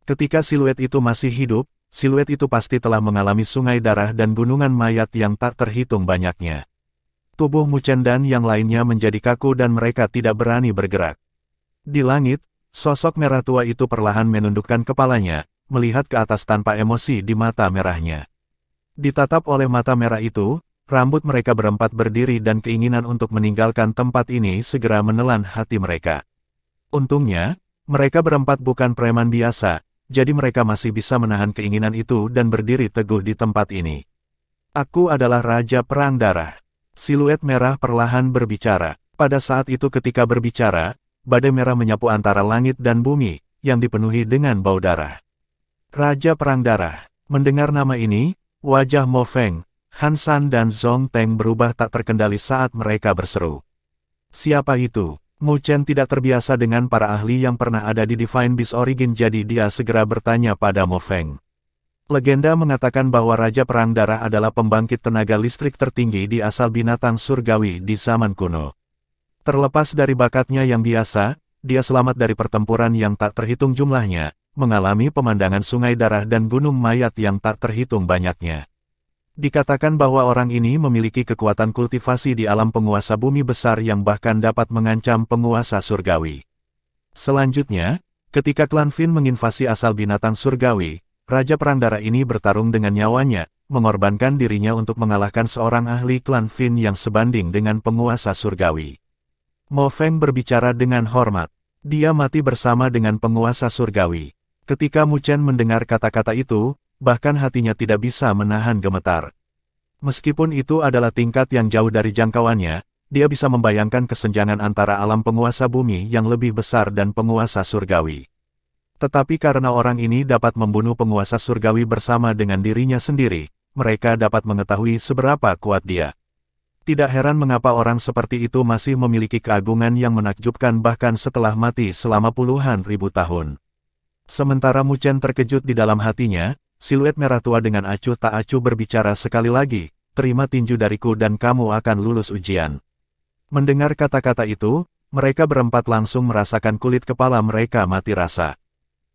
Speaker 1: Ketika siluet itu masih hidup, siluet itu pasti telah mengalami sungai darah dan gunungan mayat yang tak terhitung banyaknya. Tubuh Mu Chen dan yang lainnya menjadi kaku dan mereka tidak berani bergerak. Di langit, sosok merah tua itu perlahan menundukkan kepalanya, melihat ke atas tanpa emosi di mata merahnya. Ditatap oleh mata merah itu, rambut mereka berempat berdiri dan keinginan untuk meninggalkan tempat ini segera menelan hati mereka. Untungnya, mereka berempat bukan preman biasa, jadi mereka masih bisa menahan keinginan itu dan berdiri teguh di tempat ini. Aku adalah Raja Perang Darah. Siluet merah perlahan berbicara. Pada saat itu ketika berbicara, badai merah menyapu antara langit dan bumi, yang dipenuhi dengan bau darah. Raja Perang Darah. Mendengar nama ini, wajah Mo Feng, Han San dan Zong Teng berubah tak terkendali saat mereka berseru. Siapa itu? Mu Chen tidak terbiasa dengan para ahli yang pernah ada di Divine Beast Origin jadi dia segera bertanya pada Mo Feng. Legenda mengatakan bahwa Raja Perang Darah adalah pembangkit tenaga listrik tertinggi di asal binatang surgawi di zaman kuno. Terlepas dari bakatnya yang biasa, dia selamat dari pertempuran yang tak terhitung jumlahnya, mengalami pemandangan sungai darah dan gunung mayat yang tak terhitung banyaknya. Dikatakan bahwa orang ini memiliki kekuatan kultivasi di alam penguasa bumi besar yang bahkan dapat mengancam penguasa surgawi. Selanjutnya, ketika klan Fin menginvasi asal binatang surgawi, Raja Perang Darah ini bertarung dengan nyawanya, mengorbankan dirinya untuk mengalahkan seorang ahli klan Fin yang sebanding dengan penguasa surgawi. Mo Feng berbicara dengan hormat. Dia mati bersama dengan penguasa surgawi. Ketika Mu Chen mendengar kata-kata itu, bahkan hatinya tidak bisa menahan gemetar. Meskipun itu adalah tingkat yang jauh dari jangkauannya, dia bisa membayangkan kesenjangan antara alam penguasa bumi yang lebih besar dan penguasa surgawi. Tetapi karena orang ini dapat membunuh penguasa surgawi bersama dengan dirinya sendiri, mereka dapat mengetahui seberapa kuat dia. Tidak heran mengapa orang seperti itu masih memiliki keagungan yang menakjubkan bahkan setelah mati selama puluhan ribu tahun. Sementara Mu Chen terkejut di dalam hatinya, siluet merah tua dengan acuh tak acuh berbicara sekali lagi, "Terima tinju dariku dan kamu akan lulus ujian." Mendengar kata-kata itu, mereka berempat langsung merasakan kulit kepala mereka mati rasa.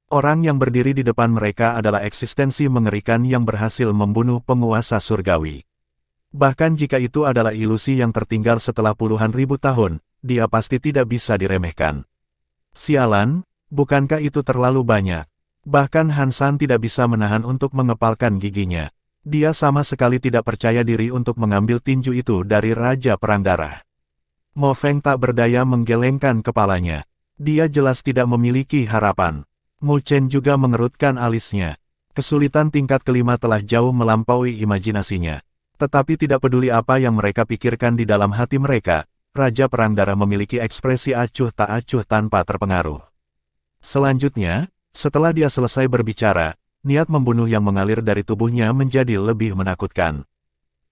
Speaker 1: Orang yang berdiri di depan mereka adalah eksistensi mengerikan yang berhasil membunuh penguasa surgawi. Bahkan jika itu adalah ilusi yang tertinggal setelah puluhan ribu tahun, dia pasti tidak bisa diremehkan. Sialan, bukankah itu terlalu banyak? Bahkan Han San tidak bisa menahan untuk mengepalkan giginya. Dia sama sekali tidak percaya diri untuk mengambil tinju itu dari Raja Perang Darah. Mo Feng tak berdaya menggelengkan kepalanya. Dia jelas tidak memiliki harapan. Mu Chen juga mengerutkan alisnya. Kesulitan tingkat kelima telah jauh melampaui imajinasinya. Tetapi tidak peduli apa yang mereka pikirkan di dalam hati mereka, Raja Perang Darah memiliki ekspresi acuh tak acuh tanpa terpengaruh. Selanjutnya, setelah dia selesai berbicara, niat membunuh yang mengalir dari tubuhnya menjadi lebih menakutkan.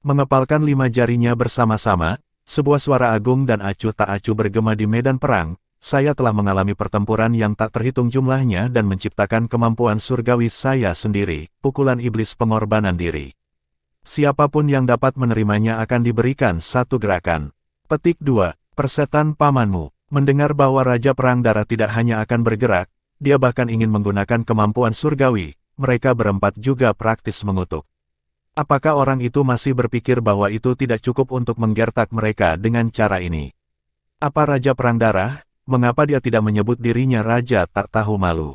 Speaker 1: Mengepalkan 5 jarinya bersama-sama, sebuah suara agung dan acuh tak acuh bergema di medan perang. Saya telah mengalami pertempuran yang tak terhitung jumlahnya dan menciptakan kemampuan surgawi saya sendiri, pukulan iblis pengorbanan diri. Siapapun yang dapat menerimanya akan diberikan satu gerakan. Petik 2. Persetan pamanmu. Mendengar bahwa Raja Perang Darah tidak hanya akan bergerak, dia bahkan ingin menggunakan kemampuan surgawi, mereka berempat juga praktis mengutuk. Apakah orang itu masih berpikir bahwa itu tidak cukup untuk menggertak mereka dengan cara ini? Apa Raja Perang Darah? Mengapa dia tidak menyebut dirinya Raja tak tahu malu?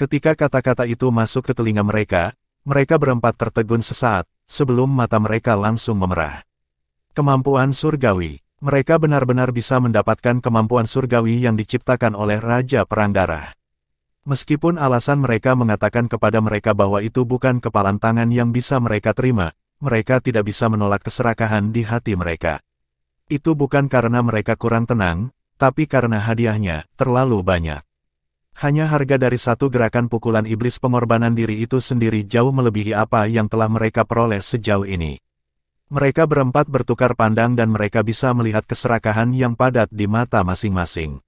Speaker 1: Ketika kata-kata itu masuk ke telinga mereka, mereka berempat tertegun sesaat, sebelum mata mereka langsung memerah. Kemampuan surgawi. Mereka benar-benar bisa mendapatkan kemampuan surgawi yang diciptakan oleh Raja Perang Darah. Meskipun alasan mereka mengatakan kepada mereka bahwa itu bukan kepalan tangan yang bisa mereka terima, mereka tidak bisa menolak keserakahan di hati mereka. Itu bukan karena mereka kurang tenang, tapi karena hadiahnya terlalu banyak. Hanya harga dari satu gerakan pukulan iblis pengorbanan diri itu sendiri jauh melebihi apa yang telah mereka peroleh sejauh ini. Mereka berempat bertukar pandang dan mereka bisa melihat keserakahan yang padat di mata masing-masing.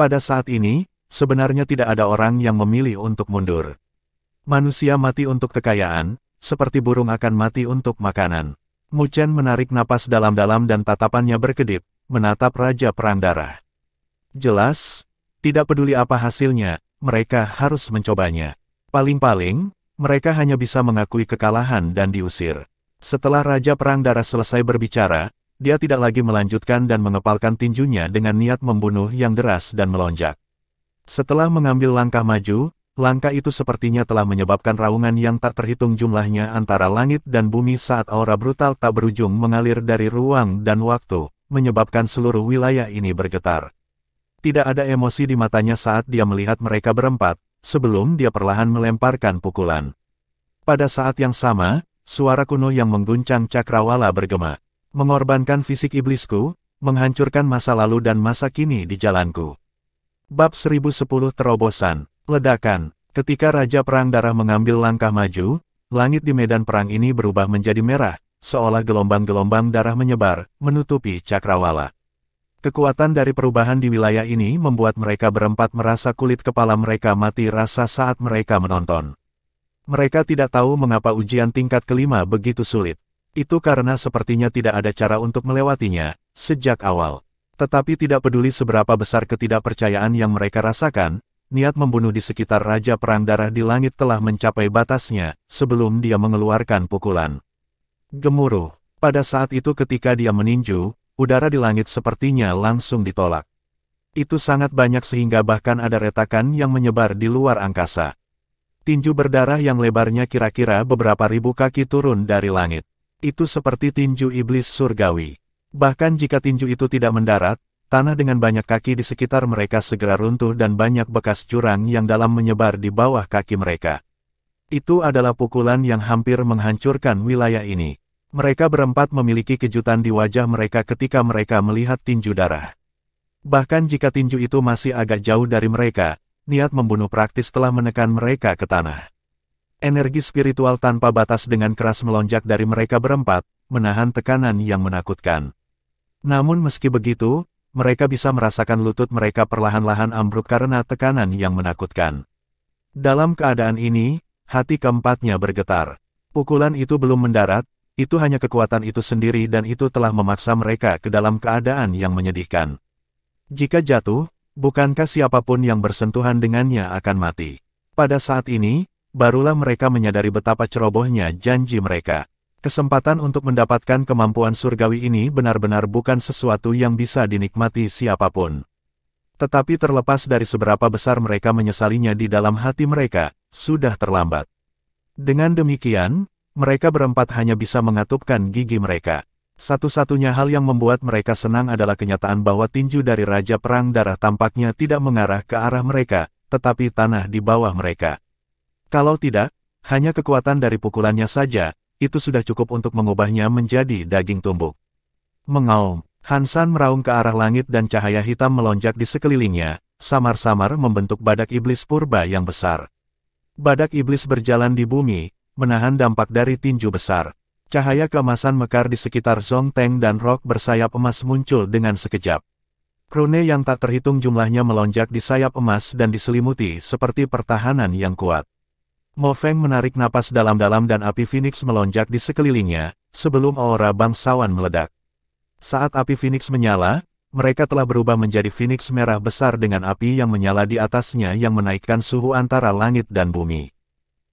Speaker 1: Pada saat ini, sebenarnya tidak ada orang yang memilih untuk mundur. Manusia mati untuk kekayaan, seperti burung akan mati untuk makanan. Mu Chen menarik napas dalam-dalam dan tatapannya berkedip, menatap Raja Perang Darah. Jelas, tidak peduli apa hasilnya, mereka harus mencobanya. Paling-paling, mereka hanya bisa mengakui kekalahan dan diusir. Setelah Raja Perang Darah selesai berbicara, dia tidak lagi melanjutkan dan mengepalkan tinjunya dengan niat membunuh yang deras dan melonjak. Setelah mengambil langkah maju, langkah itu sepertinya telah menyebabkan raungan yang tak terhitung jumlahnya antara langit dan bumi saat aura brutal tak berujung mengalir dari ruang dan waktu, menyebabkan seluruh wilayah ini bergetar. Tidak ada emosi di matanya saat dia melihat mereka berempat, sebelum dia perlahan melemparkan pukulan. Pada saat yang sama, suara kuno yang mengguncang cakrawala bergema. Mengorbankan fisik iblisku, menghancurkan masa lalu dan masa kini di jalanku. Bab 1010 Terobosan. Ledakan. Ketika Raja Perang Darah mengambil langkah maju, langit di medan perang ini berubah menjadi merah, seolah gelombang-gelombang darah menyebar, menutupi cakrawala. Kekuatan dari perubahan di wilayah ini membuat mereka berempat merasa kulit kepala mereka mati rasa saat mereka menonton. Mereka tidak tahu mengapa ujian tingkat kelima begitu sulit. Itu karena sepertinya tidak ada cara untuk melewatinya, sejak awal. Tetapi tidak peduli seberapa besar ketidakpercayaan yang mereka rasakan, niat membunuh di sekitar Raja Perang Darah di langit telah mencapai batasnya, sebelum dia mengeluarkan pukulan. Gemuruh. Pada saat itu ketika dia meninju, udara di langit sepertinya langsung ditolak. Itu sangat banyak sehingga bahkan ada retakan yang menyebar di luar angkasa. Tinju berdarah yang lebarnya kira-kira beberapa ribu kaki turun dari langit. Itu seperti tinju iblis surgawi. Bahkan jika tinju itu tidak mendarat, tanah dengan banyak kaki di sekitar mereka segera runtuh dan banyak bekas jurang yang dalam menyebar di bawah kaki mereka. Itu adalah pukulan yang hampir menghancurkan wilayah ini. Mereka berempat memiliki kejutan di wajah mereka ketika mereka melihat tinju darah. Bahkan jika tinju itu masih agak jauh dari mereka, niat membunuh praktis telah menekan mereka ke tanah. Energi spiritual tanpa batas dengan keras melonjak dari mereka berempat, menahan tekanan yang menakutkan. Namun meski begitu, mereka bisa merasakan lutut mereka perlahan-lahan ambruk karena tekanan yang menakutkan. Dalam keadaan ini, hati keempatnya bergetar. Pukulan itu belum mendarat, itu hanya kekuatan itu sendiri dan itu telah memaksa mereka ke dalam keadaan yang menyedihkan. Jika jatuh, bukankah siapapun yang bersentuhan dengannya akan mati? Pada saat ini, barulah mereka menyadari betapa cerobohnya janji mereka. Kesempatan untuk mendapatkan kemampuan surgawi ini benar-benar bukan sesuatu yang bisa dinikmati siapapun. Tetapi terlepas dari seberapa besar mereka menyesalinya di dalam hati mereka, sudah terlambat. Dengan demikian, mereka berempat hanya bisa mengatupkan gigi mereka. Satu-satunya hal yang membuat mereka senang adalah kenyataan bahwa tinju dari Raja Perang Darah tampaknya tidak mengarah ke arah mereka, tetapi tanah di bawah mereka. Kalau tidak, hanya kekuatan dari pukulannya saja, itu sudah cukup untuk mengubahnya menjadi daging tumbuk. Mengaum, Hansan meraung ke arah langit dan cahaya hitam melonjak di sekelilingnya, samar-samar membentuk badak iblis purba yang besar. Badak iblis berjalan di bumi, menahan dampak dari tinju besar. Cahaya keemasan mekar di sekitar Zhong Teng dan rok bersayap emas muncul dengan sekejap. Rune yang tak terhitung jumlahnya melonjak di sayap emas dan diselimuti seperti pertahanan yang kuat. Mo Feng menarik napas dalam-dalam dan api Phoenix melonjak di sekelilingnya, sebelum aura bangsawan meledak. Saat api Phoenix menyala, mereka telah berubah menjadi Phoenix merah besar dengan api yang menyala di atasnya yang menaikkan suhu antara langit dan bumi.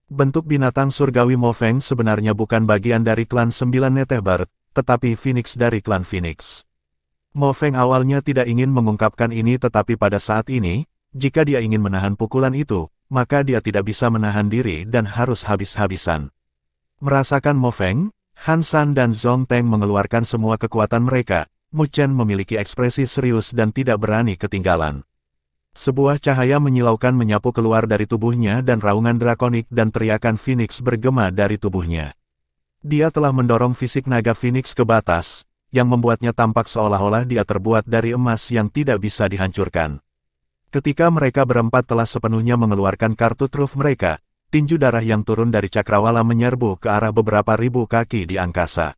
Speaker 1: Bentuk binatang surgawi Mo Feng sebenarnya bukan bagian dari klan 9 Netebert, tetapi Phoenix dari klan Phoenix. Mo Feng awalnya tidak ingin mengungkapkan ini tetapi pada saat ini, jika dia ingin menahan pukulan itu, maka dia tidak bisa menahan diri dan harus habis-habisan. Merasakan Mo Feng, Hansan dan Zhong Teng mengeluarkan semua kekuatan mereka, Mu Chen memiliki ekspresi serius dan tidak berani ketinggalan. Sebuah cahaya menyilaukan menyapu keluar dari tubuhnya dan raungan drakonik dan teriakan Phoenix bergema dari tubuhnya. Dia telah mendorong fisik naga Phoenix ke batas, yang membuatnya tampak seolah-olah dia terbuat dari emas yang tidak bisa dihancurkan. Ketika mereka berempat telah sepenuhnya mengeluarkan kartu truf mereka, tinju darah yang turun dari cakrawala menyerbu ke arah beberapa ribu kaki di angkasa.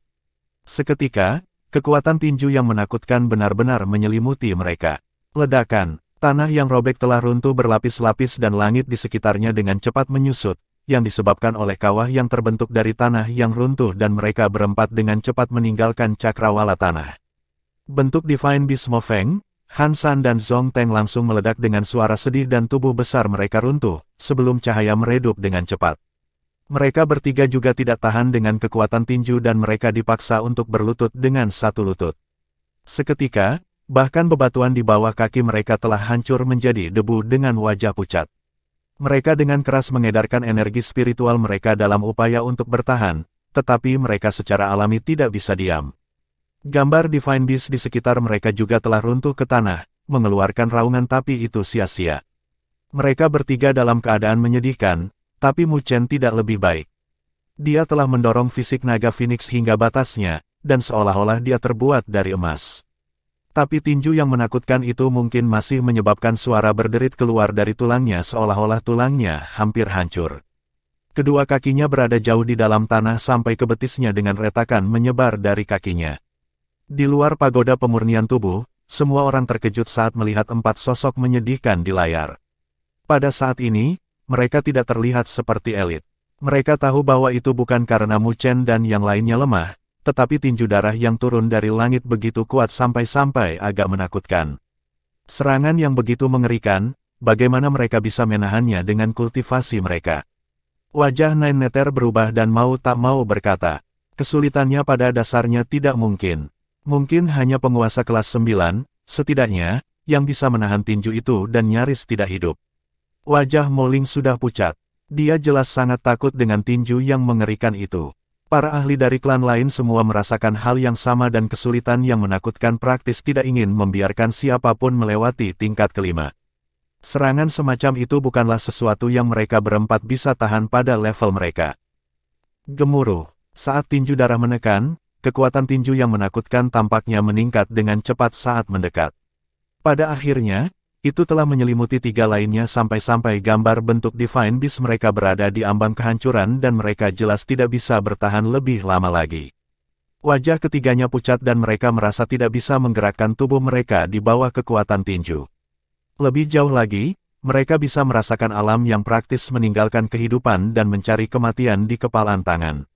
Speaker 1: Seketika, kekuatan tinju yang menakutkan benar-benar menyelimuti mereka. Ledakan. Tanah yang robek telah runtuh berlapis-lapis dan langit di sekitarnya dengan cepat menyusut, yang disebabkan oleh kawah yang terbentuk dari tanah yang runtuh dan mereka berempat dengan cepat meninggalkan cakrawala tanah. Bentuk Divine Beast Mo Feng, Hansan dan Zhong Teng langsung meledak dengan suara sedih dan tubuh besar mereka runtuh, sebelum cahaya meredup dengan cepat. Mereka bertiga juga tidak tahan dengan kekuatan tinju dan mereka dipaksa untuk berlutut dengan satu lutut. Seketika, bahkan bebatuan di bawah kaki mereka telah hancur menjadi debu dengan wajah pucat. Mereka dengan keras mengedarkan energi spiritual mereka dalam upaya untuk bertahan, tetapi mereka secara alami tidak bisa diam. Gambar Divine Beast di sekitar mereka juga telah runtuh ke tanah, mengeluarkan raungan tapi itu sia-sia. Mereka bertiga dalam keadaan menyedihkan, tapi Mu Chen tidak lebih baik. Dia telah mendorong fisik naga Phoenix hingga batasnya, dan seolah-olah dia terbuat dari emas. Tapi tinju yang menakutkan itu mungkin masih menyebabkan suara berderit keluar dari tulangnya seolah-olah tulangnya hampir hancur. Kedua kakinya berada jauh di dalam tanah sampai ke betisnya dengan retakan menyebar dari kakinya. Di luar pagoda pemurnian tubuh, semua orang terkejut saat melihat 4 sosok menyedihkan di layar. Pada saat ini, mereka tidak terlihat seperti elit. Mereka tahu bahwa itu bukan karena Mu Chen dan yang lainnya lemah, tetapi tinju darah yang turun dari langit begitu kuat sampai-sampai agak menakutkan. Serangan yang begitu mengerikan, bagaimana mereka bisa menahannya dengan kultivasi mereka? Wajah Nine Nether berubah dan mau tak mau berkata, kesulitannya pada dasarnya tidak mungkin. Mungkin hanya penguasa kelas 9, setidaknya, yang bisa menahan tinju itu dan nyaris tidak hidup. Wajah Mo Ling sudah pucat. Dia jelas sangat takut dengan tinju yang mengerikan itu. Para ahli dari klan lain semua merasakan hal yang sama dan kesulitan yang menakutkan praktis tidak ingin membiarkan siapapun melewati tingkat kelima. Serangan semacam itu bukanlah sesuatu yang mereka berempat bisa tahan pada level mereka. Gemuruh. Saat tinju darah menekan, kekuatan tinju yang menakutkan tampaknya meningkat dengan cepat saat mendekat. Pada akhirnya, itu telah menyelimuti tiga lainnya sampai-sampai gambar bentuk Divine Beast mereka berada di ambang kehancuran dan mereka jelas tidak bisa bertahan lebih lama lagi. Wajah ketiganya pucat dan mereka merasa tidak bisa menggerakkan tubuh mereka di bawah kekuatan tinju. Lebih jauh lagi, mereka bisa merasakan alam yang praktis meninggalkan kehidupan dan mencari kematian di kepalan tangan.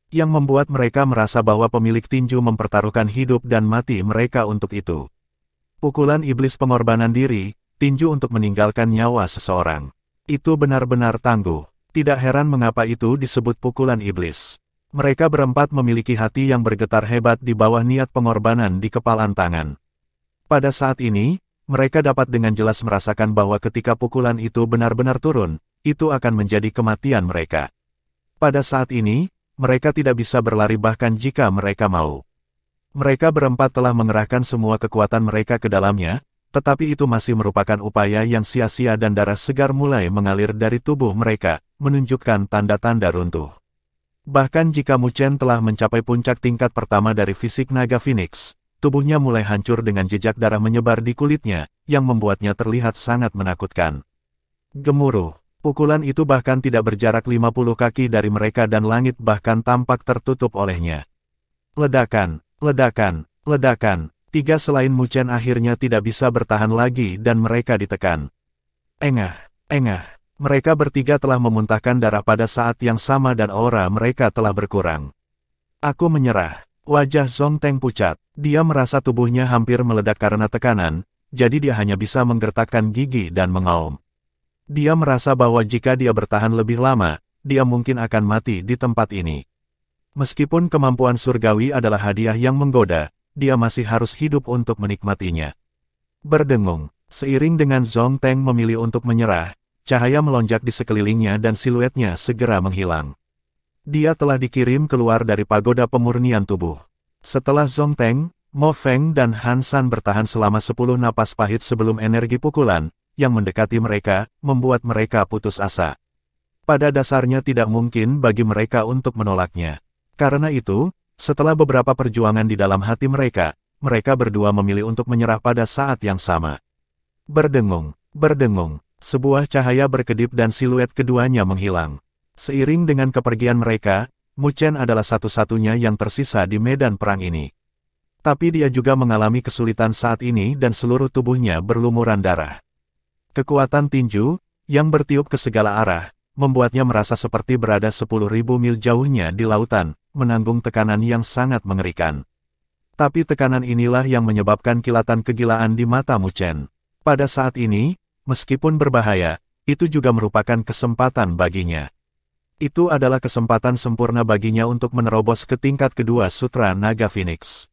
Speaker 1: Yang membuat mereka merasa bahwa pemilik tinju mempertaruhkan hidup dan mati mereka untuk itu. Pukulan iblis pengorbanan diri, tinju untuk meninggalkan nyawa seseorang. Itu benar-benar tangguh. Tidak heran mengapa itu disebut pukulan iblis. Mereka berempat memiliki hati yang bergetar hebat di bawah niat pengorbanan di kepalan tangan. Pada saat ini, mereka dapat dengan jelas merasakan bahwa ketika pukulan itu benar-benar turun, itu akan menjadi kematian mereka. Pada saat ini, mereka tidak bisa berlari bahkan jika mereka mau. Mereka berempat telah mengerahkan semua kekuatan mereka ke dalamnya, tetapi itu masih merupakan upaya yang sia-sia dan darah segar mulai mengalir dari tubuh mereka, menunjukkan tanda-tanda runtuh. Bahkan jika Mu Chen telah mencapai puncak tingkat pertama dari fisik naga Phoenix, tubuhnya mulai hancur dengan jejak darah menyebar di kulitnya, yang membuatnya terlihat sangat menakutkan. Gemuruh. Pukulan itu bahkan tidak berjarak 50 kaki dari mereka dan langit bahkan tampak tertutup olehnya. Ledakan. Ledakan, ledakan, tiga selain Mu Chen akhirnya tidak bisa bertahan lagi dan mereka ditekan. Engah, mereka bertiga telah memuntahkan darah pada saat yang sama dan aura mereka telah berkurang. Aku menyerah. Wajah Zhong Teng pucat, dia merasa tubuhnya hampir meledak karena tekanan, jadi dia hanya bisa menggertakkan gigi dan mengaum. Dia merasa bahwa jika dia bertahan lebih lama, dia mungkin akan mati di tempat ini. Meskipun kemampuan surgawi adalah hadiah yang menggoda, dia masih harus hidup untuk menikmatinya. Berdengung, seiring dengan Zhong Teng memilih untuk menyerah, cahaya melonjak di sekelilingnya dan siluetnya segera menghilang. Dia telah dikirim keluar dari pagoda pemurnian tubuh. Setelah Zhong Teng, Mo Feng dan Han San bertahan selama 10 napas pahit sebelum energi pukulan, yang mendekati mereka, membuat mereka putus asa. Pada dasarnya tidak mungkin bagi mereka untuk menolaknya. Karena itu, setelah beberapa perjuangan di dalam hati mereka, mereka berdua memilih untuk menyerah pada saat yang sama. Berdengung, sebuah cahaya berkedip dan siluet keduanya menghilang. Seiring dengan kepergian mereka, Mu Chen adalah satu-satunya yang tersisa di medan perang ini. Tapi dia juga mengalami kesulitan saat ini dan seluruh tubuhnya berlumuran darah. Kekuatan tinju, yang bertiup ke segala arah, membuatnya merasa seperti berada 10.000 mil jauhnya di lautan, menanggung tekanan yang sangat mengerikan. Tapi tekanan inilah yang menyebabkan kilatan kegilaan di mata Mu Chen. Pada saat ini, meskipun berbahaya, itu juga merupakan kesempatan baginya. Itu adalah kesempatan sempurna baginya untuk menerobos ke tingkat kedua Sutra Naga Phoenix.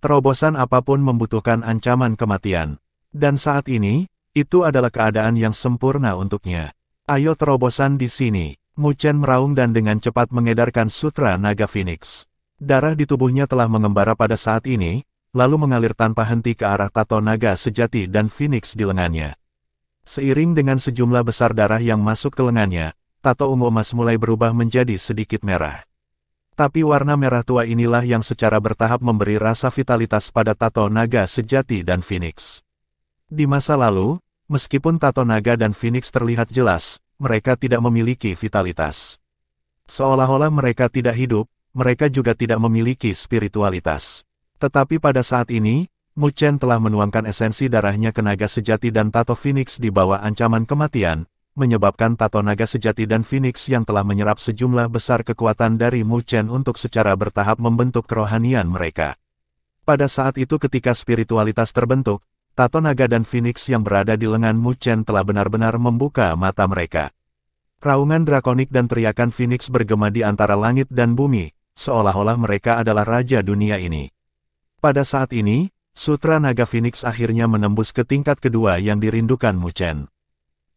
Speaker 1: Terobosan apapun membutuhkan ancaman kematian. Dan saat ini, itu adalah keadaan yang sempurna untuknya. Ayo terobosan di sini. Mu Chen meraung dan dengan cepat mengedarkan Sutra Naga Phoenix. Darah di tubuhnya telah mengembara pada saat ini, lalu mengalir tanpa henti ke arah tato naga sejati dan Phoenix di lengannya. Seiring dengan sejumlah besar darah yang masuk ke lengannya, tato ungu emas mulai berubah menjadi sedikit merah. Tapi warna merah tua inilah yang secara bertahap memberi rasa vitalitas pada tato naga sejati dan Phoenix. Di masa lalu, meskipun tato naga dan Phoenix terlihat jelas, mereka tidak memiliki vitalitas. Seolah-olah mereka tidak hidup, mereka juga tidak memiliki spiritualitas. Tetapi pada saat ini, Mu Chen telah menuangkan esensi darahnya ke naga sejati dan tato Phoenix di bawah ancaman kematian, menyebabkan tato naga sejati dan Phoenix yang telah menyerap sejumlah besar kekuatan dari Mu Chen untuk secara bertahap membentuk kerohanian mereka. Pada saat itu ketika spiritualitas terbentuk, tato naga dan Phoenix yang berada di lengan Mu Chen telah benar-benar membuka mata mereka. Raungan drakonik dan teriakan Phoenix bergema di antara langit dan bumi, seolah-olah mereka adalah raja dunia ini. Pada saat ini, Sutra Naga Phoenix akhirnya menembus ke tingkat kedua yang dirindukan Mu Chen.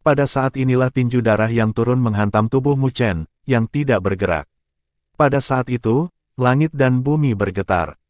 Speaker 1: Pada saat inilah tinju darah yang turun menghantam tubuh Mu Chen, yang tidak bergerak. Pada saat itu, langit dan bumi bergetar.